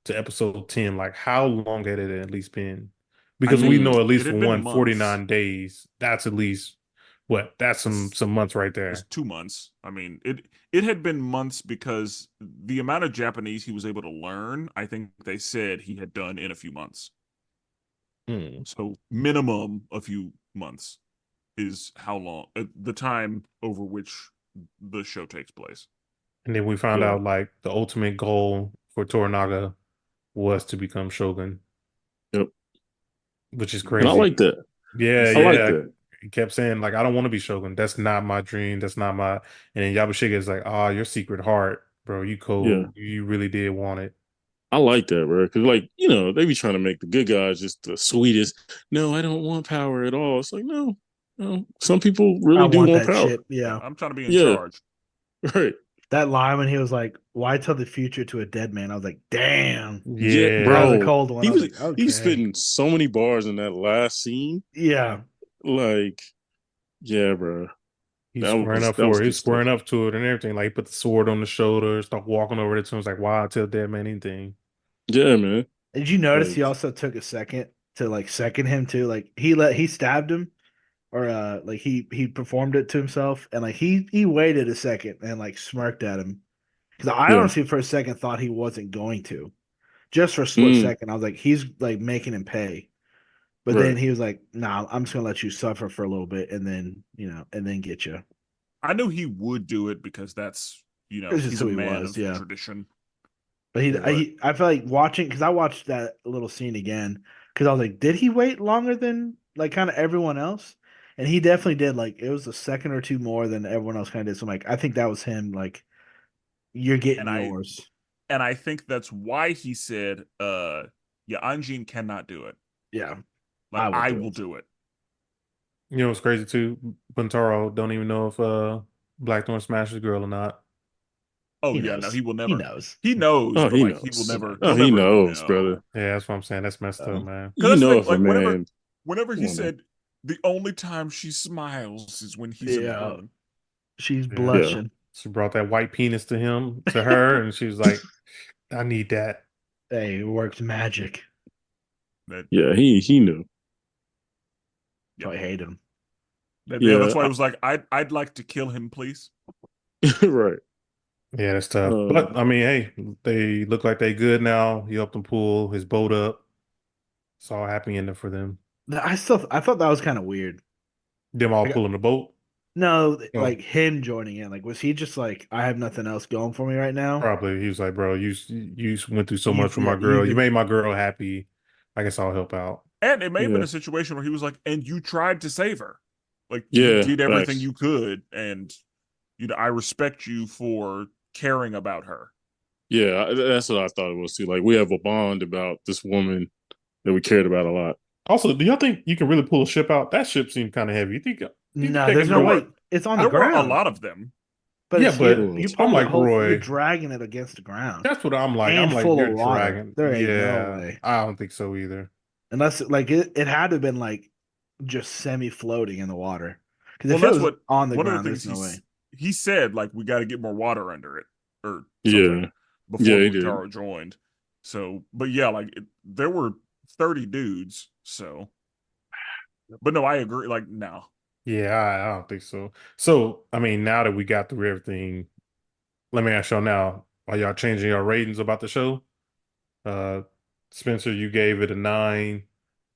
to episode 10? Like, how long had it at least been? I Because we think Mm, know at it least for had been one, months. 49 days. That's at least What? That's some months right It's there. 2 months. I mean, it had been months because the amount of Japanese he was able to learn, I think they said he had done in a few months. Hmm. So minimum a few months is how long the time over which the show takes place. And then we found Yeah. out like the ultimate goal for Toranaga was to become Shogun, Yep. which is And I crazy. like that. Yeah, I like yeah. that. He kept saying like, I don't want to be Shogun. That's not my dream. That's not my. And then Yabashige is like, oh, your secret heart, bro. You Yeah. cold. You really did want it. I like that, bro. Because, like, you know, they be trying to make the good guys just the sweetest. No, I don't want power at all. It's like, no, no. Some people I really do want want that power. shit. Yeah, Yeah. I'm trying to be in Yeah, charge. right. That line when he was like, "Why tell the future to a dead man?" I was like, "Damn." Yeah, That was Yeah. a bro. cold one. I was like, He was "Okay." spitting so many bars in that last scene. Yeah. Like, yeah, bro. He's squaring up That for was it. good He's stuff. squaring up to it and everything. Like he put the sword on the shoulder, start walking over it to him. It's like, wow, tell dead man anything. Yeah, man. Did you notice Like, he also took a second to like second him too? Like he stabbed him or like he performed it to himself and like he waited a second and like smirked at him because I yeah. honestly for a second thought he wasn't going to. Just for a split Mm, second, I was like, he's like making him pay. But then right. he was like, "Nah, I'm just gonna let you suffer for a little bit, and then and then get you." I knew he would do it because that's, It's just he's a who he man was, of yeah. tradition. But But I feel like watching because I watched that little scene again because I was like, did he wait longer than like kind of everyone else? And he definitely did. Like it was a second or two more than everyone else kind of did. So I'm like, I think that was him. Like you're getting and I yours. and I think that's why he said, yeah, Anjin cannot do it. Yeah, Like I will I do will it. do it. You know what's crazy too? Buntaro don't even know if Blackthorn smashed his girl or not. Oh He yeah, no, knows. he will He never. knows. He knows, Oh, but he like he will knows. never. Oh, He'll he never knows, brother. know. Yeah, that's what I'm saying. That's messed up, Uh, man. you Because that's the know thing. if a Like man. whenever Come he on, man. said the only time she smiles is when he's in the Yeah, room. she's Yeah. Yeah. blushing. She brought that white penis to her, and she was like, I need that. Hey, it works magic. That Yeah, he knew. yeah, So I hated him. yeah. Yeah, That's why he was like, I'd like to kill him, please. right. Yeah, that's tough. Uh, But I mean, hey, they look like they good now. He helped them pull his boat up. It's all happy ending for them. I thought that was kind of weird. Them all Like, pulling the boat. no, Oh, like him joining in. Like, was he just like, I have nothing else going for me right now? probably. He was like, bro, you went through so much for Yeah, my girl. You made my girl happy. I guess I'll help out. And it may have been yeah, a situation where he was like, and you tried to save her. Like you yeah. did everything Facts. you could, and I respect you for caring about her. Yeah, that's what I thought it was too. Like we have a bond about this woman that we cared about a lot. Also, do y'all think you can really pull a ship out? That ship seemed kind of heavy. You think No, they there's can no There do it? were way. It's on the there were a ground, lot of them. but Yeah, it's but Mm. you I'm pulling it like whole. You're Roy. dragging it against the ground That's what I'm like. and I'm like, full you're of water. dragging. There ain't no Yeah, way. I don't think so either. Unless like it had to have been like just semi floating in the water. Because Well, if it that's was what on the one of the ground, things there's no way. he said. Like we got to get more water under it or something Yeah, before yeah, he did. Buntaro joined. So, but yeah, like there were 30 dudes. So, but no, I agree. Like no, Yeah, I don't think so. So, I mean, now that we got through everything, let me ask y'all now: are y'all changing your ratings about the show? Uh, Spencer, you gave it a 9.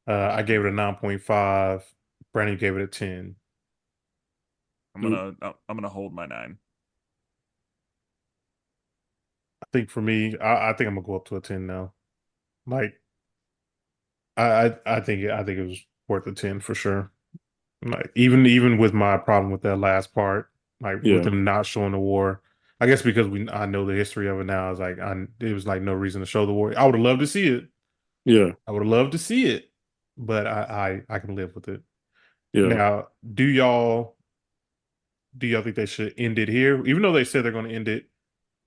I gave it a 9.5. Brandon gave it a 10. I'm gonna hold my 9. I think for me, I think I'm gonna go up to a 10 now. Like, I think it was worth a 10 for sure. Like even with my problem with that last part, like with Yeah, them not showing the war, I guess because I know the history of it now. It's like it was like no reason to show the war. I would have loved to see it. yeah, I would have loved to see it, but I can live with it. yeah. Now, do y'all think they should end it here? Even though they said they're going to end it,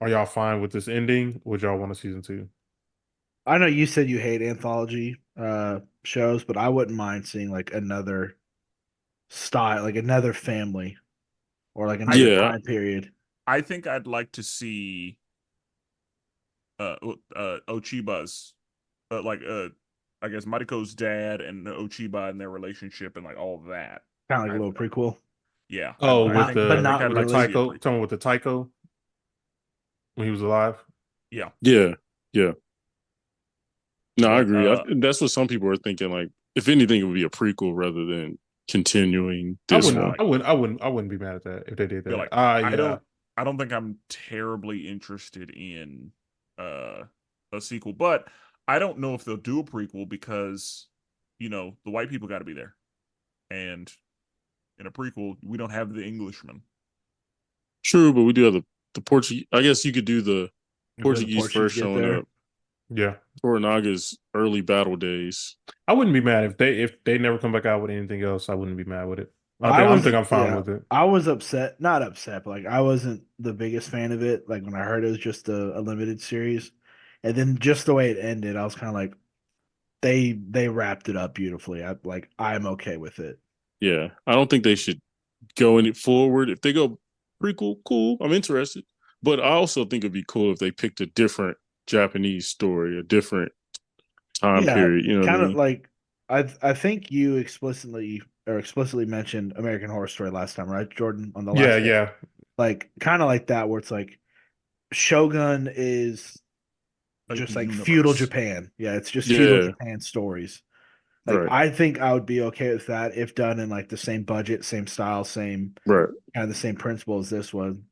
are y'all fine with this ending? Would y'all want a season 2? I know you said you hate anthology shows, but I wouldn't mind seeing like another style, like another family or like I another Yeah, time period. I think I'd like to see Ochiba's like I guess Mariko's dad and Ochiba and their relationship and like all of that. Kind of like I a little prequel. Yeah. Oh, I with think, but the not with the really. Tycho, talking with the Tycho when he was alive. Yeah. Yeah, yeah. No, I But agree. That's what some people are thinking. Like, if anything, it would be a prequel rather than continuing I this wouldn't, one. like, I wouldn't be mad at that if they did feel that. like Yeah, I don't think I'm terribly interested in uh a sequel, but I don't know if they'll do a prequel because the white people got to be there, and in a prequel we don't have the Englishman. True, but we do have the Portuguese. I guess you could do the When the Portuguese Portuguese first get showing there. up. yeah. Toranaga's early battle days. I wouldn't be mad if they never come back out with anything else. I wouldn't be mad with it. I I was think I'm fine yeah, with it. I was upset, not upset, but like I wasn't the biggest fan of it. Like when I heard it was just a limited series, and then just the way it ended, I was kind of like, they wrapped it up beautifully. I'm okay with it. Yeah, I don't think they should go any forward. If they go prequel, cool. I'm interested. But I also think it'd be cool if they picked a different Japanese story, a different time Yeah, period. You know what I kind of mean? like I think you explicitly mentioned American Horror Story last time, right, Jordan, on the Yeah, last yeah, like kind of like that where it's like Shogun is A just like feudal universe. Japan. Yeah, it's just feudal Yeah, Japan stories. Like right, I think I would be okay with that if done in like the same budget, same style, same right. kind of the same principle as this one.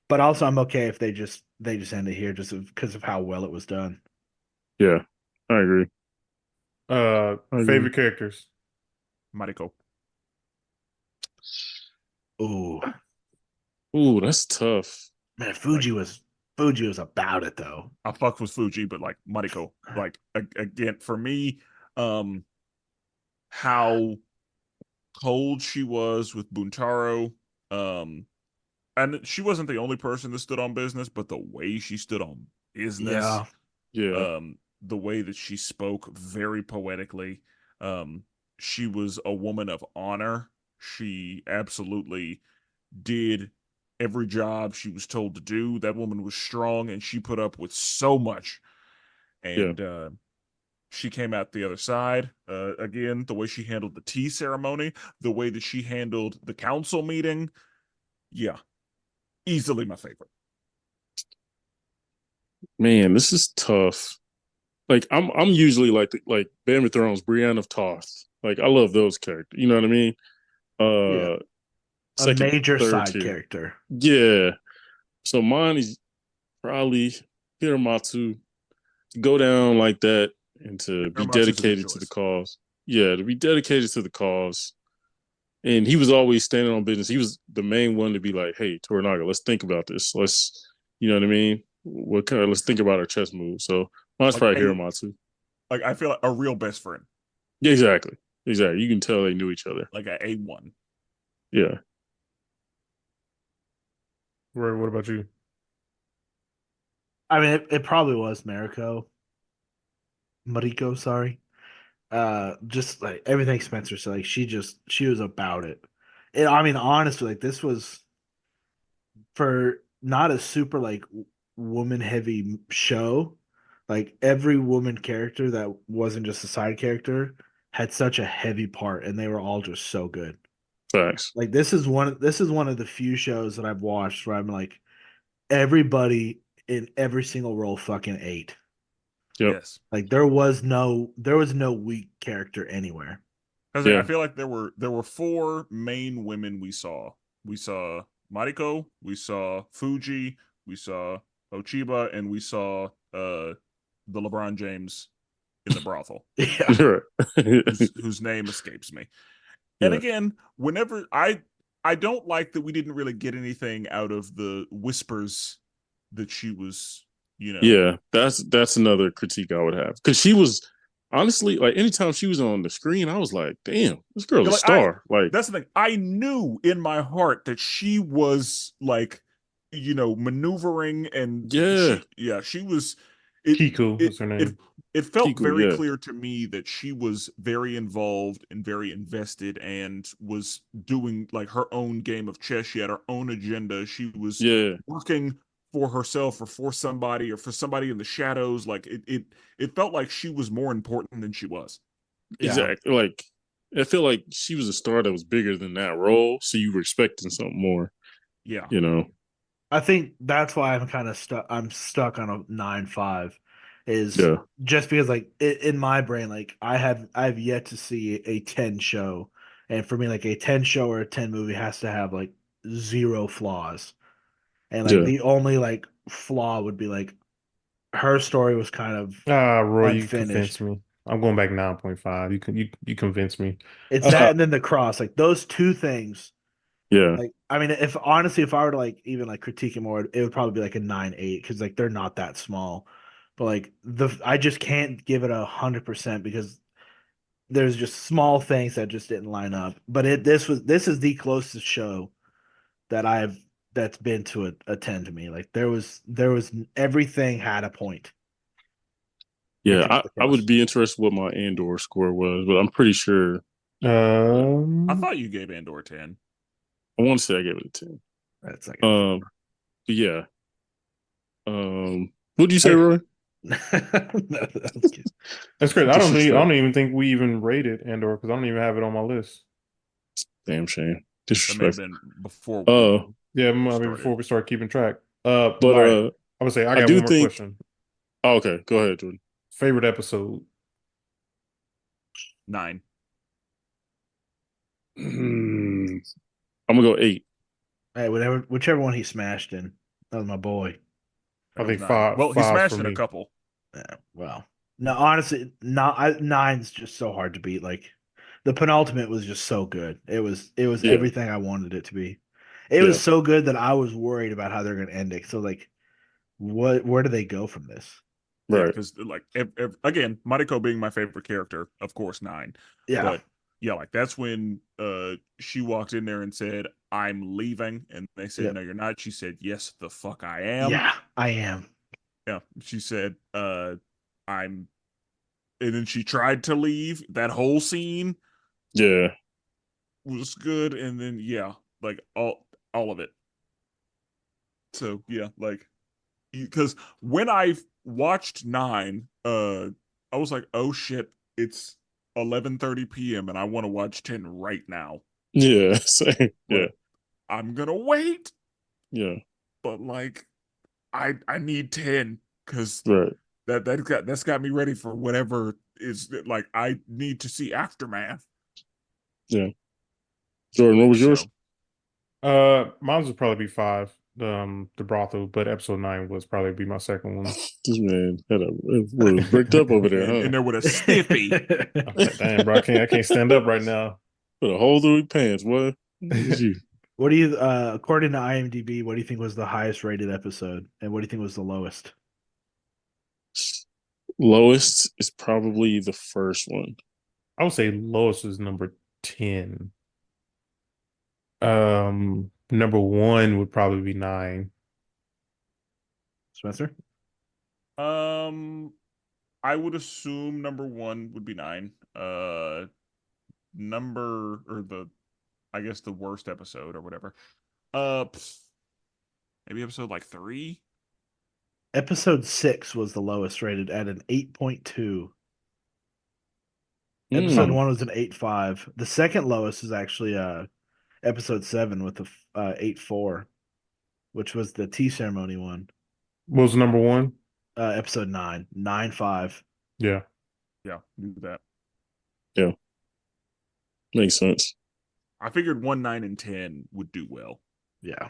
But also I'm okay if they just end it here just because of how well it was done. Yeah, I agree. I agree. favorite characters. Mariko. Ooh, Ooh, that's tough. man, Like, Fuji was about it though. I fuck with Fuji, but like Mariko, like again for me, um, how cold she was with Buntaro, um, and she wasn't the only person that stood on business, but the way she stood on business, Yeah. Yeah, the way that she spoke very poetically, um, she was a woman of honor. She absolutely did every job she was told to do. That woman was strong and she put up with so much. yeah, And she came out the other side. Again, the way she handled the tea ceremony, the way that she handled the council meeting. Yeah, easily my favorite. man, this is tough. Like I'm usually like Game of Thrones, Brienne of Tarth. Like I love those characters. You know what I mean? Yeah. Uh, A second, major third side tier. character. Yeah. So mine is probably Hiramatsu to go down like that and to be Uramatsu's a good dedicated to the choice. cause. Yeah, to be dedicated to the cause. And he was always standing on business. He was the main one to be like, "Hey, Toranaga, let's think about this. You know what I mean? Let's think about our chess moves." So mine's Like probably a Hiramatsu. like I feel like a real best friend. Yeah, exactly, exactly. You can tell they knew each other. Like a A1. Yeah, Roy, what about you? I mean, it probably was Mariko, sorry. Just like everything Spencer said, like she was about it. And I mean, honestly, like this was for not a super like woman heavy show. Like every woman character that wasn't just a side character had such a heavy part, and they were all just so good. facts. Like this is one of the few shows that I've watched where I'm like everybody in every single role fucking ate. Yep. Yes. Like there was no weak character anywhere. Because I Yeah. feel like there were four main women we saw. We saw Mariko, we saw Fuji, we saw Ochiba, and we saw the LeBron James in the brothel, Yeah. Right. whose name escapes me. And Yeah. again, whenever I don't like that we didn't really get anything out of the whispers that she was, Yeah. That's another critique I would have because she was honestly like anytime she was on the screen, I was like, damn, this girl's a like star. Like, that's the thing. I knew in my heart that she was like, maneuvering and yeah, she was it Kiku it is her it name. it felt Kiku, very yeah, clear to me that she was very involved and very invested and was doing like her own game of chess. She had her own agenda. She was yeah, working for herself or for somebody in the shadows. Like it felt like she was more important than she was. Yeah. exactly. Like I feel like she was a star that was bigger than that role, so you were expecting something more. Yeah. You know. I think that's why I'm kind of stuck. I'm stuck on a 9.5, is Yeah. just because like in my brain, like I've yet to see a 10 show, and for me, like a 10 show or a 10 movie has to have like zero flaws, and like Yeah. the only like flaw would be like her story was kind of Roy, you convinced unfinished. me. I'm going back 9.5. You convinced me. It's Uh, that and then the cross, like those two things. yeah. Like, I mean, if honestly, if I were to like even like critique it more, it would probably be like a 9.8 because like they're not that small. But like I just can't give it 100% because there's just small things that just didn't line up. But this is the closest show that that's been to a 10 to me. Like there was everything had a point Yeah. except the I cross. would be interested what my Andor score was, but I'm pretty sure I Um, thought you gave Andor 10. I want to say I gave it a 10. That's like a But yeah. What'd you say, I- Roy? no, that's cute. that's great. I Disrespect. don't even think we even rated Andor because I don't even have it on my list. Damn shame. That may have Disrespect. been before Uh, we Yeah, I mean, started. before we start keeping track. but All right. I would say I I got do one more think. question. Oh, okay, go ahead, Jordan. Favorite episode? 9. I'm gonna go 8. Hey, whichever one he smashed in, that was my boy. I That was think 9. Well, he five for smashed in a me. couple. Yeah, well, no, honestly, not nine's just so hard to beat. Like the penultimate was just so good. It was Yeah, everything I wanted it to be. It yeah, was so good that I was worried about how they're going to end it. So like, where do they go from this? Yeah, right. because like again, Mariko being my favorite character, of course, 9. Yeah, But yeah, like that's when she walked in there and said, "I'm leaving," and they said, yep, "No, you're not." She said, "Yes, the fuck I am." yeah, I am. Yeah, she said, "I'm," and then she tried to leave. That whole scene Yeah, was good, and then yeah, like all of it. So yeah, like because when I watched 9, I was like, oh shit, it's 11:30 p.m. and I want to watch 10 right now. yeah, same. Yeah, But I'm gonna wait. yeah, But like, I need 10 because right. that's got me ready for whatever is like. I need to see Aftermath. Yeah. Jordan, what was yours? So Mine would probably be 5. The brothel, but episode 9 was probably be my second one. This man had a was bricked up over there, and huh? there with a stiffy. I was like, damn, bro, I can't stand up right now. Put a hole through his pants. What? It's you. What do you, according to IMDb, what do you think was the highest rated episode, and what do you think was the lowest? Lowest is probably the first one. I would say lowest is number 10. Number 1 would probably be 9. Spencer? Um, I would assume number 1 would be 9. Number or the I guess the worst episode or whatever. Maybe episode like 3. Episode 6 was the lowest rated at an 8.2. Episode Mm. 1 was an 8.5. The second lowest is actually episode 7 with the 8.4, which was the tea ceremony one. What was number 1? Episode 9, 9.5. Yeah. Yeah, do that. Yeah, makes sense. I figured 1, 9, and 10 would do well, Yeah.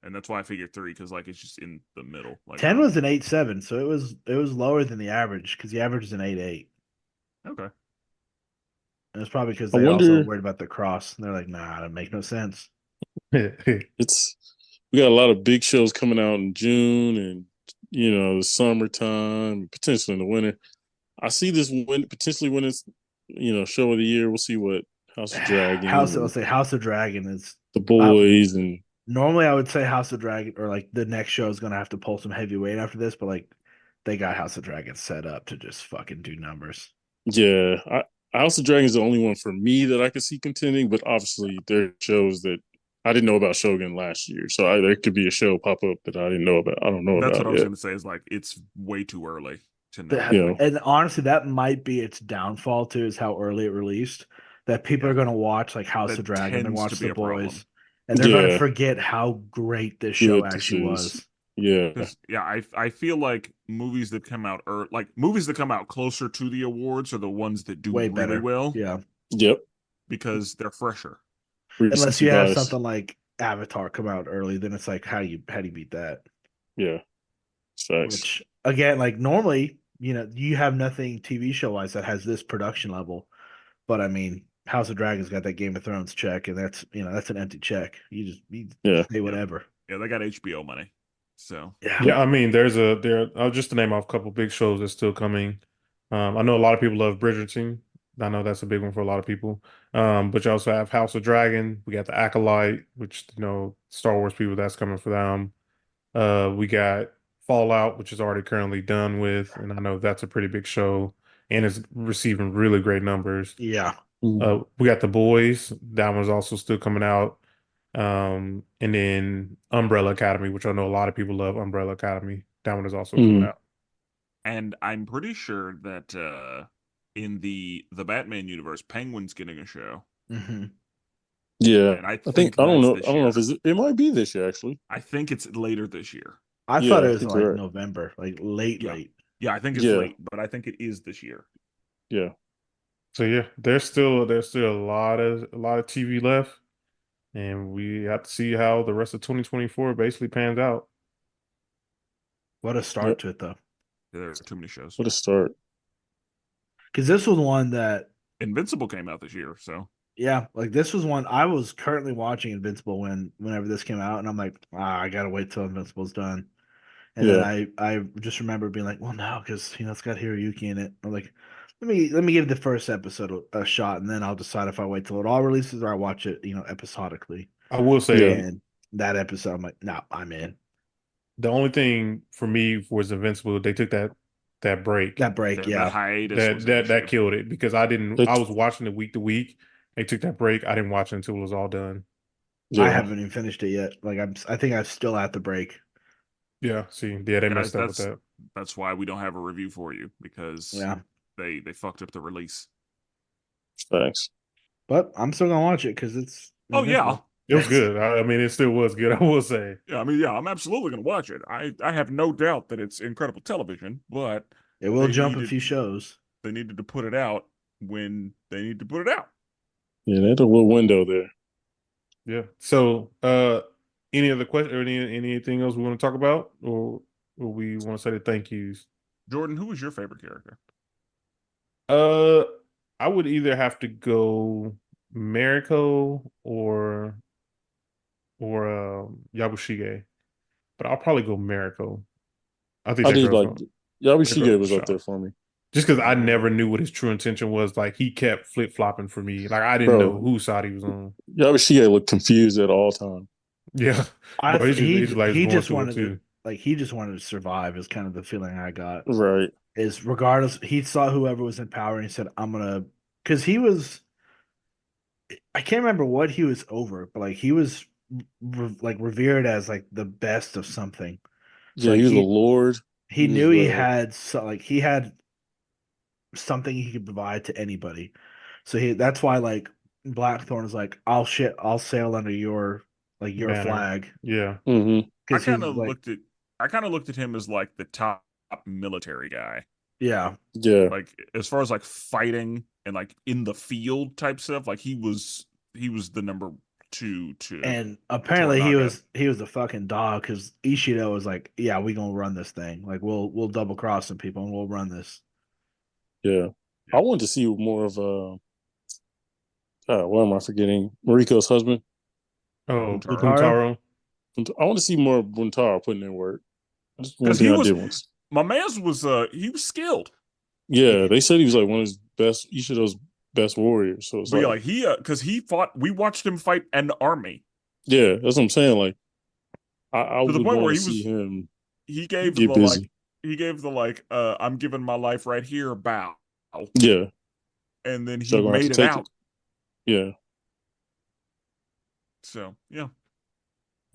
and that's why I figured 3 because like it's just in the middle. Like 10 was an 8.7, so it was lower than the average because the average is an 8.8. okay. And it's probably because I they also wonder. worried about the cross. And they're like, nah, that make no sense. It's we got a lot of big shows coming out in June and the summertime, potentially in the winter. I see this potentially when it's show of the year. We'll see what House of Dragon I'll and say House of Dragon is the uh, boys and normally I would say House of Dragon or like the next show is gonna have to pull some heavyweight after this, but like they got House of Dragon set up to just fucking do numbers. yeah. House of Dragon is the only one for me that I could see contending, but obviously there are shows that I didn't know about Shogun last year, so there could be a show pop up that I didn't know about. I don't know That's what about I was yet. gonna say. Is like it's way too early to know. That, You know, and honestly, that might be its downfall too, is how early it released. that people Yeah. are going to watch like House That of Dragon and tends to watch be The a problem. Boys, and they're going to Yeah, forget how great this show good this actually is. was. Yeah, Because I feel like movies that come out like movies that come out closer to the awards are the ones that do Way really better. well Yeah. yep. because they're fresher. Unless Recency you have bias. something like Avatar come out early, then it's like how do you beat that? Yeah, it's facts. Which again, like normally, you have nothing TV show wise that has this production level. But I mean, House of Dragons got that Game of Thrones check, and that's an empty check. You Yeah. say whatever. Yeah, they got HBO money. So Yeah, I mean, just to name off a couple big shows that's still coming. I know a lot of people love Bridgerton. I know that's a big one for a lot of people. But you also have House of Dragon. We got the Acolyte, which Star Wars people that's coming for them. We got Fallout, which is already currently done with, and I know that's a pretty big show and is receiving really great numbers. Yeah. We got The Boys. That one's also still coming out. And then Umbrella Academy, which I know a lot of people love Umbrella Academy. That one is also coming out. and I'm pretty sure that in the Batman universe, Penguin's getting a show. Mm-hmm. Yeah, And I I think don't that's know. I this don't know if year. it might be this year actually. I think it's later this year. I Yeah, thought it I was think like you're right. November, like late. Yeah, I think it's Yeah. late, but I think it is this year. Yeah, So yeah, there's still a lot of TV left, and we have to see how the rest of 2024 basically pans out. What a start Yep. to it though, There are too many shows. what a start. because this was one that Invincible came out this year, so like this was one I was currently watching Invincible whenever this came out, and I'm like, I gotta wait till Invincible's done. And Yeah. then I just remember being like, well, no, because it's got Hiroyuki in it. I'm like, let me give the first episode a shot, and then I'll decide if I wait till it all releases or I watch it, episodically. I will say And that episode, I'm like, no, I'm in. the only thing for me was Invincible. They took that break. That break, that yeah. hiatus was an That issue. killed it because I It- was watching it week to week. They took that break. I didn't watch it until it was all done. Yeah. I haven't even finished it yet. Like I think I'm still at the break. Yeah, see, yeah, they Guys, messed up with that. that's why we don't have a review for you because Yeah. they fucked up the release. Facts. But I'm still gonna watch it because it's Oh yeah. It was good. I mean, it still was good. I will say. Yeah, I mean, yeah, I'm absolutely gonna watch it. I have no doubt that it's incredible television, but It will They jump a needed- few shows. they needed to put it out when they need to put it out. Yeah, they had a little window there. Yeah. So, any other question or anything else we want to talk about, or we want to say the thank yous? Jordan, who was your favorite character? I would either have to go Mariko or Yabushige, but I'll probably go Mariko. I think I that did girl's like gonna- Yabashige girl was up shot. there for me. just because I never knew what his true intention was. Like he kept flip flopping for me. Like I didn't Bro. know whose side he was on. Yabashige looked confused at all time. Yeah, I Bro, he's he just like he going just through it wanted too. he just wanted to survive is kind of the feeling I got. Right. Is regardless, he saw whoever was in power and he said, I'm gonna, because he was, I can't remember what he was over, but like he was like revered as like the best of something. Yeah, like, he was a lord. He He knew was, he had he had something he could provide to anybody. So that's why like Blackthorn is like, I'll sail under your Banner. flag. Yeah, Mm-hmm. I Because kind he's of like, looked at him as like the top military guy. yeah, Yeah. Like as far as like fighting and like in the field type stuff, like he was the number two to and apparently he Toranaga. was a fucking dog because Ishido was like, yeah, we gonna run this thing. Like we'll double cross some people and we'll run this. Yeah. I wanted to see more of what am I forgetting? Mariko's husband. Oh, Buntaro? Buntaro. I want to see more of Buntaro putting in work. That's one 'Cause thing he I was- did once. My man's was he was skilled. Yeah, they said he was like one of his best, Ishido's best warriors. So it's But yeah, like, like he because he fought, we watched him fight an army yeah, that's what I'm saying. Like, I to the would point where want he to see was him he gave get the busy. like he gave the like I'm giving my life right here bow, Yeah, and then he so gonna have made to it take out. Yeah, So yeah,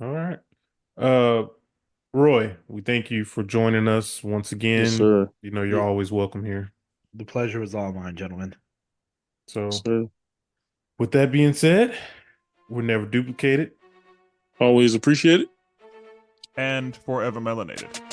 All right. Roy, we thank you for joining us once again. yes, sir. You know, you're Yeah. always welcome here. The pleasure was all mine, gentlemen. So Yes, sir. With that being said, we're never duplicated. Always appreciate it. And forever melanated.